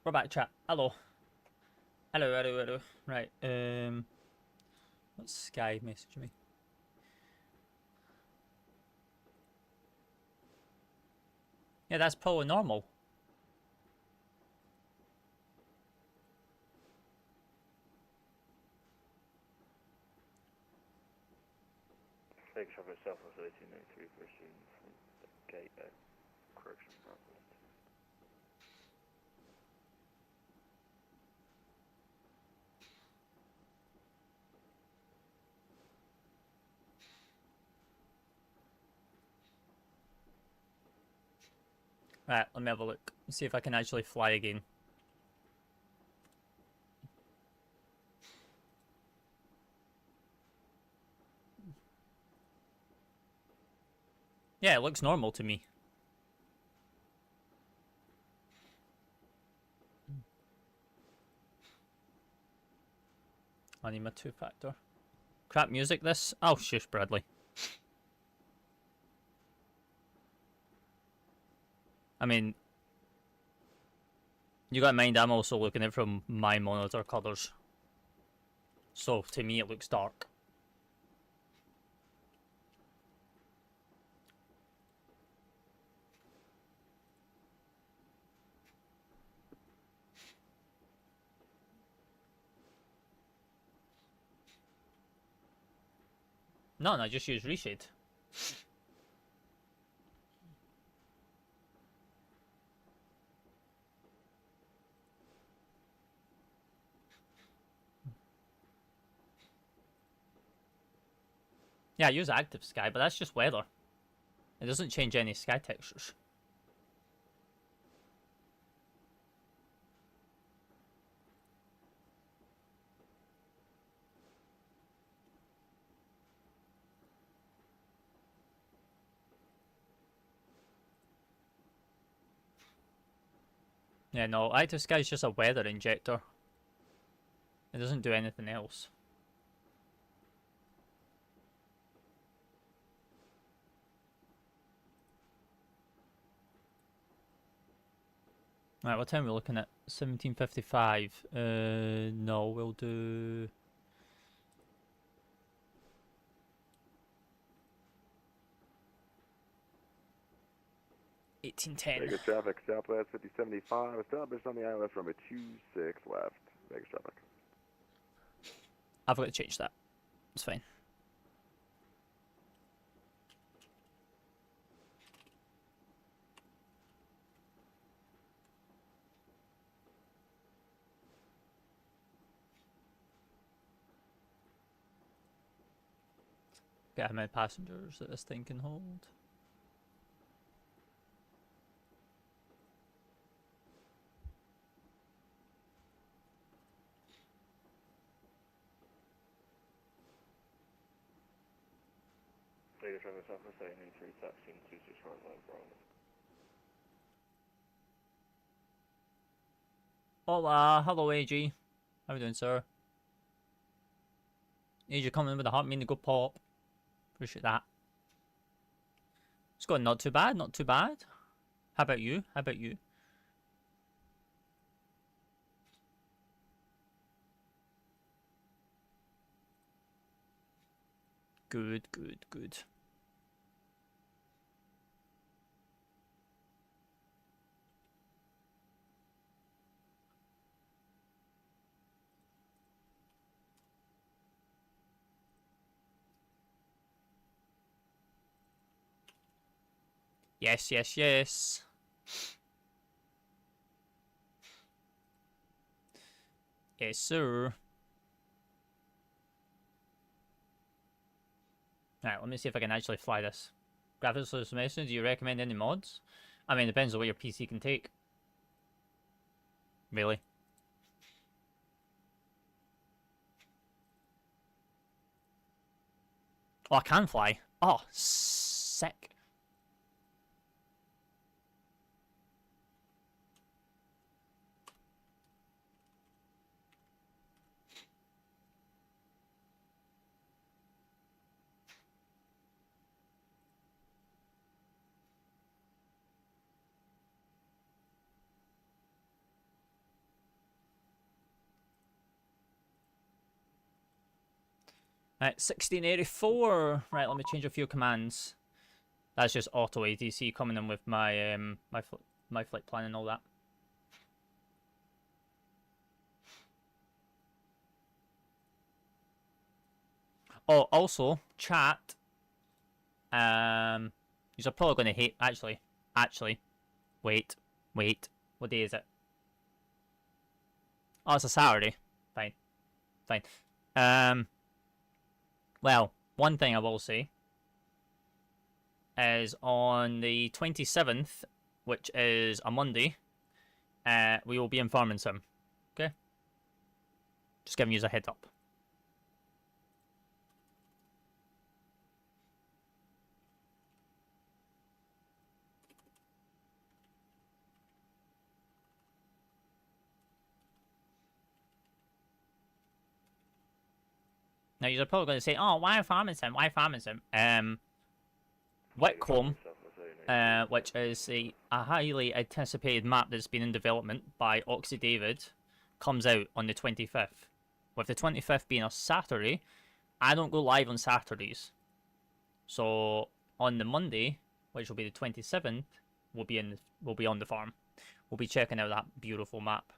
We're back, chat. Hello. Hello, hello, hello. Right, what's Sky messaging me? Yeah, that's probably normal. Big shop itself was 1893 for students from the gate at correction process. Right, let me have a look. See if I can actually fly again. Yeah, it looks normal to me. I need my 2-factor. Crap music this? Oh, shush, Bradley. I mean, you gotta mind I'm also looking at it from my monitor colours. So, to me it looks dark. No, just use reshade. Yeah, I use active sky, but that's just weather. It doesn't change any sky textures. Yeah, no, active sky is just a weather injector. It doesn't do anything else. Right, what time are we looking at? 17:55. No, we'll do... Vegas traffic, Southwest 5075, established on the ILS runway 26 left. Vegas traffic. I've got to change that. It's fine. Get how many passengers that this thing can hold. Vegas traffic, Southwest 893, taxiing 26 right line, Bravo. Hola, hello AG. How are you doing, sir? AG coming with a heart, meaning to go pop. Appreciate that. It's going not too bad, not too bad. How about you? How about you? Good, good, good. Yes, yes, yes. Yes, sir. Alright, let me see if I can actually fly this. Graphics hallucination, do you recommend any mods? I mean, it depends on what your PC can take. Really? Oh, I can fly. Oh, sick. Right, 1684. Right, let me change a few commands. That's just auto ATC coming in with my my flight plan and all that. Oh, also chat. You're probably gonna hate. Actually, wait. What day is it? Oh, it's a Saturday. Fine. Well, one thing I will say is on the 27th, which is a Monday, we will be in Farming Sim. Okay? Just giving you a heads up. Now, you're probably going to say, oh, why Farming Sim? Why Farming Sim? Whitcomb, which is a highly anticipated map that's been in development by Oxy David, comes out on the 25th. With the 25th being a Saturday, I don't go live on Saturdays. So on the Monday, which will be the 27th, we'll be on the farm. We'll be checking out that beautiful map.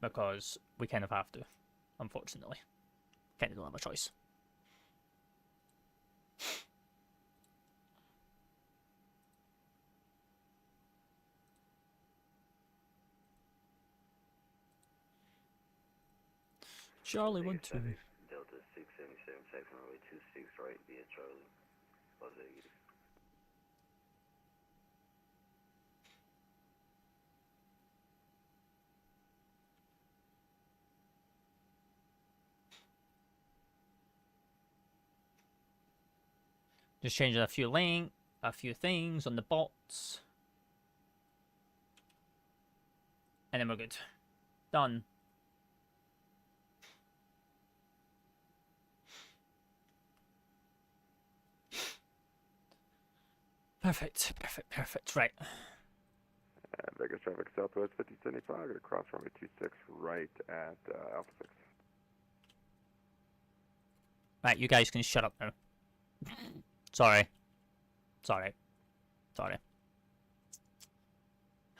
Because we kind of have to, unfortunately. Kind of don't have a choice. Charlie 1-2. Delta 677, taxi runway 26 right via Charlie, Las Vegas. Just changing a few things on the bots. And then we're good. Done. Perfect. Right. Vegas traffic southwest 5075, going to cross runway 26 right at Alpha 6. Right, you guys can shut up now. Sorry.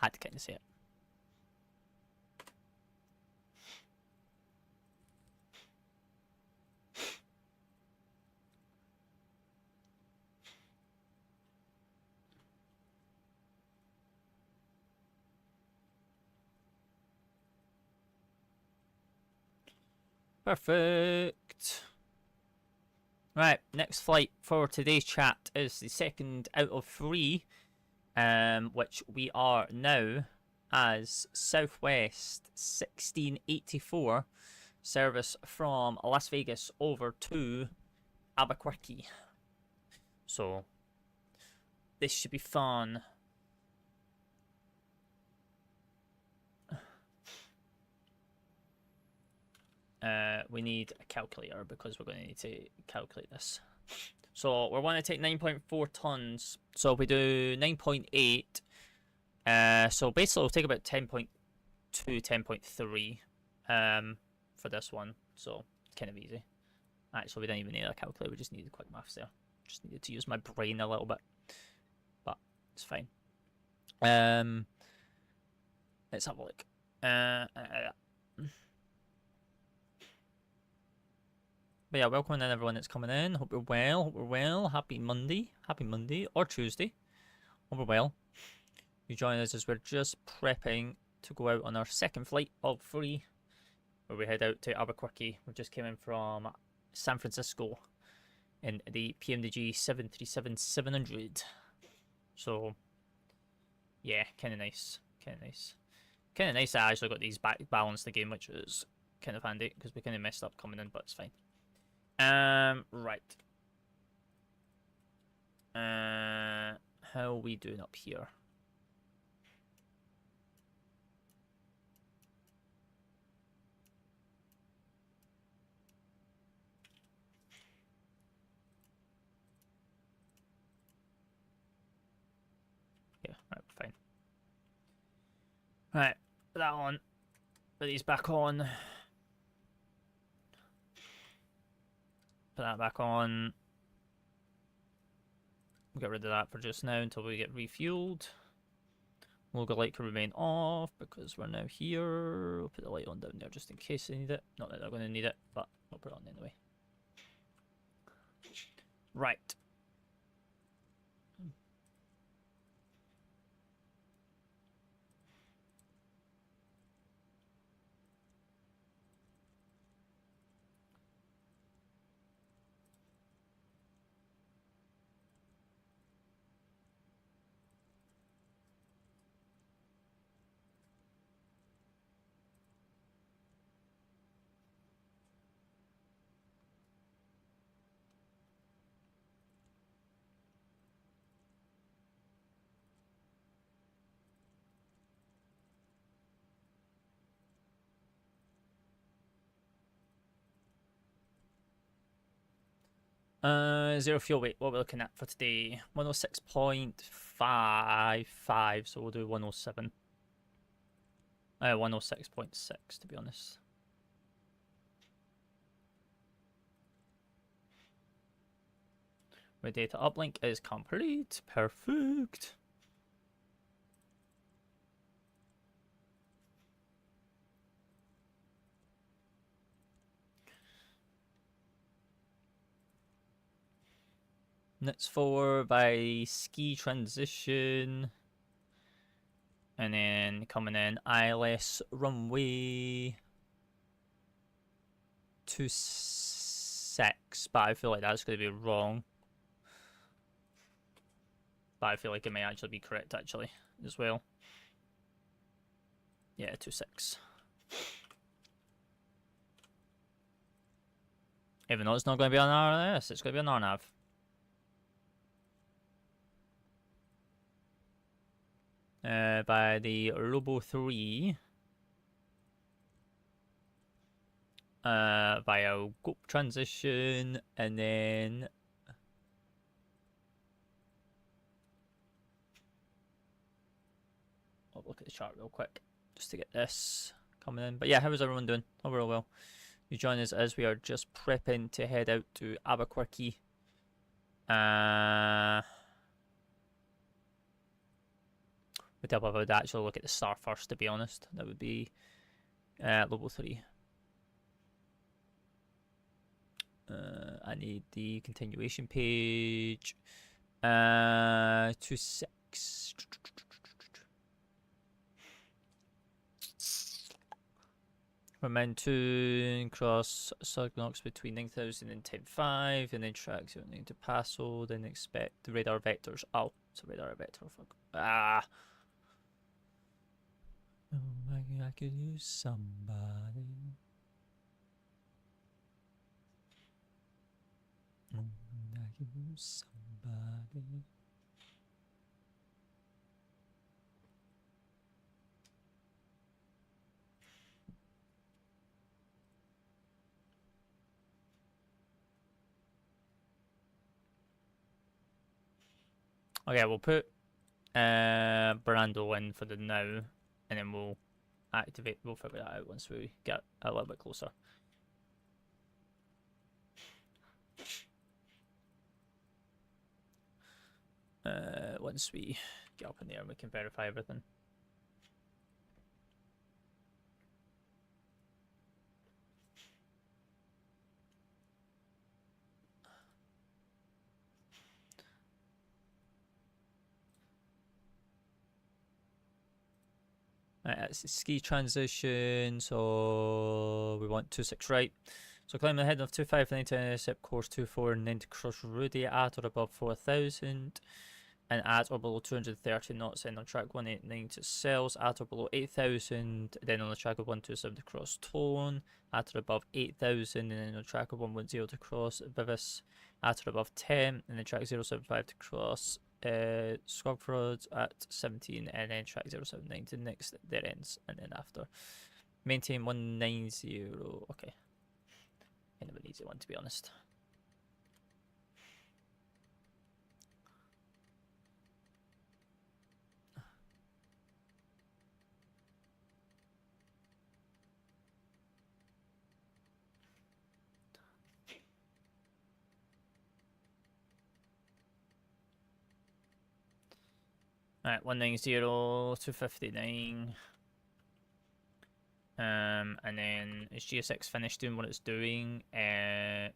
Had to kind of say it. Perfect. Right, next flight for today's chat is the second out of 3, which we are now as Southwest 1684 service from Las Vegas over to Albuquerque. So this should be fun. We need a calculator because we're going to need to calculate this. So we're going to take 9.4 tons. So if we do 9.8, so basically it'll take about 10.2, 10.3 for this one. So kind of easy. Actually, we don't even need a calculator. We just needed quick maths there. Just needed to use my brain a little bit, but it's fine. Let's have a look. But yeah, welcome in everyone that's coming in. Hope you're well. Happy Monday. Or Tuesday. Hope you're well. You join us as we're just prepping to go out on our second flight of 3, where we head out to Albuquerque. We just came in from San Francisco in the PMDG 737-700. So yeah, kind of nice. Kind of nice I actually got these back balanced the game, which is kind of handy because we kind of messed up coming in, but it's fine. Right. How are we doing up here? Yeah, right, fine. Right, put that on. Put these back on. Put that back on. We'll get rid of that for just now until we get refueled. Logo light can remain off because we're now here. We'll put the light on down there just in case they need it. Not that they're going to need it, but we'll put it on anyway. Right. Zero fuel weight. What we're looking at for today? 106.55. So we'll do 107. 106.6 to be honest. My data uplink is complete. Perfect. Nits 4 by ski transition. And then coming in ILS runway 26. But I feel like that's going to be wrong. But I feel like it may actually be correct actually as well. Yeah, 26. Even though it's not going to be on RNS, it's going to be on RNAV. By the Robo 3 via GOP transition, and then I'll look at the chart real quick just to get this coming in. But yeah, how is everyone doing? Overall well. You join us as we are just prepping to head out to Albuquerque. I would actually look at the star first, to be honest. That would be level 3. I need the continuation page. 26. Momentum cross Sugnox between 9,000 and 10,500, and then track 09 to Paso, then expect the radar vectors. Oh, it's a radar vector. Fuck. Ah. Oh, I could use somebody. Oh, I could use somebody. Okay, we'll put Brando in for the now, and then we'll activate. We'll figure that out once we get a little bit closer. Once we get up in the air, we can verify everything. It's a ski transition, so we want 26 right. So climb the head of 25 and then to intercept course 24 and then to cross Rudy at or above 4,000 and at or below 230 knots, then on track 189 to Cells, at or below 8,000, then on the track of 127 to cross Tone, at or above 8,000, and then on track of 110 to cross Vivis, at or above 10, and then track 075 to cross Skogfrod at 17, and then track 079 to next their ends, and then after maintain 190. Okay, kind of an easy one to be honest. Alright, 190 to 59. And then is GSX finished doing what it's doing? It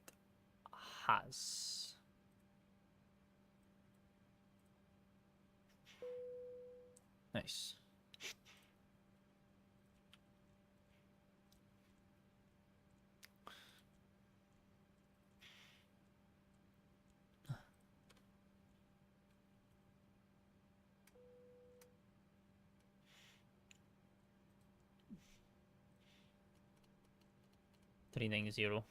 has. Nice. Three nine zero.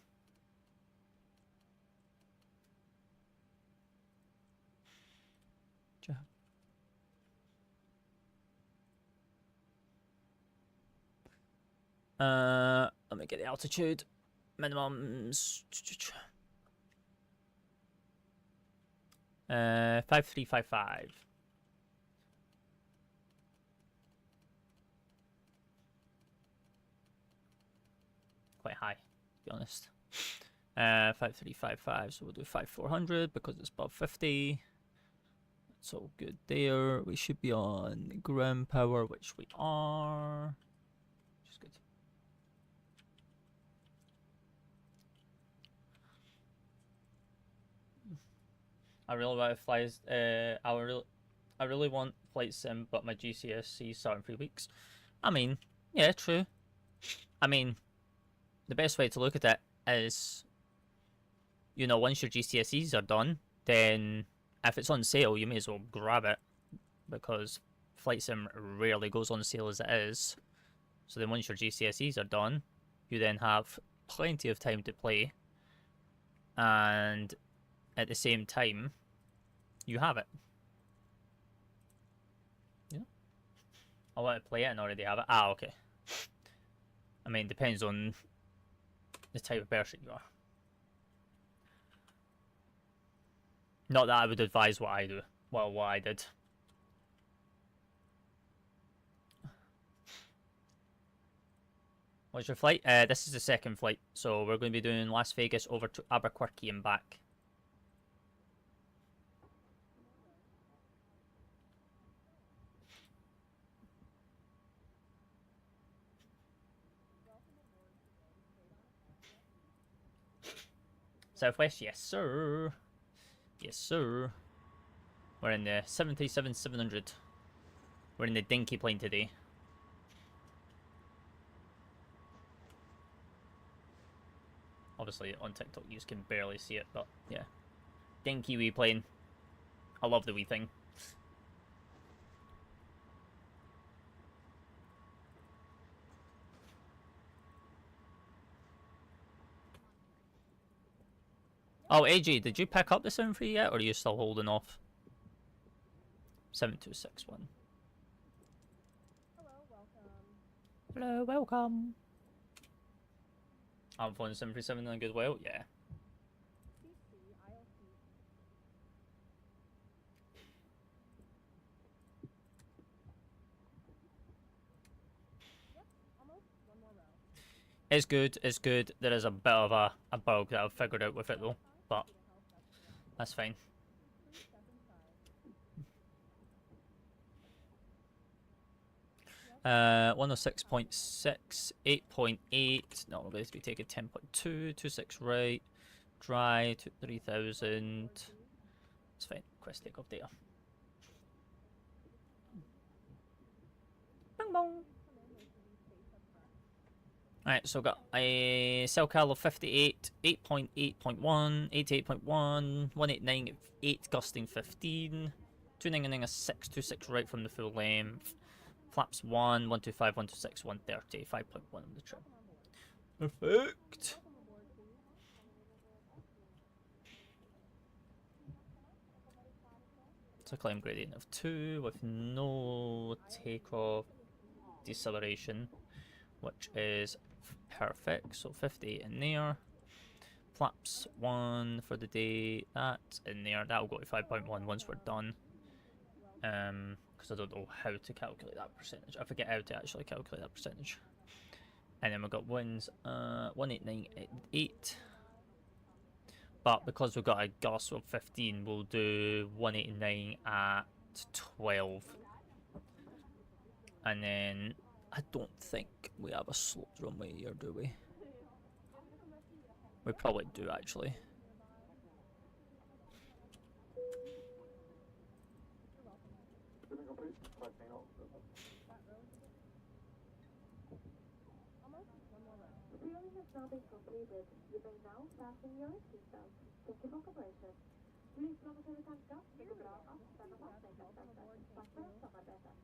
Let me get the altitude. Minimums. 5355. Quite high, to be honest. 5355, so we'll do 5400 because it's above 50. That's all good there. We should be on ground power, which we are. Which is good. I really want to fly. I really want flight sim, but my GCSE start in 3 weeks. I mean, yeah, true. I mean, the best way to look at it is, you know, once your GCSEs are done, then if it's on sale, you may as well grab it, because flight sim rarely goes on sale as it is. So then once your GCSEs are done, you then have plenty of time to play, and at the same time, you have it. Yeah. I want to play it and already have it. Ah, okay. I mean, depends on the type of person you are. Not that I would advise what I do. Well, what I did. What's your flight? This is the second flight, so we're going to be doing Las Vegas over to Albuquerque and back. Southwest, yes sir. Yes sir. We're in the 737-700. We're in the dinky plane today. Obviously on TikTok you can barely see it, but yeah. Dinky wee plane. I love the wee thing. Oh, AJ, did you pick up the 7-3 yet, or are you still holding off? 7261. Hello, welcome. I'm flying the 737 in a good while, yeah. It's good, it's good. There is a bit of a bug that I've figured out with it though, but that's fine. Uh, 106.6, 8.8, no, we're going to be taking 10.2, 26 right, dry to 3000. It's fine, quest takeoff data. Bing bong. Alright, so got a Cellcal of 58, 8.8.1, 88.1, 189 at 8, gusting 15, 299 a 6, 26 right from the full length, flaps 1, 125, 126, 130, 5.1 on the trim. Perfect! It's a climb gradient of 2 with no takeoff deceleration, which is perfect. So 58 in there. Flaps 1 for the day. That's in there. That'll go to 5.1 once we're done. Because I don't know how to calculate that percentage. I forget how to actually calculate that percentage. And then we've got winds 189 at 8. But because we've got a gust of 15, we'll do 189 at 12 And then I don't think we have a sloped runway here, do we? We probably do actually. Now been completed. You may now fasten your seatbelt. Thank you for cooperation. Please låt oss tanka. Det går bra att stanna fast i fältet. Tack för samarbetet.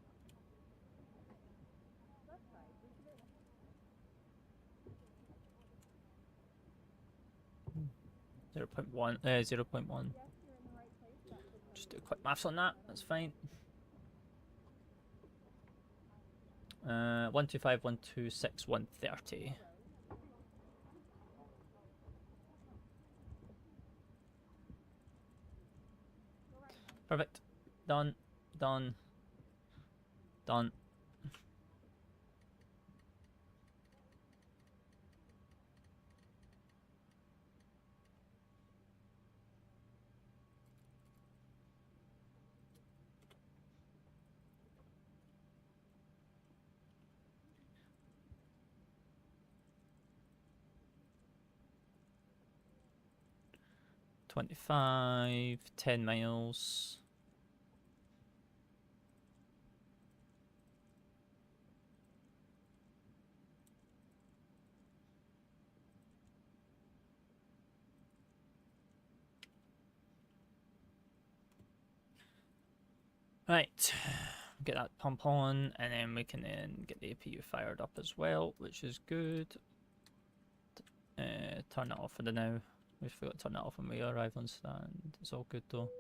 0.1, 0.1. Just do quick maths on that, that's fine. 125, 126, 130. Perfect. Done. Done. Done. $25, 10 miles. Right, get that pump on, and then we can then get the APU fired up as well, which is good. Turn it off for the now. We forgot to turn that off when we arrive on stand. It's all good though.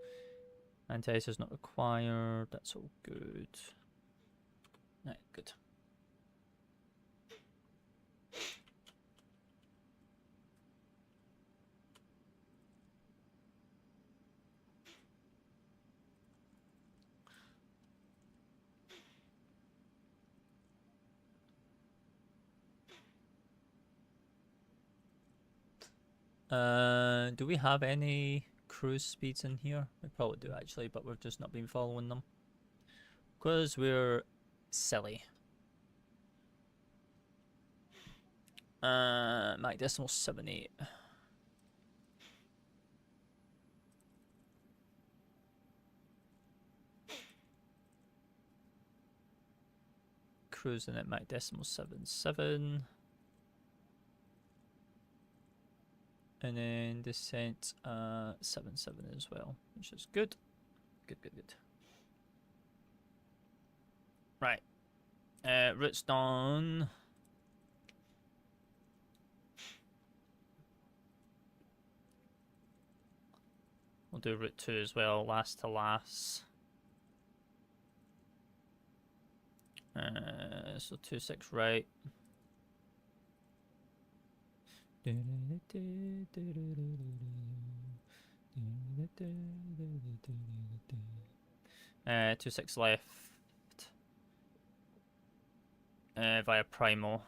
Anti-ice is not required. That's all good. Right, good. Do we have any cruise speeds in here? We probably do actually, but we've just not been following them. Because we're silly. Mach decimal 78. Cruising at Mach decimal 77. And then descent 77 as well, which is good. Good. Right. Route's done. We'll do route 2 as well, last to last. So 26 right. 26 left. Via Primo.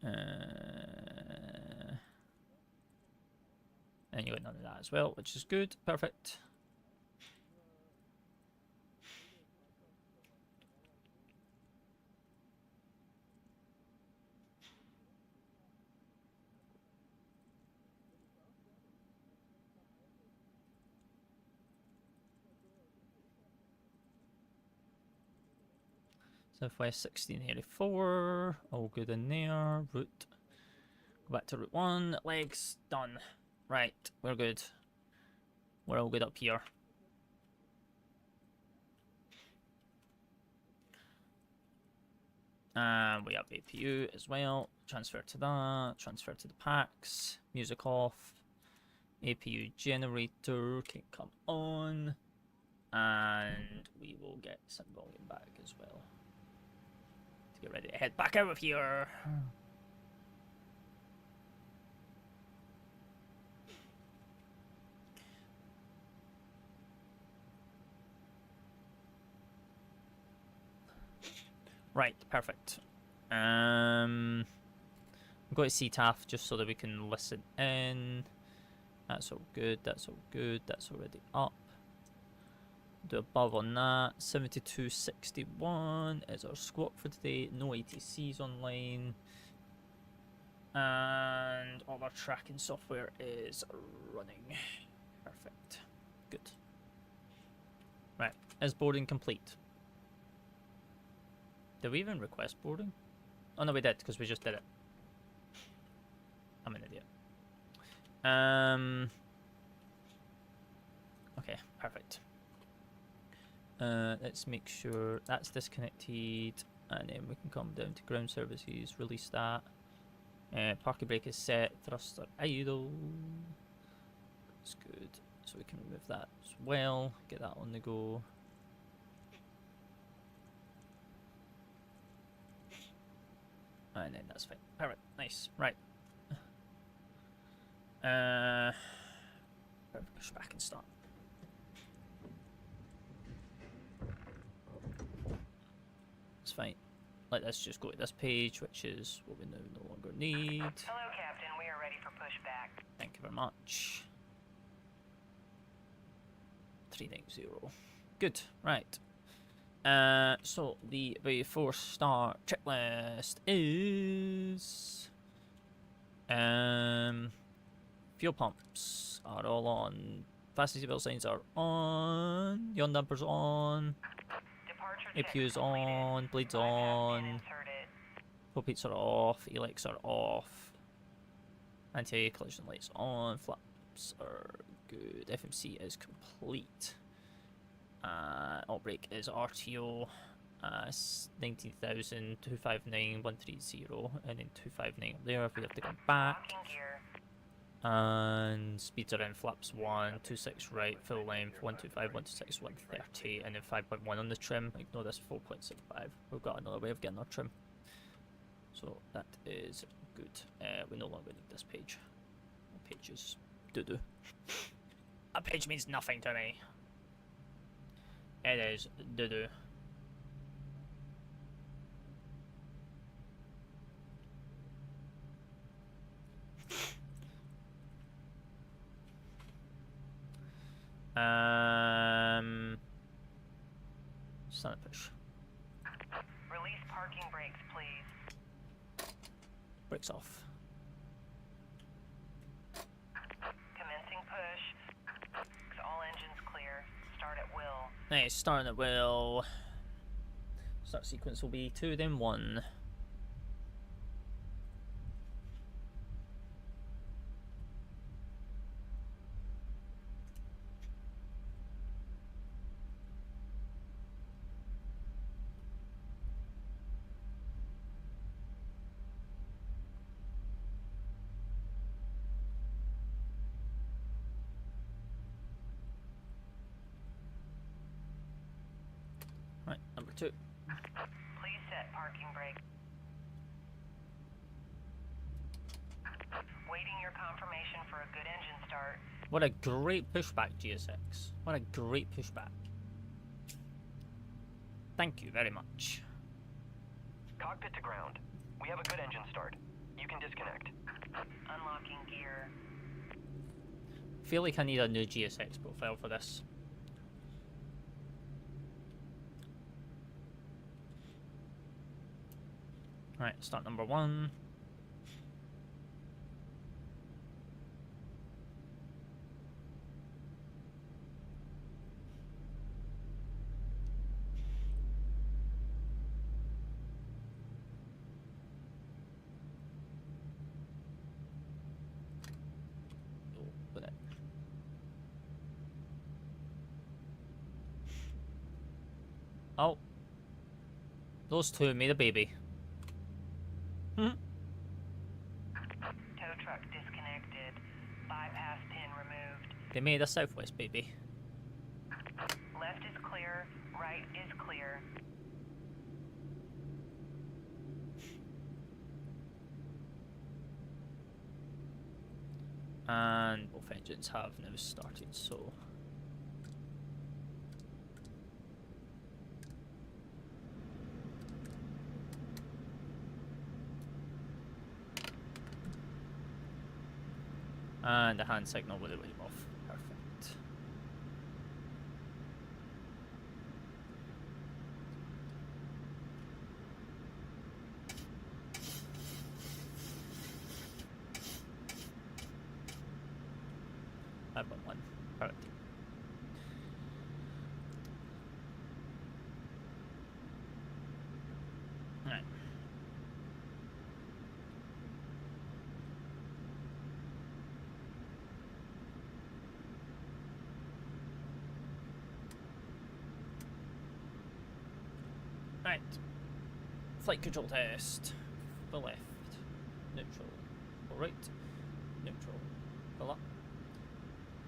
And you got none of that as well, which is good. Perfect. Southwest 1684, all good in there. Route, go back to route 1, legs, done. Right, we're good. We're all good up here. And we have APU as well. Transfer to that, transfer to the packs, music off. APU generator can come on. And we will get some volume back as well. Get ready to head back out of here. Right, perfect. I'm going to CTAF just so that we can listen in. That's all good, that's all good, that's already up. do above on that. 7261 is our squawk for today. No ATCs online. And all our tracking software is running. Perfect. Good. Right. Is boarding complete? Did we even request boarding? Oh no, we did, because we just did it. I'm an idiot. Okay, perfect. Let's make sure that's disconnected, and then we can come down to ground services, release that. Parking brake is set, thruster idle. That's good. So we can remove that as well, get that on the go. And then that's fine. Perfect, nice, right. Push back and start. It's fine. Let's just go to this page, which is what we now no longer need. Hello, Captain. We are ready for pushback. Thank you very much. 390. Good. Right. So the before start checklist is fuel pumps are all on. Fasten seatbelt signs are on. Yaw dampers on. APU's on. Blades on. Pulpeats are off. Elecs are off. Anti-collision lights on. Flaps are good. FMC is complete. Alt brake is RTO. 19,000, 259, 130, and then 259 up there if we have to come back. And speeds are in flaps 1, 26 right, full length, 125, 126, 130, and then 5.1 on the trim. Ignore this 4.65. We've got another way of getting our trim. So that is good. We no longer need this page. The page is doo-doo. That page means nothing to me. It is doo-doo. Stand up push. Release parking brakes, please. Brakes off. Commencing push. All engines clear. Start at will. Nice, starting at will. Start sequence will be 2, then 1. Right, number 2. Please set parking brake. Waiting your confirmation for a good engine start. What a great pushback, GSX. What a great pushback. Thank you very much. Cockpit to ground. We have a good engine start. You can disconnect. Unlocking gear. I feel like I need a new GSX profile for this. Right, start number 1. Open it. Oh. Those two made a baby. Tow truck disconnected. Bypass pin removed. They made a Southwest baby. Left is clear. Right is clear. And both engines have now started, so... And the hand signal with the wave off. Perfect. 5.1. Perfect. Alright. Right. Flight control test. Full left. Neutral. Full right. Neutral. Full up.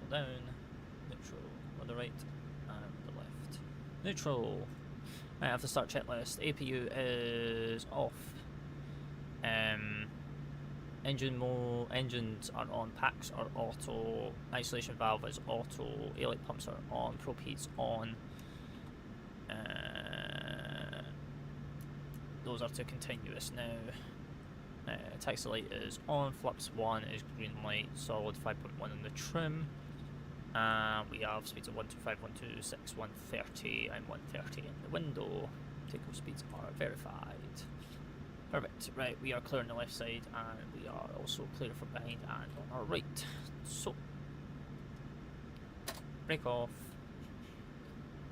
Full down. Neutral. On the right. And the left. Neutral. I have the start checklist. APU is off. Engines are on. Packs are auto. Isolation valve is auto. Air-light pumps are on. Probe heat's on. Those are to continuous now. Taxi light is on. Flaps 1 is green light. Solid 5.1 on the trim. We have speeds of 125, 126, 130 and 130 in the window. Takeoff speeds are verified. Perfect. Right, we are clear on the left side and we are also clear from behind and on our right. So, break off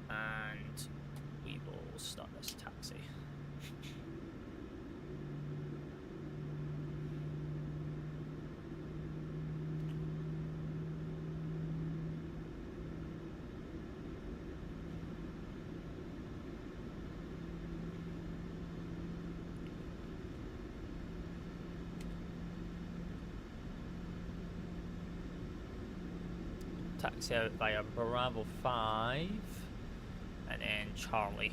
and we will start this taxi. Taxi out via Bravo 5 and then Charlie.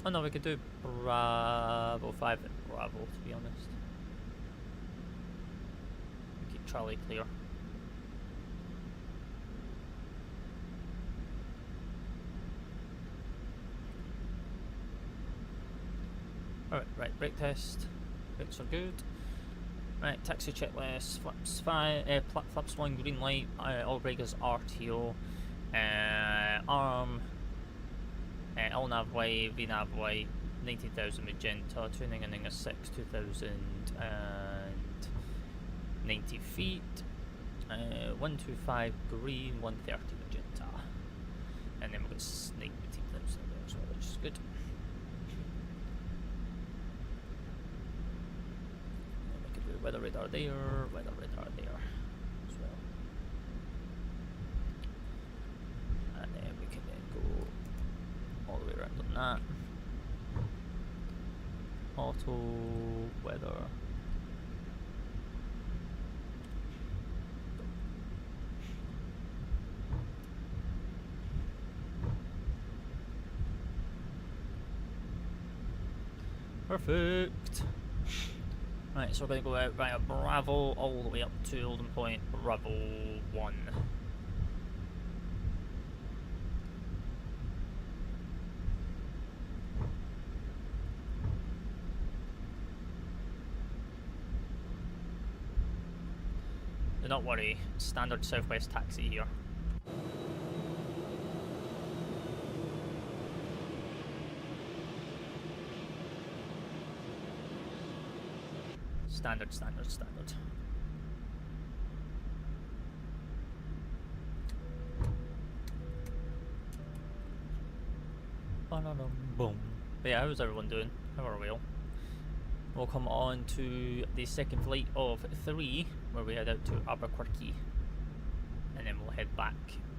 Oh no, we could do Bravo 5 and Bravo, to be honest. Keep Charlie clear. Alright, right, brake test. Brakes are good. Right, taxi checklist, flaps 1 green light, all breakers RTO, arm, LNAV white, VNAV white, 19,000 magenta, tuning and a 6, 2,090 feet, 125 green, 130 magenta, and then we've got 19,000 there as well, which is good. Weather radar there, weather radar there as well. And then we can then go all the way around on that. Auto, weather. Perfect. Right, so we're going to go out via Bravo all the way up to Golden Point, Bravo 1. Do not worry, standard Southwest taxi here. Standard. Boom. But yeah, how's everyone doing? How are we all? We'll come on to the second flight of 3, where we head out to Albuquerque, and then we'll head back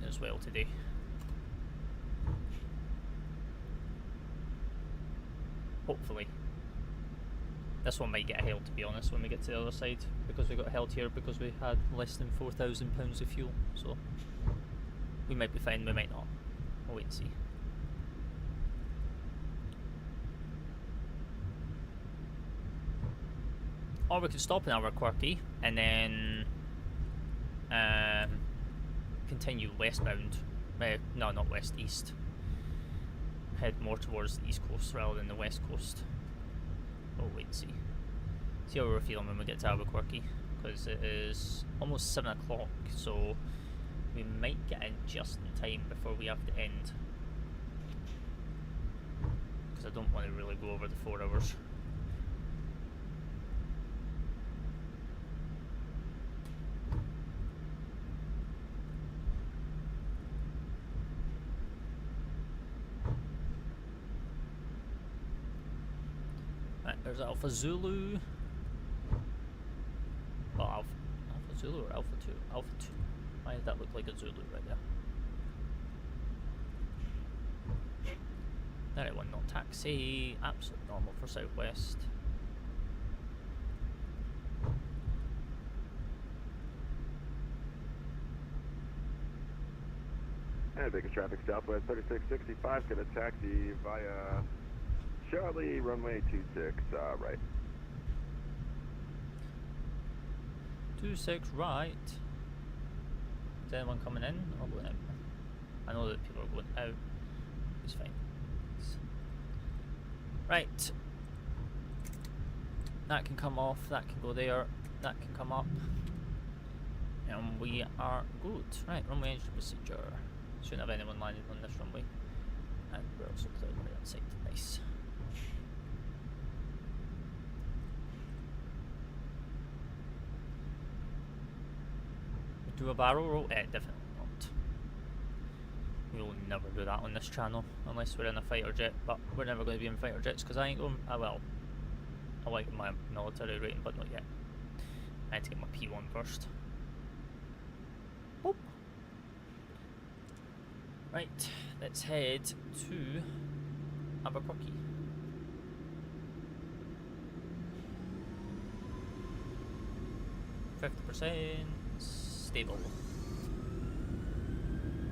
as well today. Hopefully. This one might get held, to be honest, when we get to the other side, because we got held here because we had less than £4,000 of fuel, so we might be fine, we might not. We'll wait and see. Or we could stop in Albuquerque and then continue westbound. No, not west, east. Head more towards the east coast rather than the west coast. We'll wait and see. See how we're feeling when we get to Albuquerque, because it is almost 7 o'clock, so we might get in just in time before we have to end. Because I don't want to really go over the 4 hours. There's Alpha Zulu. Well, Alpha Zulu or Alpha 2? Alpha 2. Why does that look like a Zulu right there? 91 knot taxi, absolute normal for Southwest. And biggest traffic Southwest 3665, get a taxi via Charlie, runway 26, right. 26 right. Is anyone coming in or going out? I know that people are going out. It's fine. Right. That can come off, that can go there, that can come up. And we are good. Right, runway entry procedure. Shouldn't have anyone landing on this runway. And we're also clear right outside. Nice. Do a barrel roll? Definitely not. We will never do that on this channel unless we're in a fighter jet, but we're never going to be in fighter jets because I ain't going. Well, I like my military rating, but not yet. I had to get my P1 first. Boop. Right, let's head to Albuquerque. %, stable.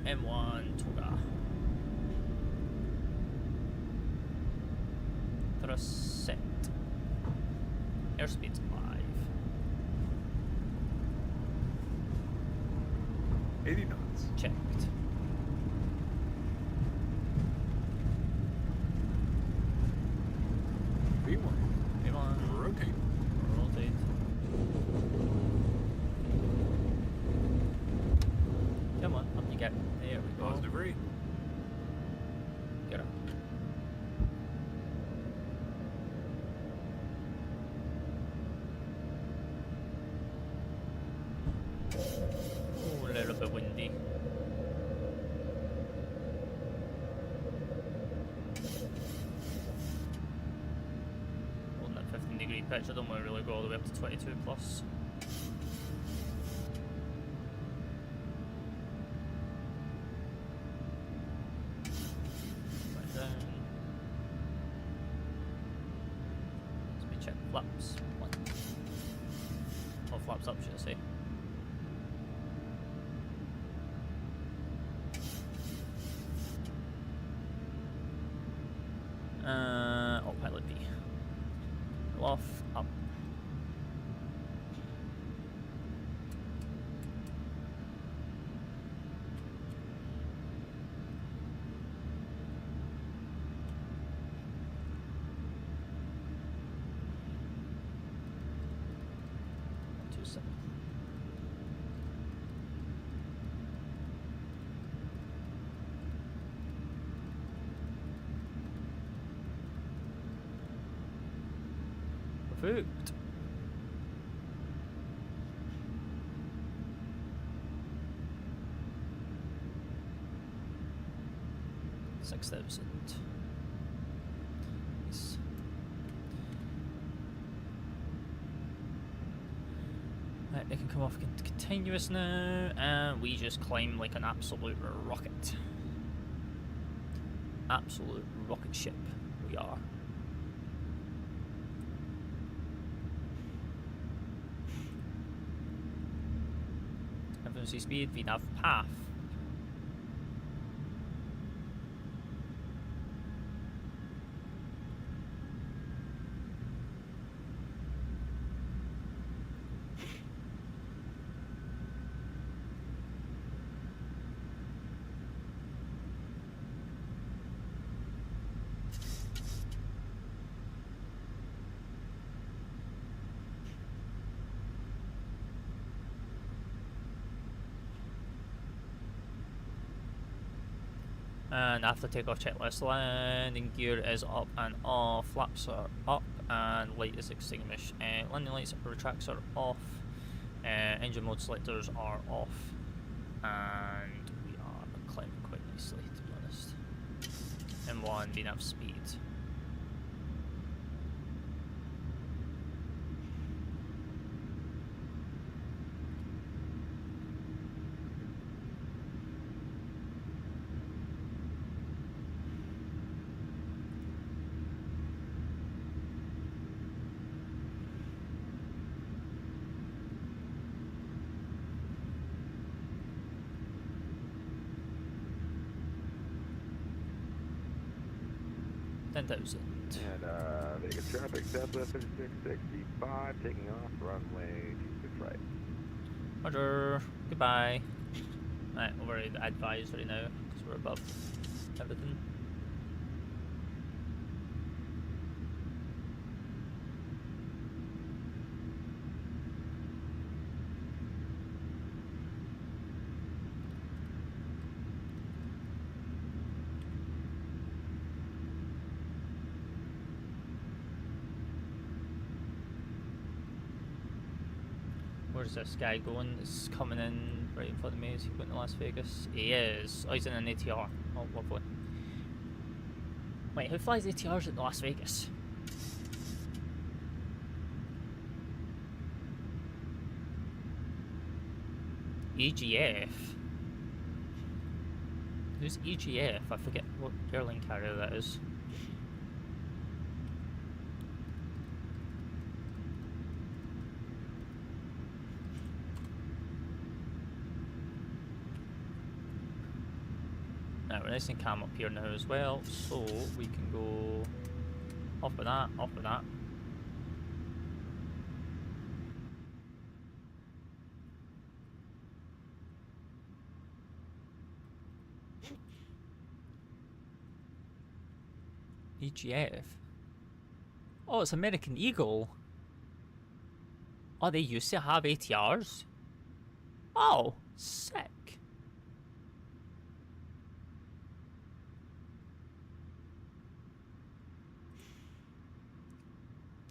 M1 Toga. Thrust set. Airspeed's 5. 80 knots. Checked. B1. B1. Rotate. Rotate. Come on, up you get. There we go. Positive rate. Get up. Oh, a little bit windy. Holding that 15-degree pitch, I don't want to really go all the way up to 22 plus. Right down. Let me check flaps. One. Oh, flaps up, should I say. Autopilot B. Off, up. Perfect. $6,000. Nice. Right, they can come off continuous now, and we just climb like an absolute rocket. Absolute rocket ship we are. Frequency speed, VNAV path. And after takeoff checklist, landing gear is up and off, flaps are up and light is extinguished, landing lights retracts are off, engine mode selectors are off, and we are climbing quite nicely, to be honest. M1 VNAV speed. 10,000. And Vegas traffic, Southwest 3665, taking off, runway 26 right. Roger. Goodbye. Right, over the advisory now, because we're above everything. Where's this guy going? It's coming in right in front of me. Is he going to Las Vegas? He is. Oh, he's in an ATR. Oh, lovely. Wait, who flies ATRs at Las Vegas? EGF? Who's EGF? I forget what airline carrier that is. Now we're nice and calm up here now as well, so we can go off of that, off of that. EGF. Oh, it's American Eagle. Oh, they used to have ATRs? Oh, sick.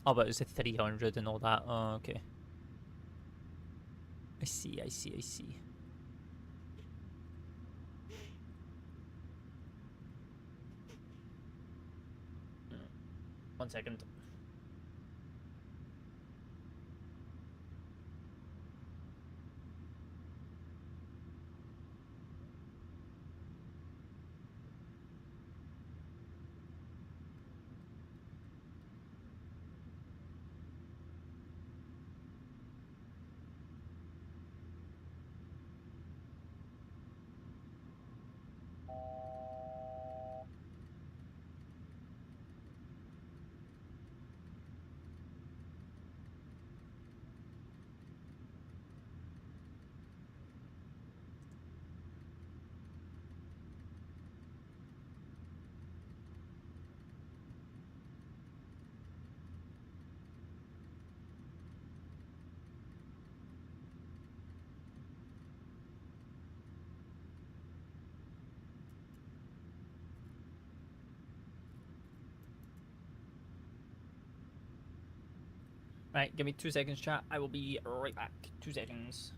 Oh, but it's a 300 and all that. Oh, okay. I see, I see, I see. One second. Right, give me 2 seconds, chat. I will be right back. 2 seconds.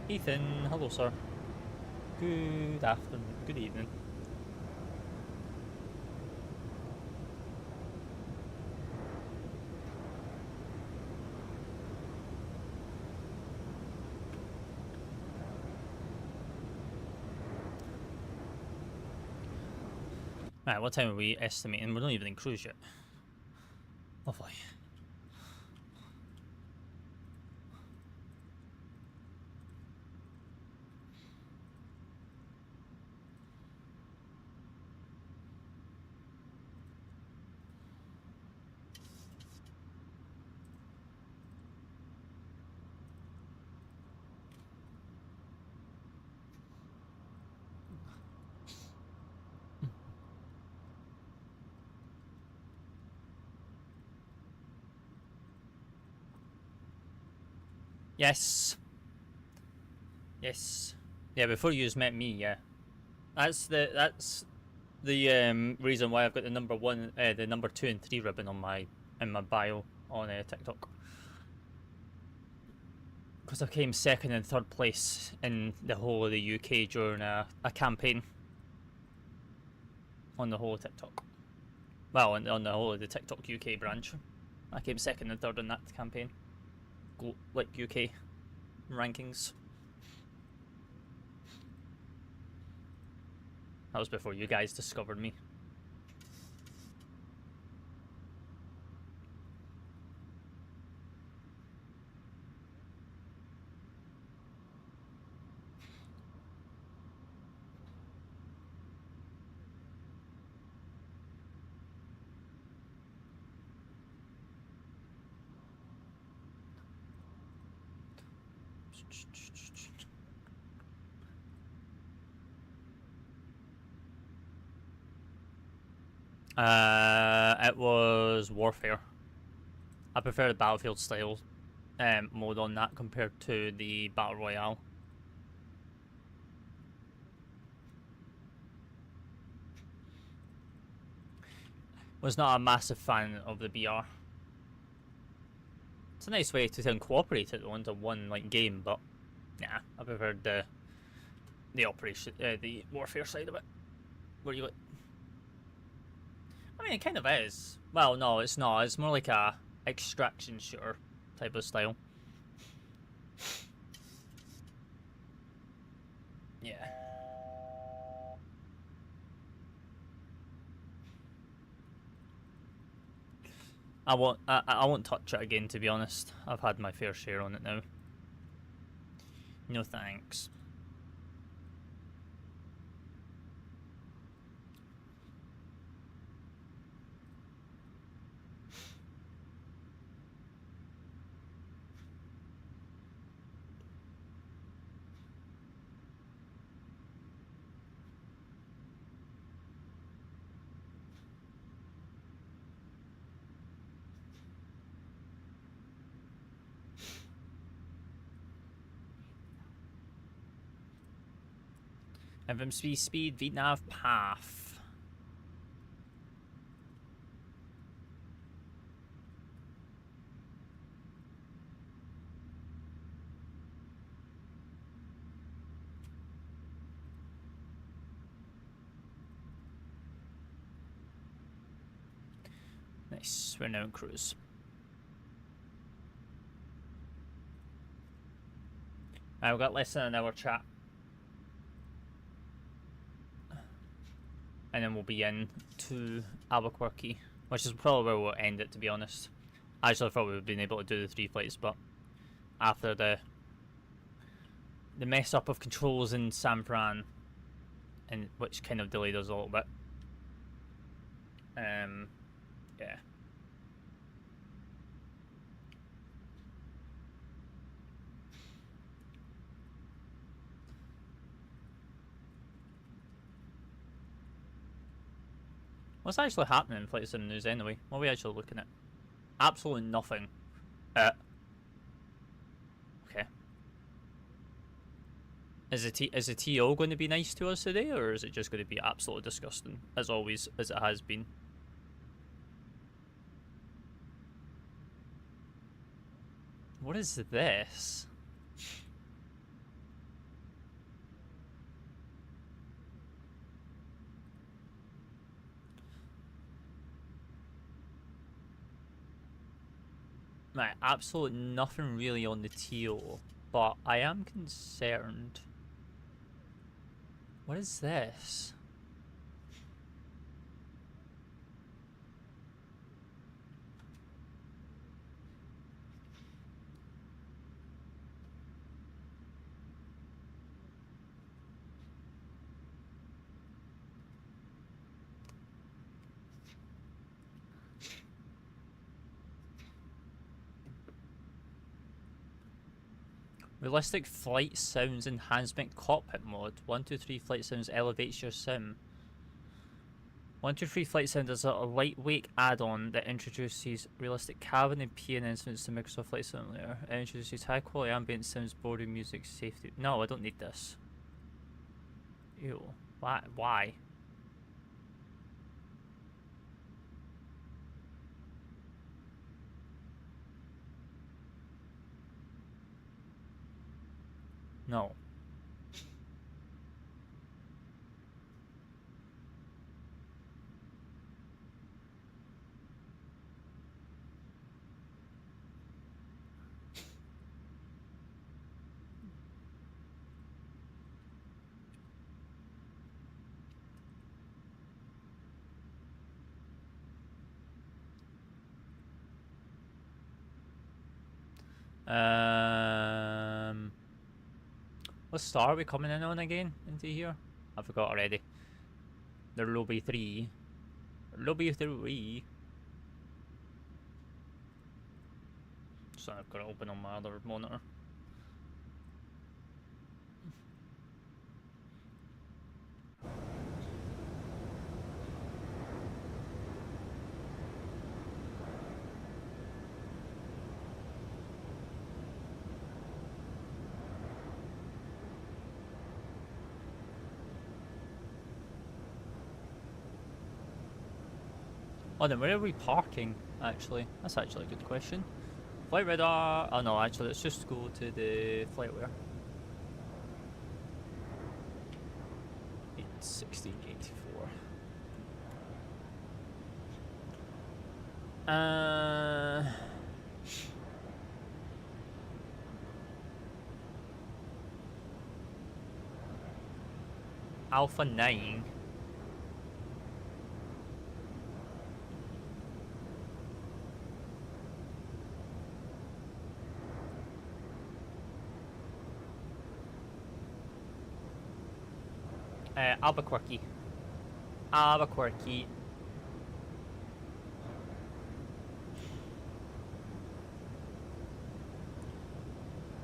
Ethan, hello sir. Good afternoon, good evening. Right, what time are we estimating? We're not even in cruise yet. Lovely. Yes. Yes. Yeah, before you met me, yeah. That's the reason why I've got the number 1, the number 2 and 3 ribbon on my bio on TikTok. Because I came 2nd and 3rd place in the whole of the UK during a campaign on the whole of TikTok. Well, on the whole of the TikTok UK branch, I came 2nd and 3rd in that campaign. Like UK rankings. That was before you guys discovered me. It was Warfare. I prefer the Battlefield style mode on that compared to the Battle Royale. Was not a massive fan of the BR. It's a nice way to incorporate it into one like game, but yeah, I preferred the operation, the Warfare side of it. Where you got, I mean, it kind of is. Well, no, it's not. It's more like a extraction shooter type of style. Yeah. I won't touch it again, to be honest. I've had my fair share on it now. No thanks. FMC speed, VNav path. Nice, we're now in cruise. We've got less than an hour chat. And then we'll be in to Albuquerque, which is probably where we'll end it, to be honest. I actually thought we would have been able to do the 3 flights, but after the mess up of controls in San Fran, and which kind of delayed us a little bit. Yeah. What's actually happening in Flight Sim News anyway? What are we actually looking at? Absolutely nothing. Okay. Is the TO going to be nice to us today, or is it just going to be absolutely disgusting, as always, as it has been? What is this? Right, absolutely nothing really on the TO, but I am concerned. What is this? Realistic flight sounds enhancement cockpit mode. 123 flight sounds elevates your sim. 123 flight sound is a lightweight add-on that introduces realistic cabin and PN instruments to Microsoft Flight Simulator. It introduces high quality ambient sounds, boarding music, safety. No, I don't need this. Ew. Why? Why? No. What star are we coming in on again into here? I forgot already. The lobby 3. Lobby 3. So I've got to open on my other monitor. Oh, then where are we parking, actually? That's actually a good question. Flight radar... Oh no, actually, let's just go to the flightware. 1684. Alpha 9. Albuquerque. Albuquerque.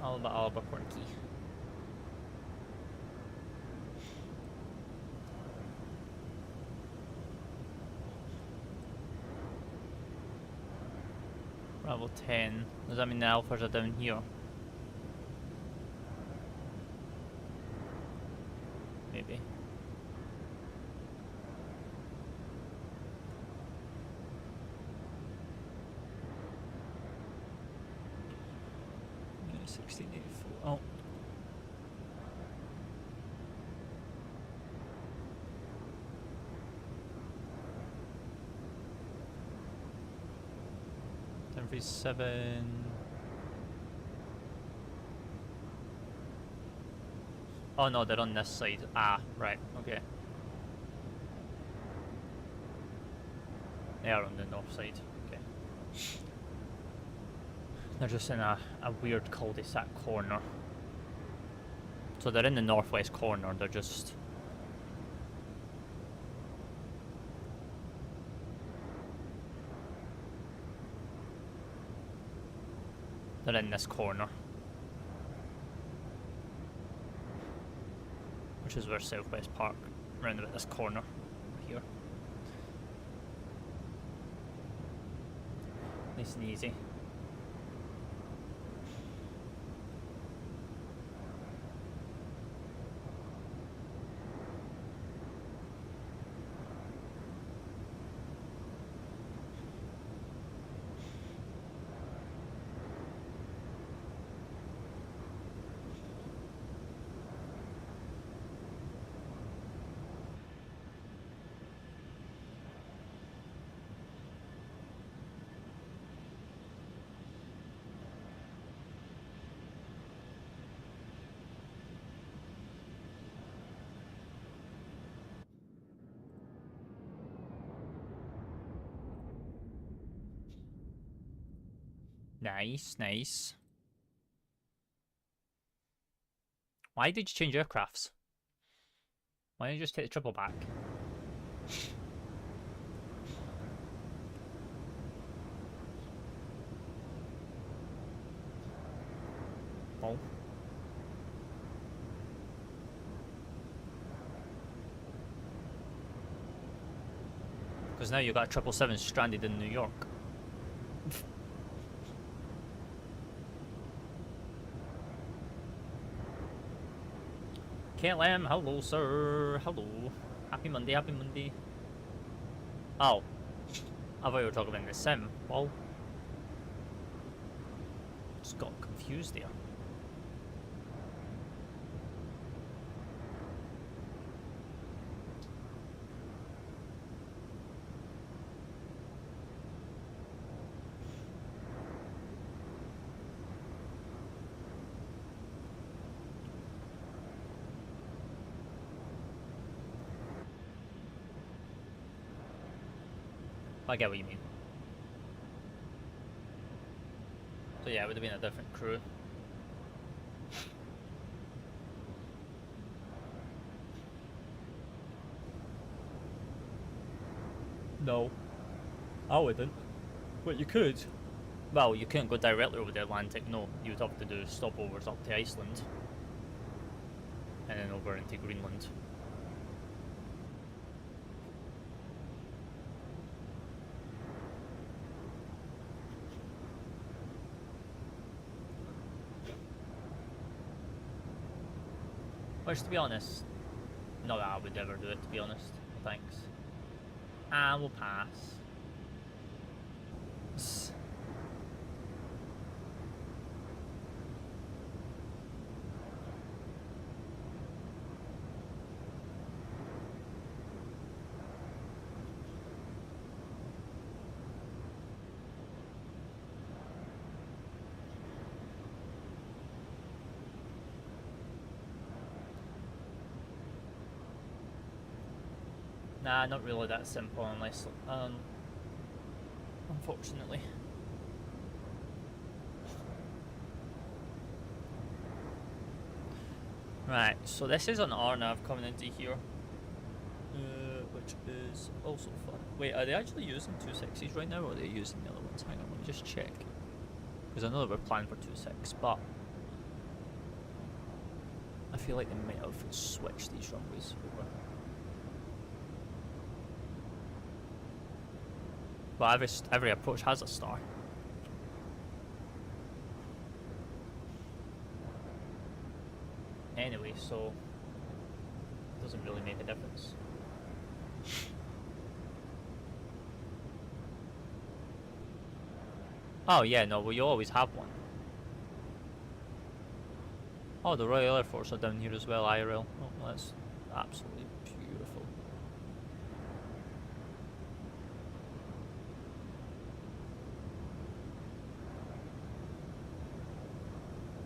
Albuquerque. Bravo 10. Does that mean the alphas are down here? Maybe. Yeah, 1684. Oh. $1037. Oh no, they're on this side. Ah, right, okay. They are on the north side, okay. They're just in a weird cul-de-sac corner. So they're in the northwest corner, they're just... They're in this corner. Which is where Southwest Park, round about this corner here. Nice and easy. Nice, nice. Why did you change aircrafts? Why didn't you just take the triple back? Oh. Because now you've got a 777 stranded in New York. KLM, hello sir, hello. Happy Monday, happy Monday. Oh. I thought you were talking about the sim. Well. Just got confused there. I get what you mean. So yeah, it would have been a different crew. No, I wouldn't. But you could. Well, you couldn't go directly over the Atlantic, no. You'd have to do stopovers up to Iceland. And then over into Greenland. Which, to be honest, not that I would ever do it, to be honest. Thanks. I will pass. Nah, not really that simple unless, unfortunately. Right, so this is an RNAV coming into here, which is also fun. Wait, are they actually using 260s right now, or are they using the other ones? Hang on, let me just check. Because I know they were planning for 26, but I feel like they might have switched these runways over. But every approach has a star. Anyway, so it doesn't really make a difference. Oh yeah, no, well you always have one. Oh, the Royal Air Force are down here as well, IRL. Oh, well, that's absolutely beautiful.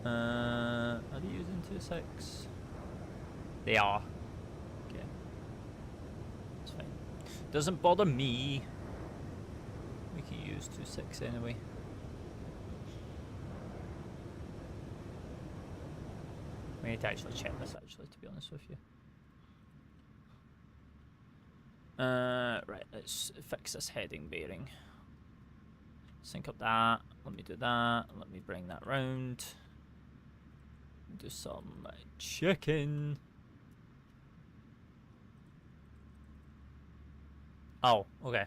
Are they using 26? They are. Okay. That's fine. Doesn't bother me. We can use 26 anyway. We need to actually check this actually, to be honest with you. Right, let's fix this heading bearing. Sync up that. Let me do that. Let me bring that round. Do some checking. Oh, okay.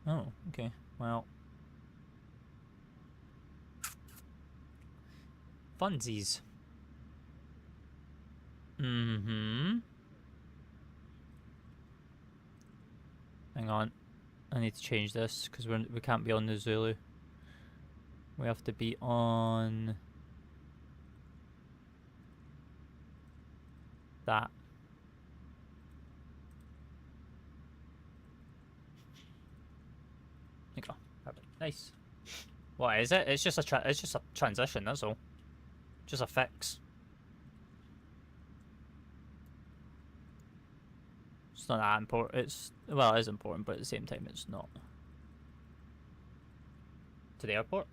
Oh, okay. Well. Funsies. Mm-hmm. Hang on. I need to change this because we can't be on the Zulu. We have to be on that. There you go. Perfect. Nice. What is it? It's just a transition. That's all. Just a fix. It's not that important. It's, well, it is important, but at the same time, it's not. To the airport.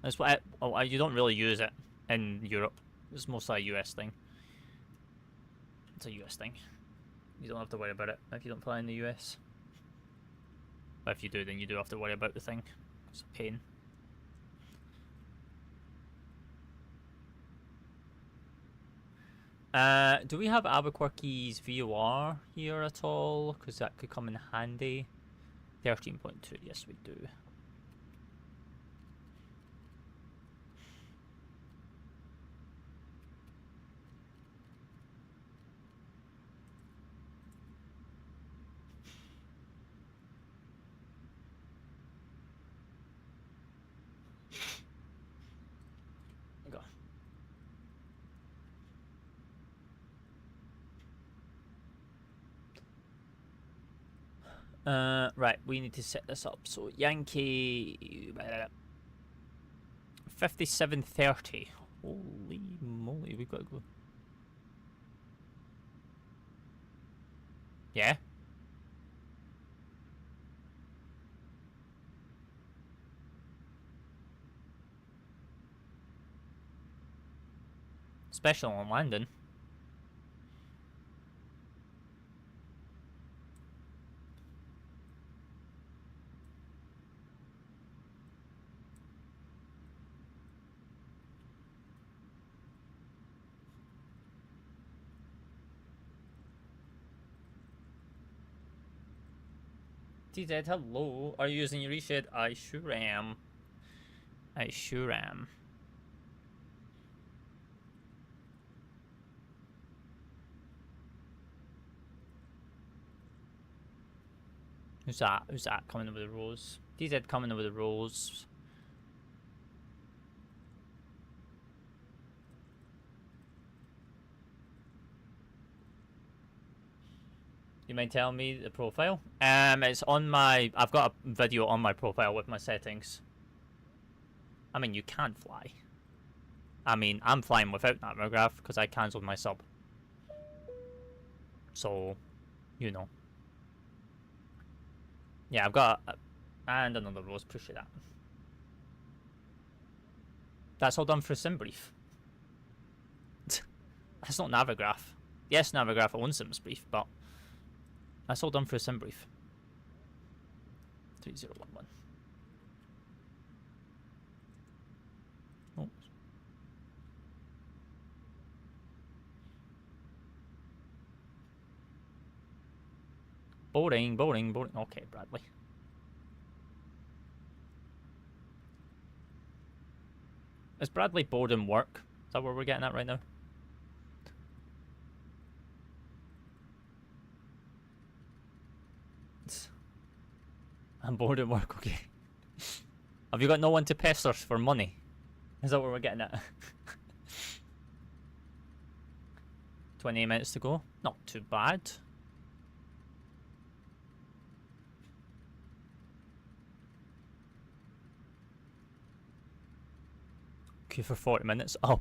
That's what you don't really use it in Europe. It's mostly a US thing. It's a US thing. You don't have to worry about it if you don't fly in the US. But if you do, then you do have to worry about the thing. It's a pain. Do we have Albuquerque's VOR here at all? Because that could come in handy. 13.2, yes we do. Right, we need to set this up. So Yankee 5730. Holy moly, we've got to go. Yeah. Special on landing. TZ, hello. Are you using your reshed? I sure am. I sure am. Who's that? Who's that coming in with the rose? TZ coming in with the rose. You mind telling me the profile? It's on my... I've got a video on my profile with my settings. I mean, you can fly. I mean, I'm flying without Navigraph because I cancelled my sub. So, you know. Yeah, I've got... and another rose, appreciate that. That's all done for SimBrief. That's not Navigraph. Yes, Navigraph owns SimBrief, but... that's all done for a SimBrief. 3011. Oh. Boarding, boarding, boarding. Okay, Bradley. Is Bradley boarding work? Is that what we're getting at right now? I'm bored at work, okay. Have you got no one to pester for money? Is that what we're getting at? 28 minutes to go. Not too bad. Okay, for 40 minutes. Oh.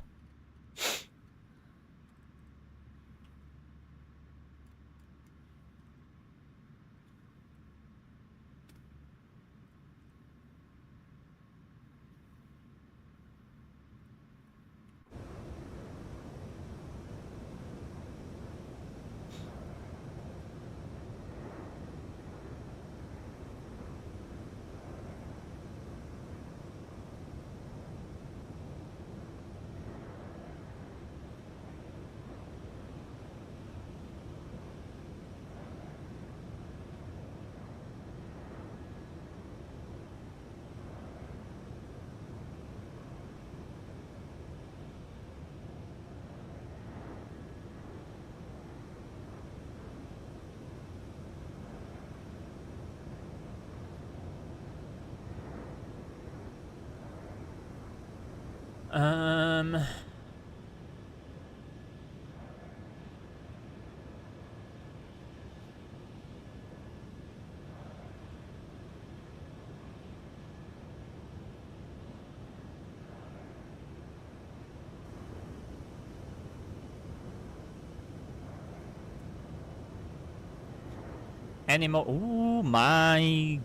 Any more? Oh my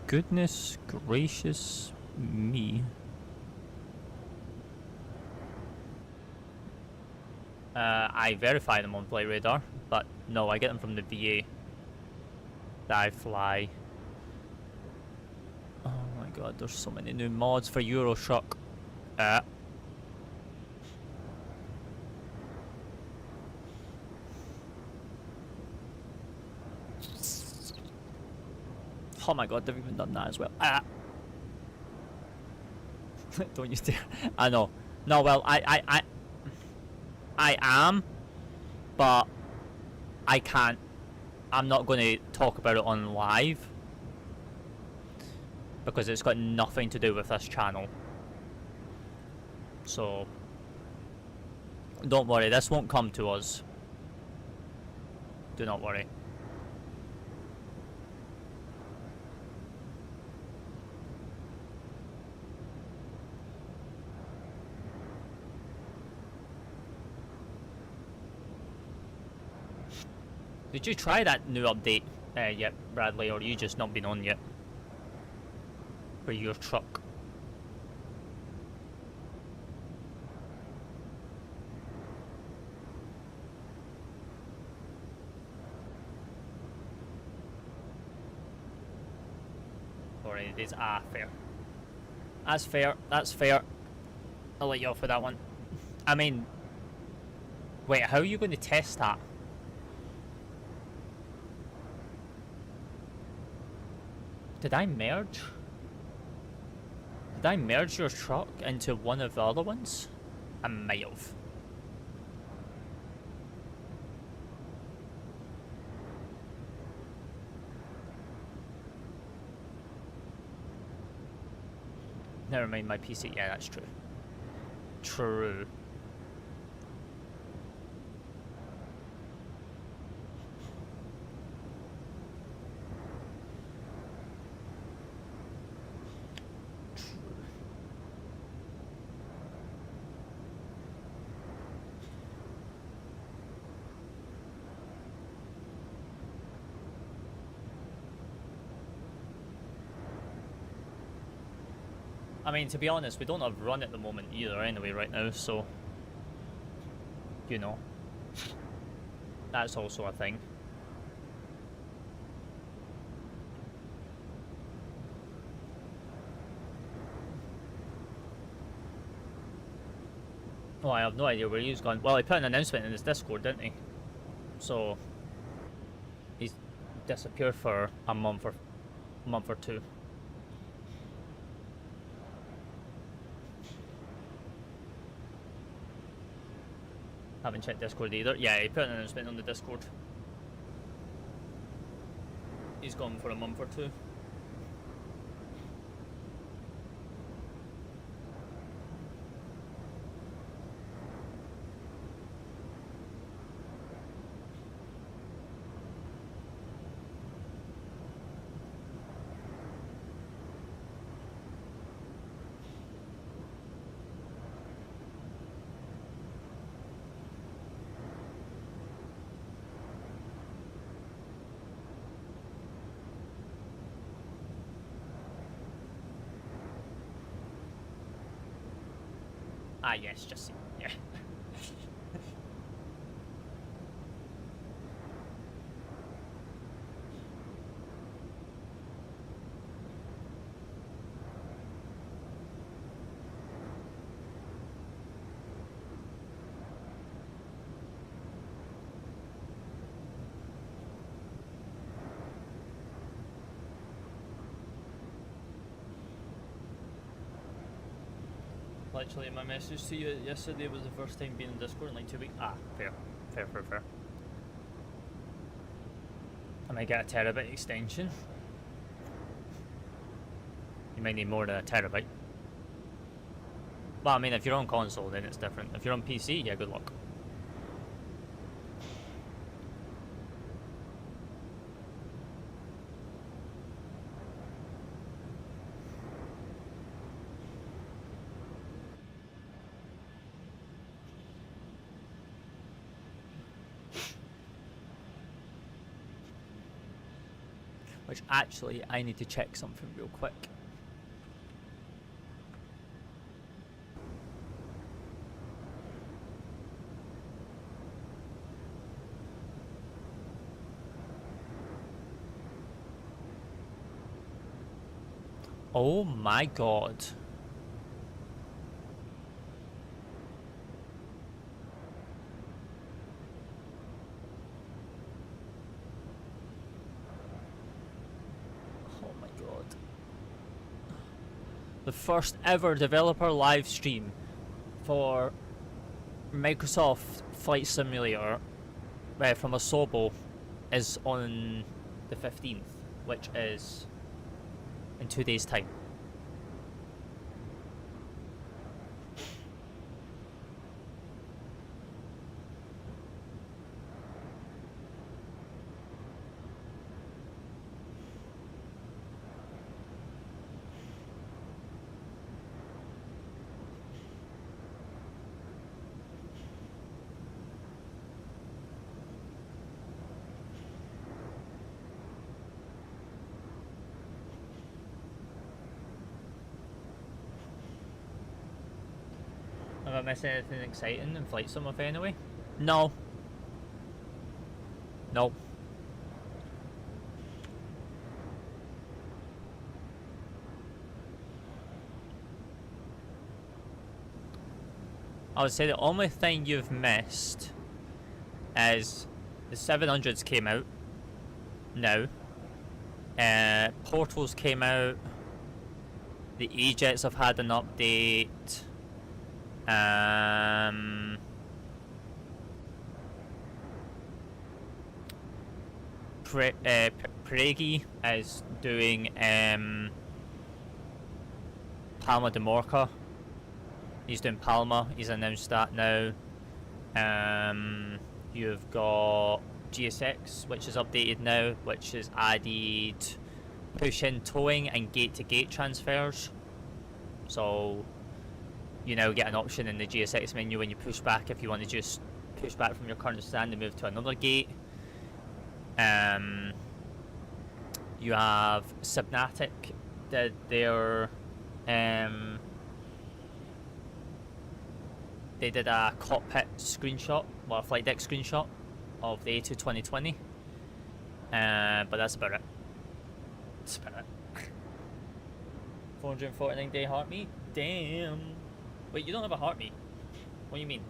goodness gracious me. I verify them on Flight Radar, but no, I get them from the VA that I fly. Oh my god, there's so many new mods for Euroshock. Oh my god, they've even done that as well. Don't you dare. I know. No, well, I am, but I can't. I'm not going to talk about it on live because it's got nothing to do with this channel. So, don't worry, this won't come to us. Do not worry. Did you try that new update yet, Bradley, or you just not been on yet? For your truck? Or it is fair. That's fair, that's fair. I'll let you off with that one. I mean, wait, how are you going to test that? Did I merge? Did I merge your truck into one of the other ones? I might have. Never mind my PC. Yeah, that's true. True. I mean, to be honest, we don't have run at the moment either anyway right now, so, you know, that's also a thing. Oh, I have no idea where he's gone. Well, he put an announcement in his Discord, didn't he? So, he's disappeared for a month or two. Haven't checked Discord either. Yeah, he put an announcement on the Discord. He's gone for a month or two. Ah, yes, just yeah. Literally, my message to you yesterday was the first time being in Discord in like 2 weeks. Ah, fair. Fair. I might get a terabyte extension. You might need more than a terabyte. Well, I mean, if you're on console, then it's different. If you're on PC, yeah, good luck. Which actually, I need to check something real quick. Oh my god. Oh my god. The first ever developer live stream for Microsoft Flight Simulator from a Sobo is on the 15th, which is in 2 days' time. Have I missed anything exciting in Flight Sim of anyway? No. Nope. I would say the only thing you've missed is the 700s came out now. Portals came out. The E-Jets have had an update. Pregi is doing Palma de Mallorca. He's doing Palma. He's announced that now. You've got GSX, which is updated now, which has added push-in towing and gate-to-gate transfers. So you now get an option in the GSX menu when you push back if you want to just push back from your current stand and move to another gate. You have Subnatic did their they did a cockpit screenshot, well, a flight deck screenshot of the A2 2020, but that's about it. That's about it. 449 day heartbeat? Damn. Wait, you don't have a heartbeat? What do you mean?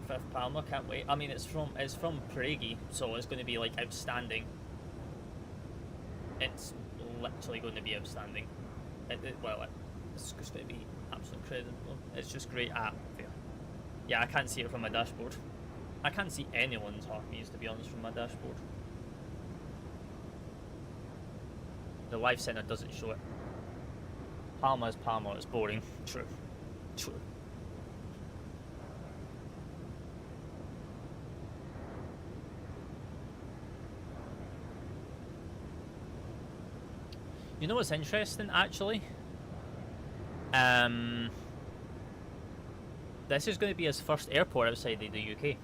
Fifth Palma, can't wait. I mean, it's from Pregi, so it's going to be like outstanding. It's literally going to be outstanding. It's just going to be absolutely incredible. It's just great atmosphere. Yeah, I can't see it from my dashboard. I can't see anyone's heartbeats, to be honest, from my dashboard. The live center doesn't show it. Palma is Palma, it's boring. True. True. You know what's interesting, actually? This is going to be his first airport outside the UK.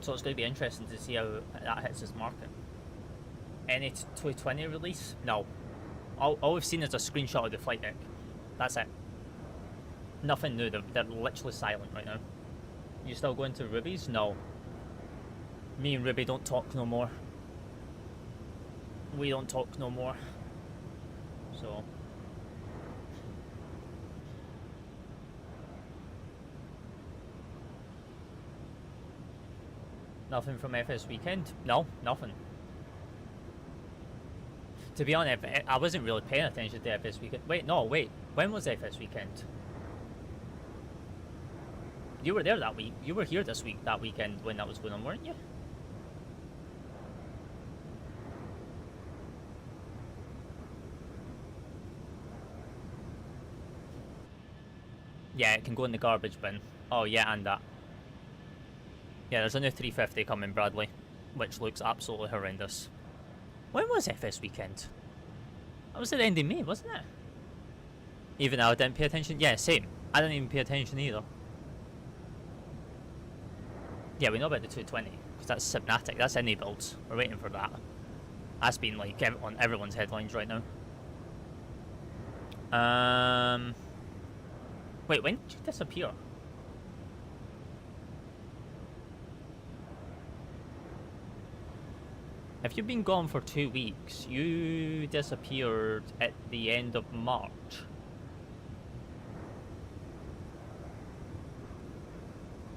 So it's going to be interesting to see how that hits his market. Any 2020 release? No. All we've seen is a screenshot of the flight deck. That's it. Nothing new. They're literally silent right now. You still going to Ruby's? No. Me and Ruby don't talk no more. We don't talk no more. So. Nothing from FS Weekend? No, nothing. To be honest, I wasn't really paying attention to FS Weekend. Wait, no, wait. When was FS Weekend? You were there that week. You were here that weekend when that was going on, weren't you? Yeah, it can go in the garbage bin. Oh yeah, and that. Yeah, there's a new 350 coming, Bradley, which looks absolutely horrendous. When was FS Weekend? That was at the end of May, wasn't it? Even though I didn't pay attention. Yeah, same. I didn't even pay attention either. Yeah, we know about the 220 because that's Subnatic. That's any builds. We're waiting for that. That's been like on everyone's headlines right now. Wait, when did you disappear? If you've been gone for 2 weeks, you disappeared at the end of March.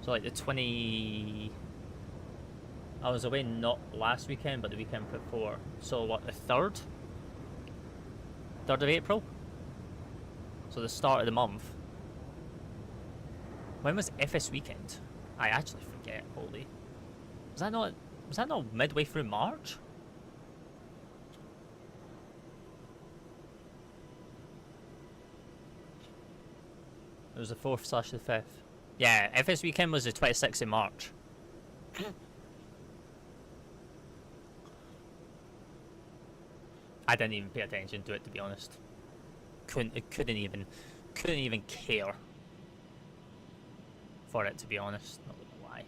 So like the 20... I was away not last weekend, but the weekend before. So what, the 3rd? 3rd of April? So the start of the month. When was FS weekend? I actually forget, holy. Was that not midway through March? It was the 4th / the 5th. Yeah, FS weekend was the 26th of March. I didn't even pay attention to it, to be honest. Couldn't even care for it, to be honest. Not gonna lie.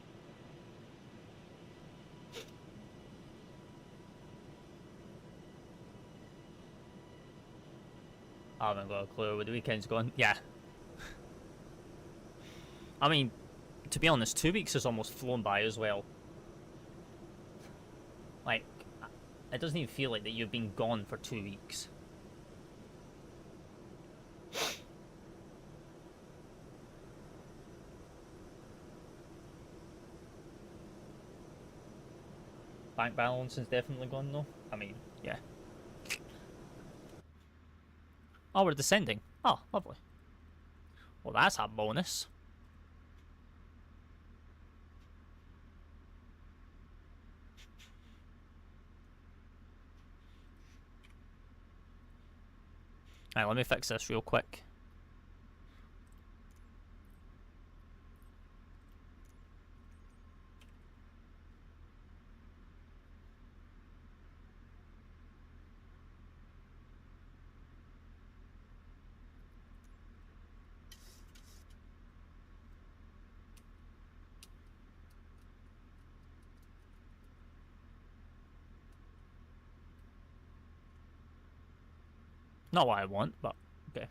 I haven't got a clue where the weekend's gone. Yeah. I mean, to be honest, 2 weeks has almost flown by as well. Like, it doesn't even feel like that you've been gone for 2 weeks. Bank balance is definitely gone though. I mean, yeah. Oh, we're descending. Oh, lovely. Well, that's a bonus. Alright, let me fix this real quick. Not what I want, but okay.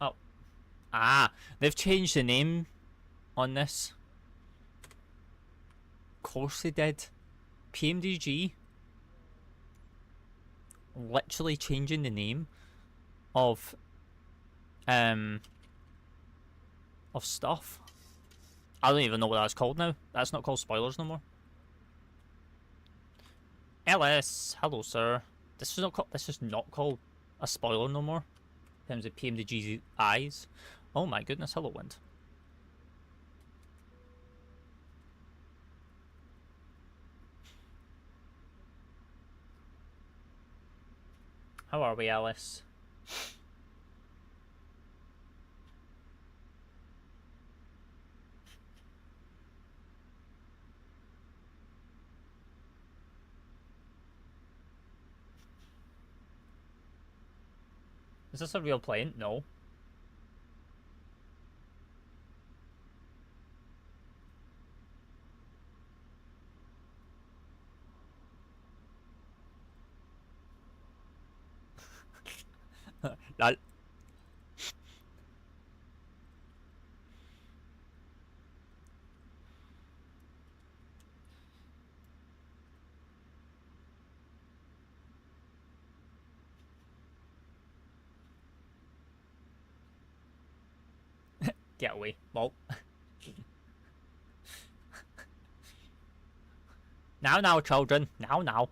Oh. Ah, they've changed the name on this. Of course they did. PMDG literally changing the name of stuff. I don't even know what that's called now. That's not called spoilers no more. LS, hello sir. This is not called a spoiler no more. In terms of PMDG's eyes. Oh my goodness, hello wind. How are we, Alice? Is this a real plane? No. Lol. Get away, lol. Now, children. Now.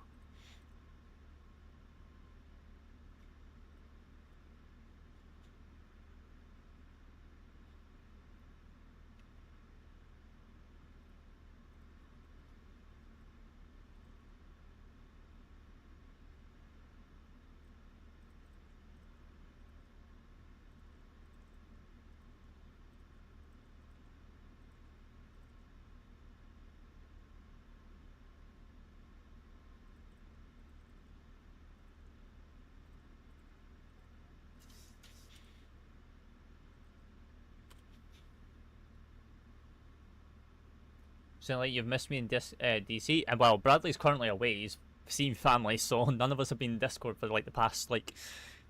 So like you've missed me in DC, and well, Bradley's currently away. He's seen family, so none of us have been in Discord for like the past like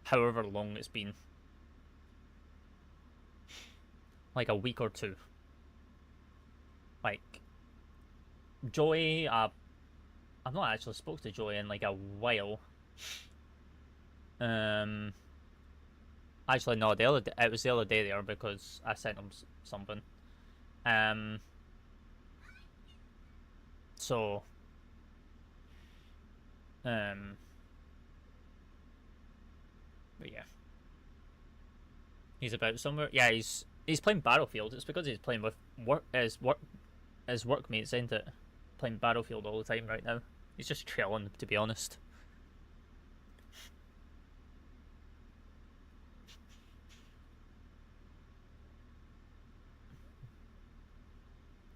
however long it's been, like a week or two. Like Joey, I've not actually spoke to Joey in like a while. Actually no, it was the other day there because I sent him something. So, but yeah, he's about somewhere. Yeah, he's playing Battlefield. It's because he's playing with his workmates, ain't it? Playing Battlefield all the time right now. He's just chilling, to be honest.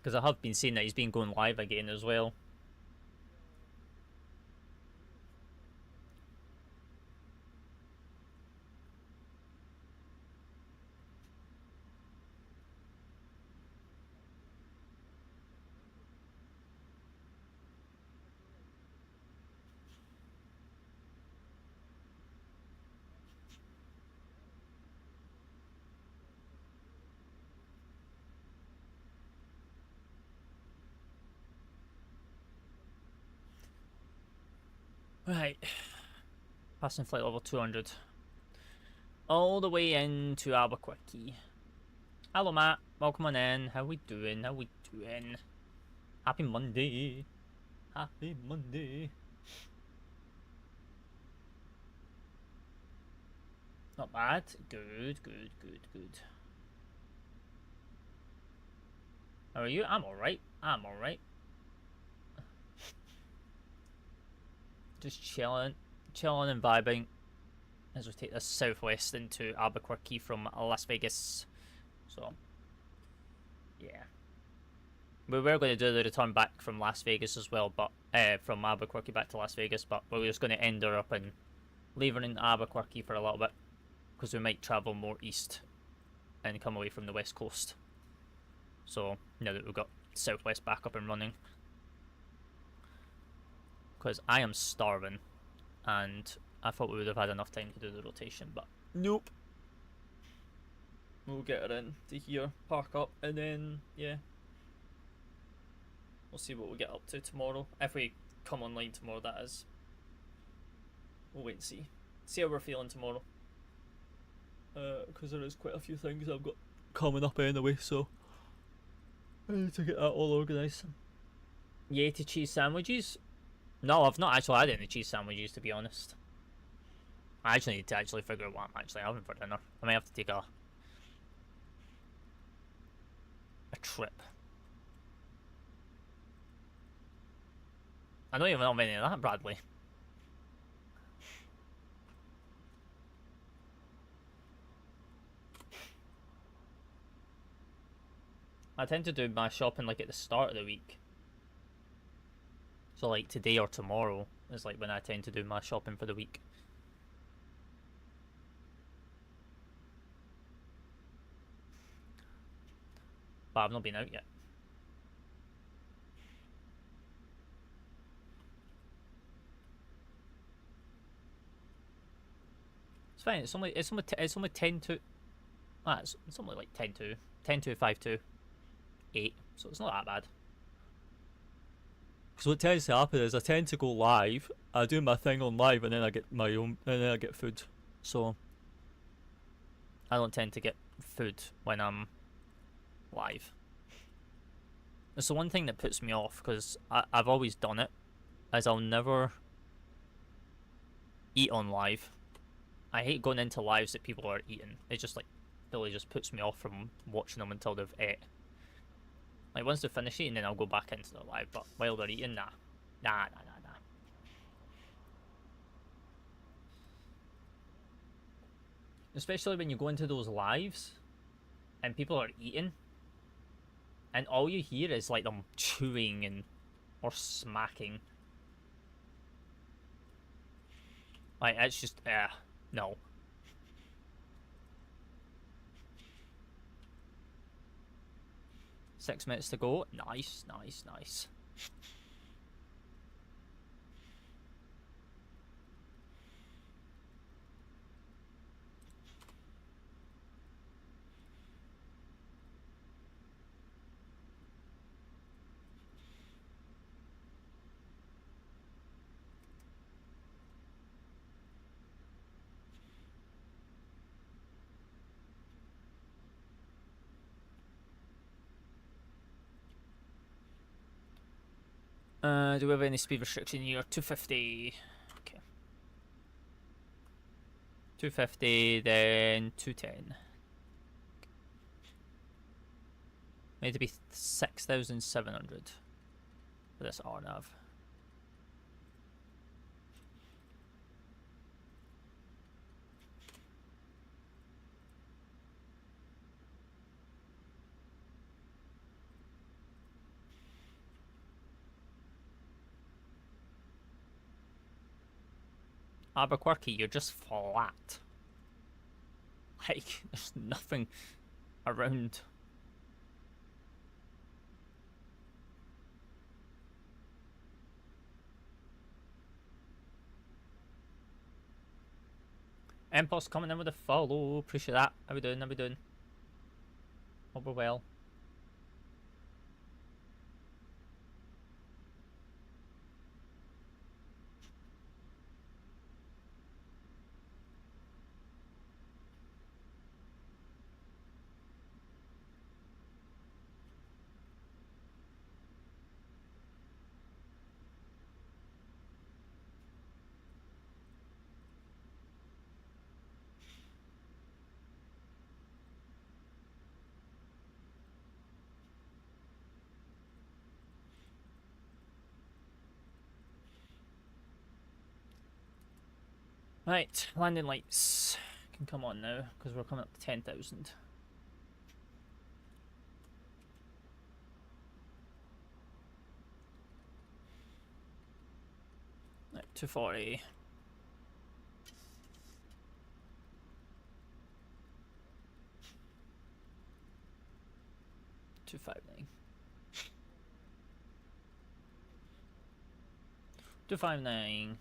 Because I have been seeing that he's been going live again as well. Right, passing flight level 200, all the way into Albuquerque. Hello Matt, welcome on in. How we doing? Happy Monday. Happy Monday. Not bad. Good. How are you? I'm alright. Just chilling and vibing as we take this southwest into Albuquerque from Las Vegas. So, yeah. We were going to do the return back from Las Vegas as well, but from Albuquerque back to Las Vegas, but we were just going to end her up and leave her in Albuquerque for a little bit, because we might travel more east and come away from the west coast. So, now that we've got southwest back up and running. Because I am starving, and I thought we would have had enough time to do the rotation, but nope. We'll get her in to here, park up, and then, yeah. We'll see what we get up to tomorrow. If we come online tomorrow, that is. We'll wait and see. See how we're feeling tomorrow. Because there is quite a few things I've got coming up anyway, so I need to get that all organised. Yay to cheese sandwiches? No, I've not actually had any cheese sandwiches, to be honest. I actually need to actually figure out what I'm actually having for dinner. I may have to take a trip. I don't even know any of that, Bradley. I tend to do my shopping like at the start of the week. So like today or tomorrow is like when I tend to do my shopping for the week. But I've not been out yet. It's fine. It's only 10 to. It's only like 10 to 5 to 8. So it's not that bad. Because what tends to happen is I tend to go live. I do my thing on live, and then I get my own, and then I get food. So I don't tend to get food when I'm live. It's the one thing that puts me off, because I've always done it, is I'll never eat on live. I hate going into lives that people are eating. It just like really just puts me off from watching them until they've ate. Like once they finish eating, then I'll go back into the live. But while they're eating, nah. Especially when you go into those lives and people are eating, and all you hear is like them chewing and or smacking. Like it's just no. Six minutes to go. Nice. Do we have any speed restriction here? 250. Okay. 250, then 210. Need to be 6,700 for this RNAV. Albuquerque, you're just flat. Like, there's nothing around. Impulse coming in with a follow. Appreciate that. How we doing? Hope we're well. Right, landing lights can come on now because we're coming up to 10,000. Right, 240. 259. 259.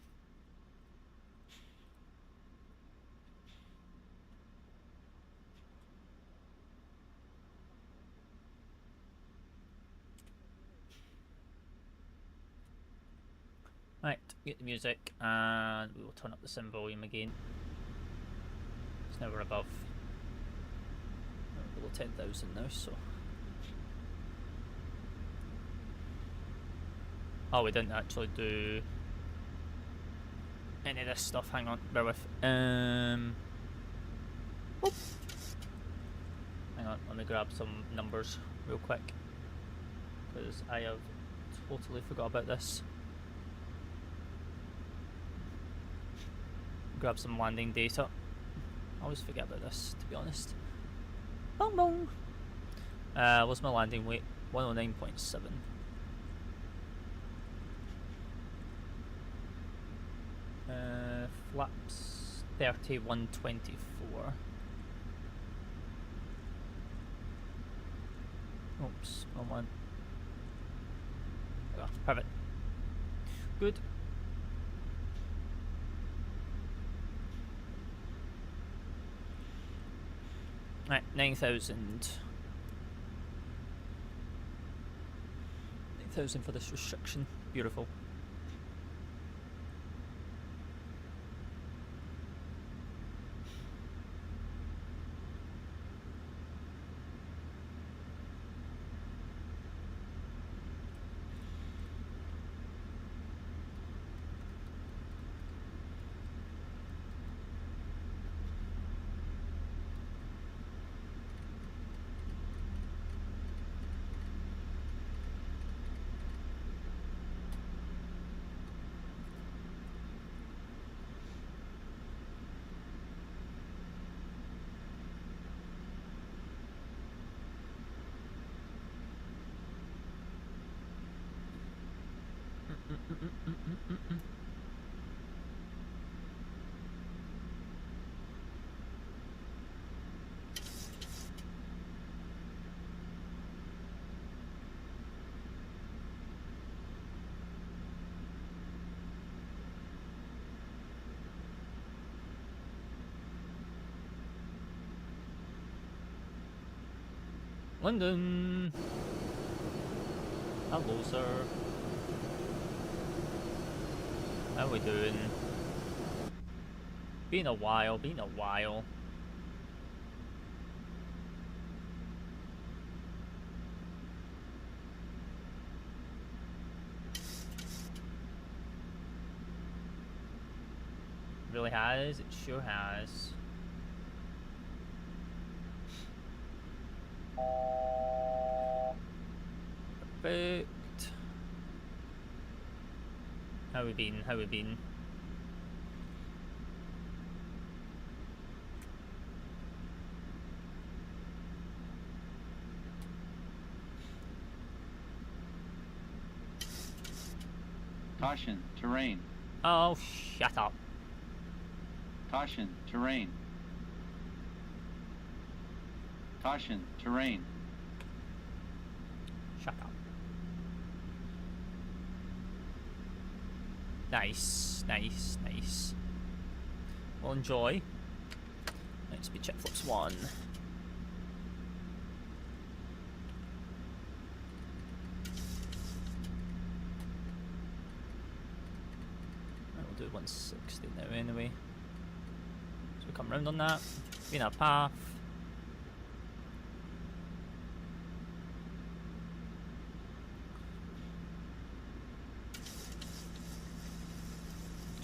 Right, get the music and we will turn up the sim volume again. It's now we're above. We're below 10,000 now, so. Oh, we didn't actually do any of this stuff. Hang on, bear with. Hang on, let me grab some numbers real quick because I have totally forgot about this. Grab some landing data. I always forget about this, to be honest. Bong bong. What's my landing weight? 109.7. Flaps 3124. Oops, wrong one. Oh, perfect. Good. Right, 9,000. 9,000 for this restriction. Beautiful. London. Hello, sir. How we doing? Been a while, been a while. Really has, it sure has. Perfect. How we been? How we been? Caution, terrain. Oh, shut up. Caution, terrain. Caution, terrain. Shut up. Nice, nice, nice. We'll enjoy. Let's be check flips 1. We'll do 160 now anyway. So we come round on that. Be in our path.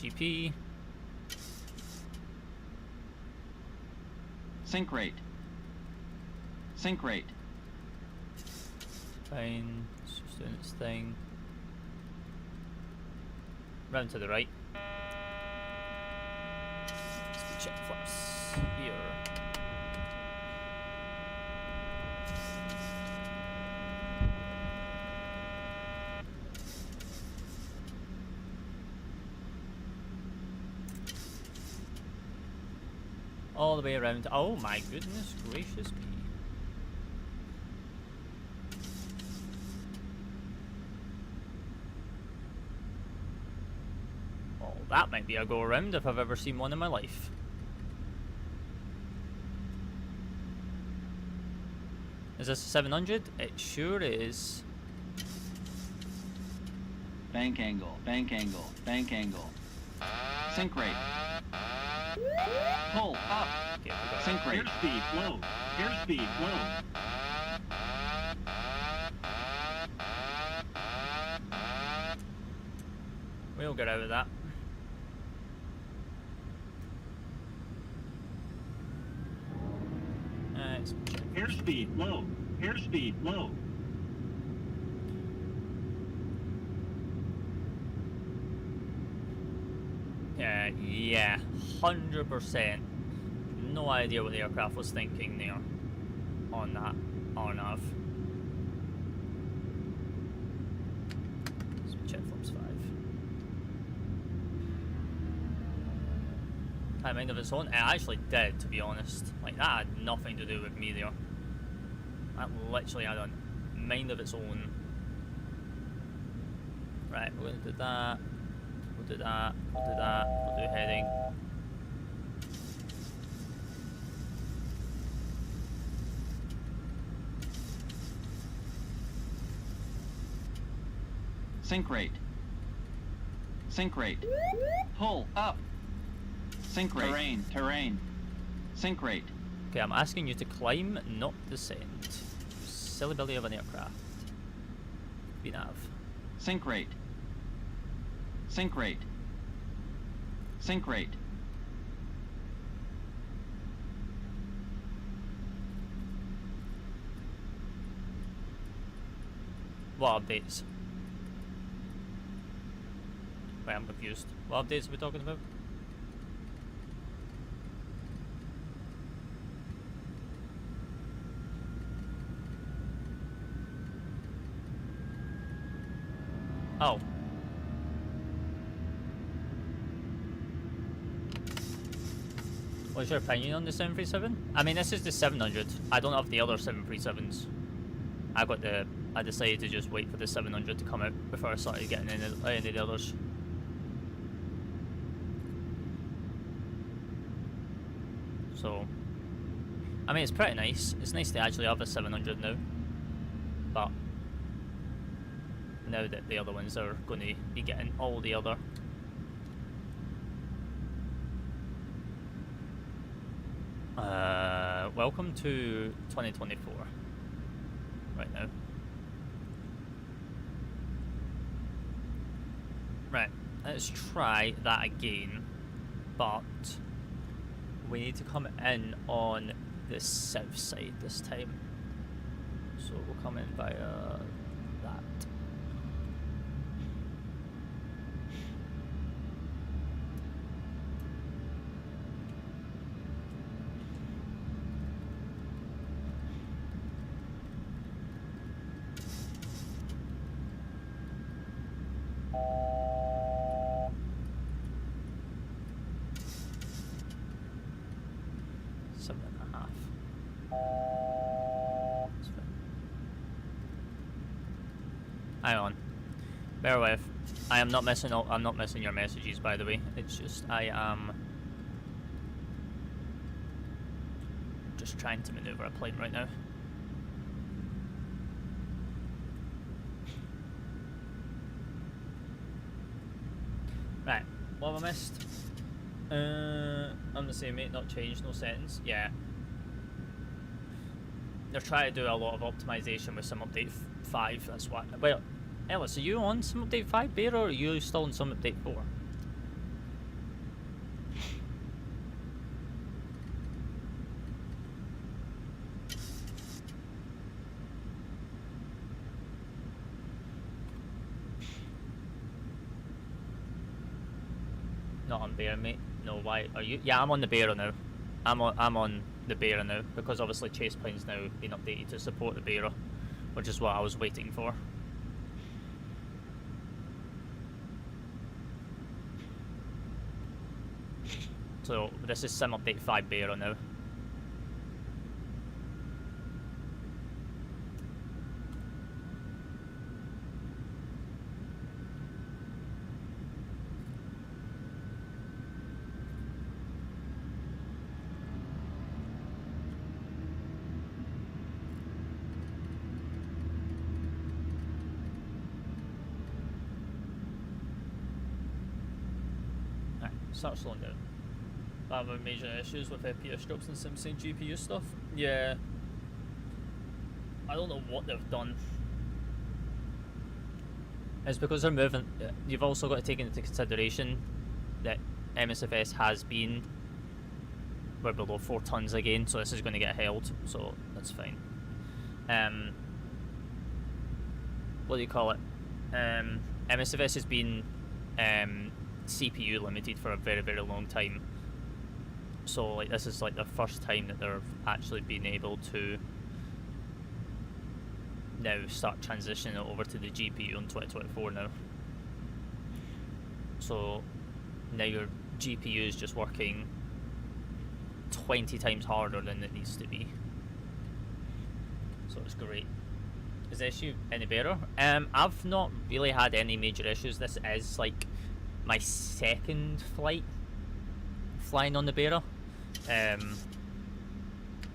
GP. Sync rate. Sync rate. Fine. It's just doing its thing. Round to the right. Let's check flips here. All the way around. Oh my goodness gracious me. Well, that might be a go around if I've ever seen one in my life. Is this a 700? It sure is. Bank angle, bank angle, bank angle. Sync rate. Pull up. Okay, Sync rate. Airspeed low. Airspeed low. we'll get over that. Airspeed low. Airspeed low. Yeah, 100%. No idea what the aircraft was thinking there on that RNAV. So check flips 5. Had a mind of its own. It actually did, to be honest. Like, that had nothing to do with me there. That literally had a mind of its own. Right, we're going to do that. We'll do that, we'll do that, we'll do heading. Sync rate. Sync rate. Pull up. Sync rate. Terrain, terrain. Sync rate. Okay, I'm asking you to climb, not descend. Silly belly of an aircraft. BNAV. Sync rate. Sync rate. Sync rate. What updates? Wait, I'm confused. What updates are we talking about? Oh. What's your opinion on the 737? I mean, this is the 700. I don't have the other 737s. I decided to just wait for the 700 to come out before I started getting any of the others. So, I mean, it's pretty nice. It's nice to actually have a 700 now. But now that the other ones are going to be getting all the other welcome to 2024 right now. Right, let's try that again, but we need to come in on the south side this time. So we'll come in via that. Hang on. Bear with. I am not missing I'm not missing your messages, by the way. It's just I am just trying to maneuver a plane right now. Right. What have I missed? I'm the same, mate. Not changed. No settings. Yeah. They're trying to do a lot of optimization with some update 5. That's why. Well, Ellis, are you on some update 5 beta, or are you still on some update 4? Not on beta, mate. No, why are you? Yeah, I'm on the beta now. I'm on the beta now because obviously Chase Plane's now been updated to support the beta, which is what I was waiting for. So this is Sim Update 5 beta now. Start slowing down. I'm having major issues with FPS drops and SimSync GPU stuff. Yeah. I don't know what they've done. It's because they're moving. You've also got to take into consideration that MSFS has been. We're below 4 tons again, so this is going to get held, so that's fine. What do you call it? MSFS has been CPU limited for a very, very long time. So like this is like the first time that they've actually been able to now start transitioning it over to the GPU in 2024 now. So now your GPU is just working 20 times harder than it needs to be. So it's great. Is the issue any better? I've not really had any major issues. This is like my second flight flying on the beta.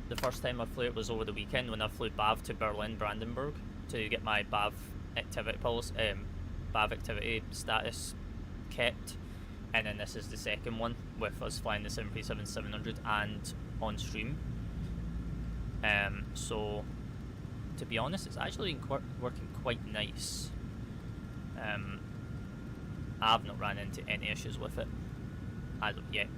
The first time I flew it was over the weekend when I flew BAV to Berlin Brandenburg to get my BAV activity pulse, BAV activity status kept, and then this is the second one with us flying the 737-700 and on stream. So to be honest, it's actually working quite nice. I've not ran into any issues with it as of yet.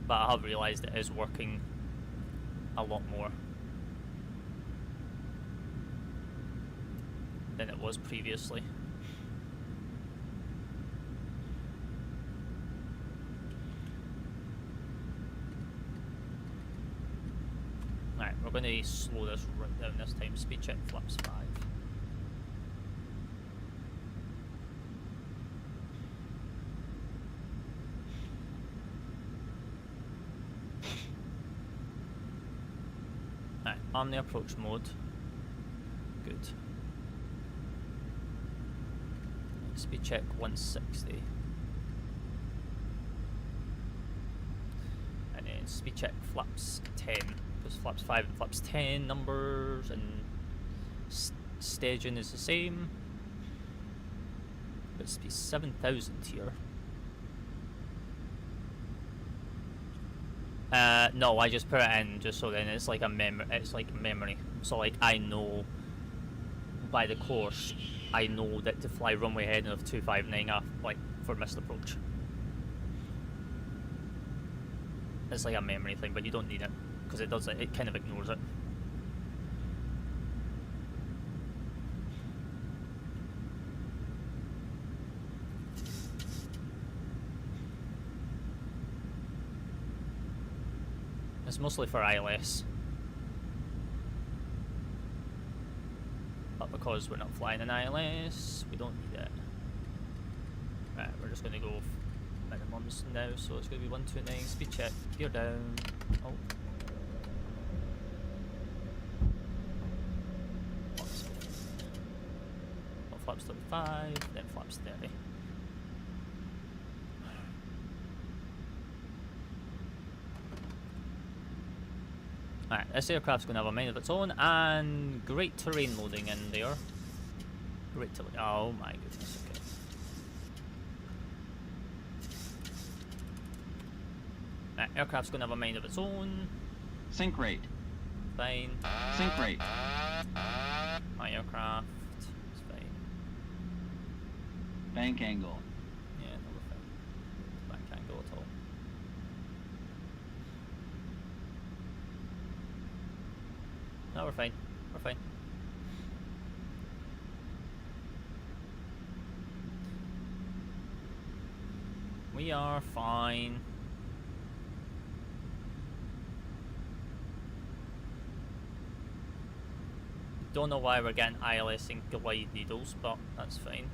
But I have realised it is working a lot more than it was previously. Alright, we're going to slow this right down this time. Speed check flaps 5. confirm the approach mode. Good. Speed check 160. And then speed check flaps 10. Because flaps 5 and flaps 10 numbers and staging is the same. But speed 7,000 here. No, I just put it in just so then it's like a memory. So like I know by the course, I know that to fly runway heading of 259 like for missed approach. It's like a memory thing, but you don't need it because it does it kind of ignores it. It's mostly for ILS. But because we're not flying in ILS, we don't need it. Right, we're just going to go minimums now, so it's going to be 129, speed check, gear down. Oh. Flaps 35, then flaps 30. Alright, this aircraft's going to have a mind of its own, and great terrain loading in there. Great terrain. Oh my goodness, okay. Alright, aircraft's going to have a mind of its own. Sync rate. Fine. Sync rate. My aircraft. It's fine. Bank angle. Yeah, no, we're fine. Bank angle at all. No, we're fine. We're fine. We are fine. Don't know why we're getting ILS and glide needles, but that's fine.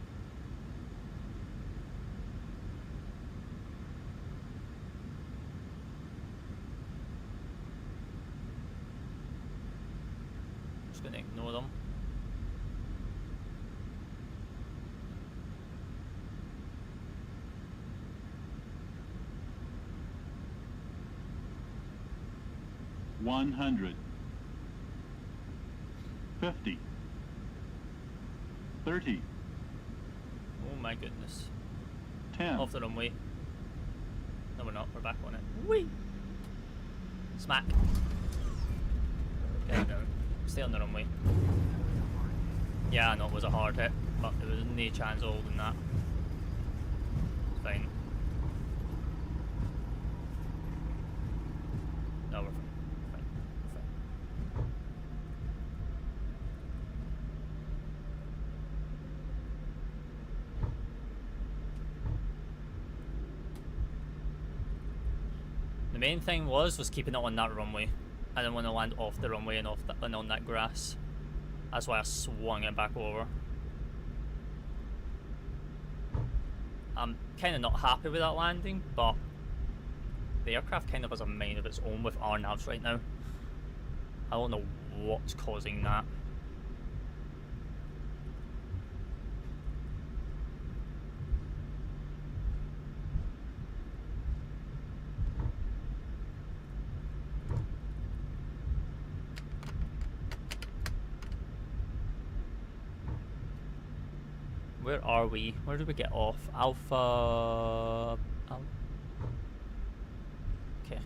Just gonna ignore them. $100. 50. 30. Oh my goodness. 10. Off the runway. No, we're not. We're back on it. Whee! Smack. Get down. Stay on the runway. Yeah, I know it was a hard hit, but there was no chance of holding that. It's fine. No, we're fine. We're fine. We're fine. The main thing was keeping it on that runway. I didn't want to land off the runway and and on that grass. That's why I swung it back over. I'm kind of not happy with that landing, but the aircraft kind of has a mind of its own with RNAVs right now. I don't know what's causing that. Where are we? Where did we get off? Alpha... Okay.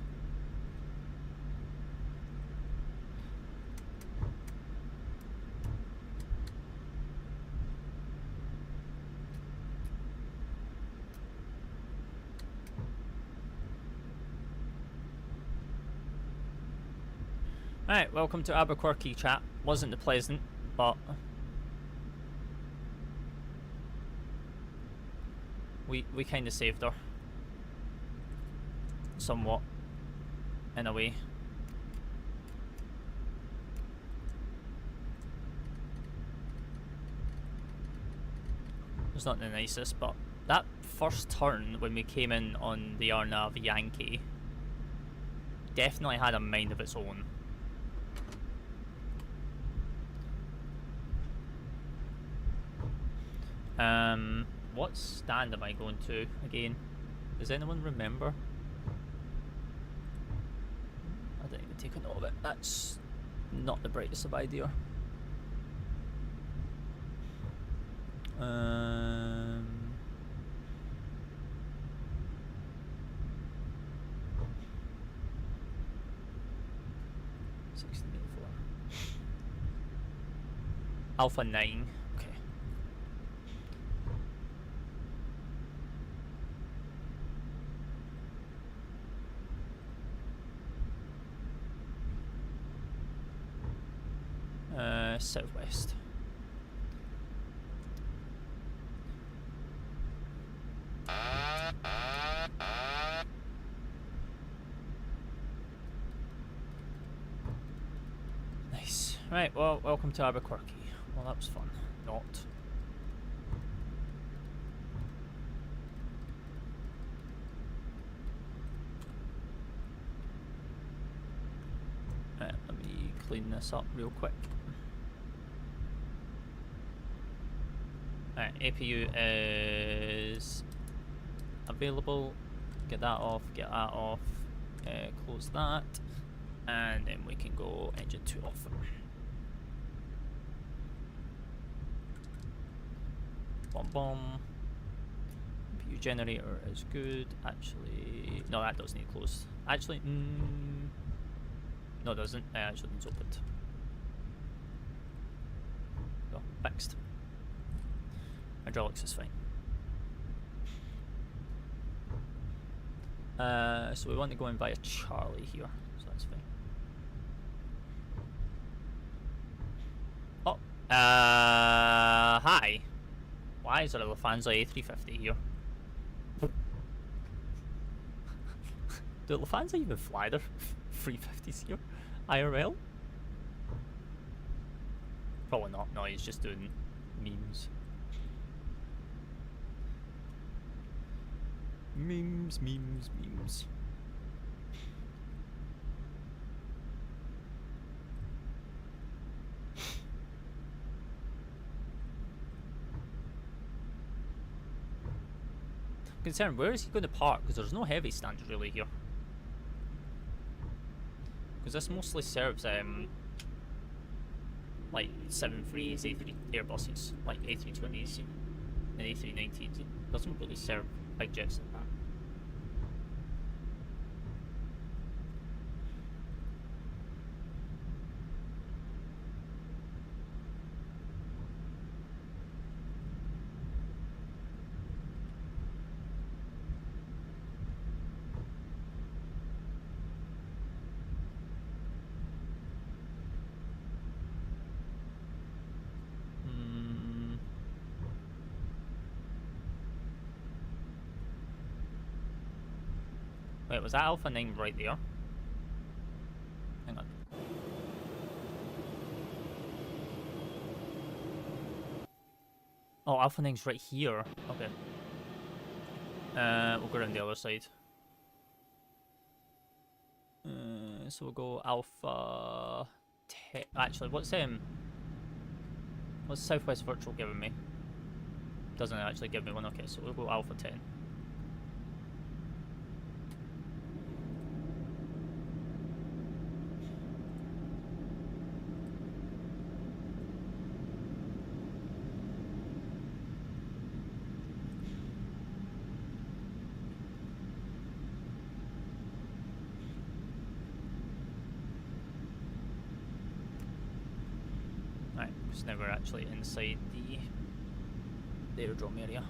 Alright, welcome to Albuquerque, chat. Wasn't the pleasant, but... We kind of saved her. Somewhat. In a way. It's not the nicest, but that first turn when we came in on the RNAV Yankee definitely had a mind of its own. What stand am I going to again? Does anyone remember? I didn't even take a note of it. That's not the brightest of idea. 1684. Alpha 9. Okay. Southwest. Nice. Right, well, welcome to Albuquerque. Well, that was fun. Not. Right, let me clean this up real quick. Right, APU is available. Get that off, get that off, close that, and then we can go engine 2 off. Bomb bomb. APU generator is good. Actually, no, that does need closed. Actually, no, it doesn't. It actually needs opened. So, fixed. Hydraulics is fine. So we want to go in via Charlie here, so that's fine. Oh, hi. Why is there a Lufthansa A350 here? Do Lufthansa even fly their 350s here? IRL? Probably not. No, he's just doing memes. Memes, memes, memes. I'm concerned, where is he going to park? Because there's no heavy stands really here. Because this mostly serves like 73s, A3 Airbuses, like A320s and A319s. It doesn't really serve big jets like that. Wait, was that Alpha 9 right there? Hang on. Oh, Alpha 9's right here. Okay. We'll go around the other side. So we'll go Alpha 10. Actually, what's Southwest Virtual giving me? Doesn't actually give me one. Okay, so we'll go Alpha 10. Now we're actually inside the aerodrome area.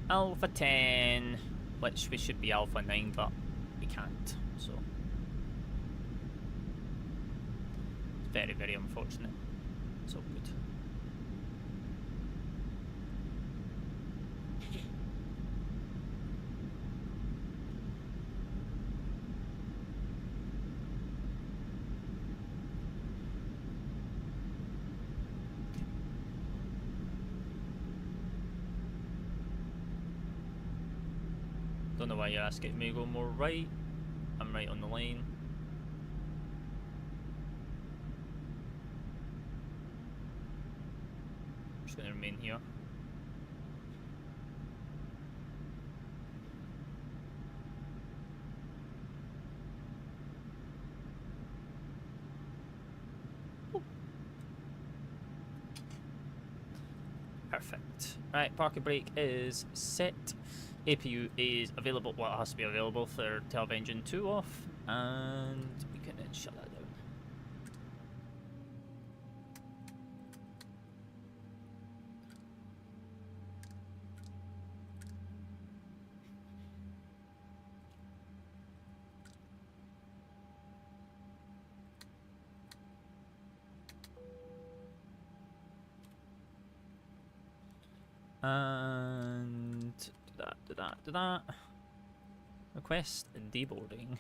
Alpha 10, which we should be Alpha 9, but can't. So it's very, very unfortunate. It's all good. Don't know why you're asking me to go more right. I'm right on the line. I'm just going to remain here. Perfect. Right, parking brake is set. APU is available, well, it has to be available for tail engine 2 off, and we can then shut that down. And do that. Request deboarding.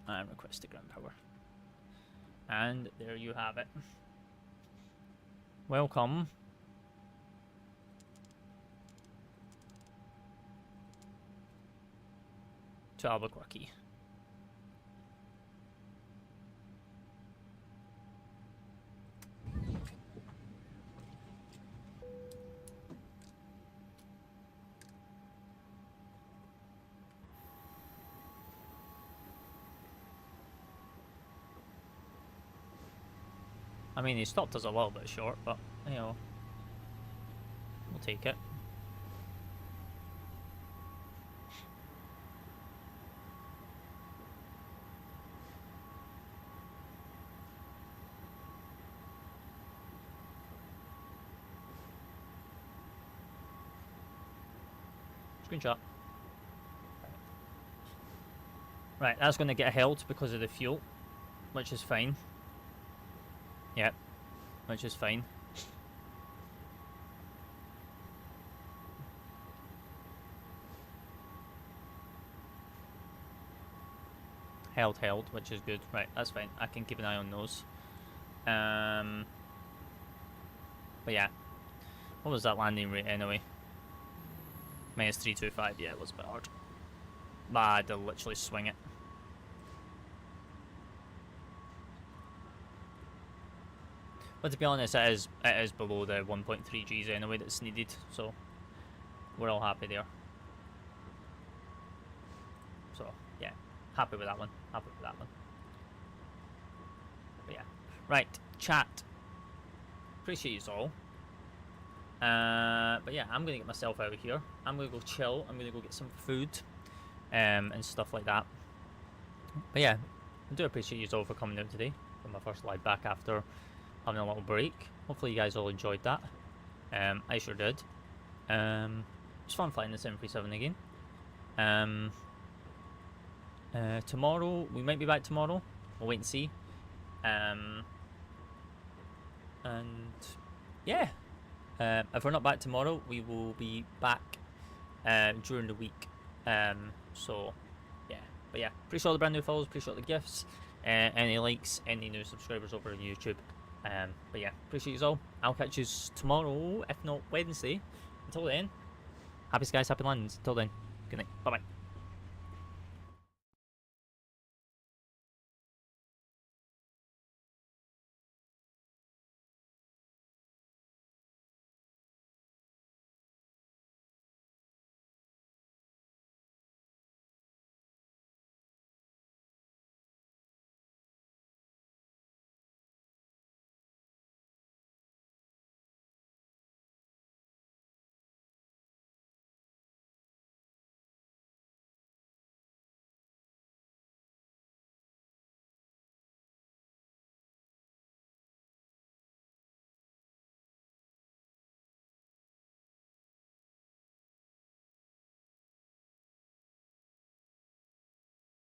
And request the ground power. And there you have it. Welcome to Albuquerque. I mean, he stopped us a little bit short, but, you know, we'll take it. Screenshot. Right, that's going to get held because of the fuel, which is fine. Yep, which is fine. Held, which is good. Right, that's fine. I can keep an eye on those. But yeah, what was that landing rate anyway? -325. Yeah, it was a bit hard. But I had to literally swing it. But to be honest, it is below the 1.3 Gs anyway that's needed, so we're all happy there. So yeah, happy with that one. Happy with that one. But yeah, right, chat. Appreciate you all. But yeah, I'm gonna get myself out of here. I'm gonna go chill. I'm gonna go get some food, and stuff like that. But yeah, I do appreciate you all for coming out today for my first live back after having a little break. Hopefully you guys all enjoyed that. I sure did. It's fun flying the 737 again. Tomorrow, we might be back tomorrow. We'll wait and see. And yeah, if we're not back tomorrow, we will be back during the week. So yeah, but yeah, appreciate all the brand new follows, appreciate all the gifts, any likes, any new subscribers over on YouTube. But yeah, appreciate you all. I'll catch you tomorrow, if not Wednesday. Until then, happy skies, happy lands. Until then, good night. Bye bye.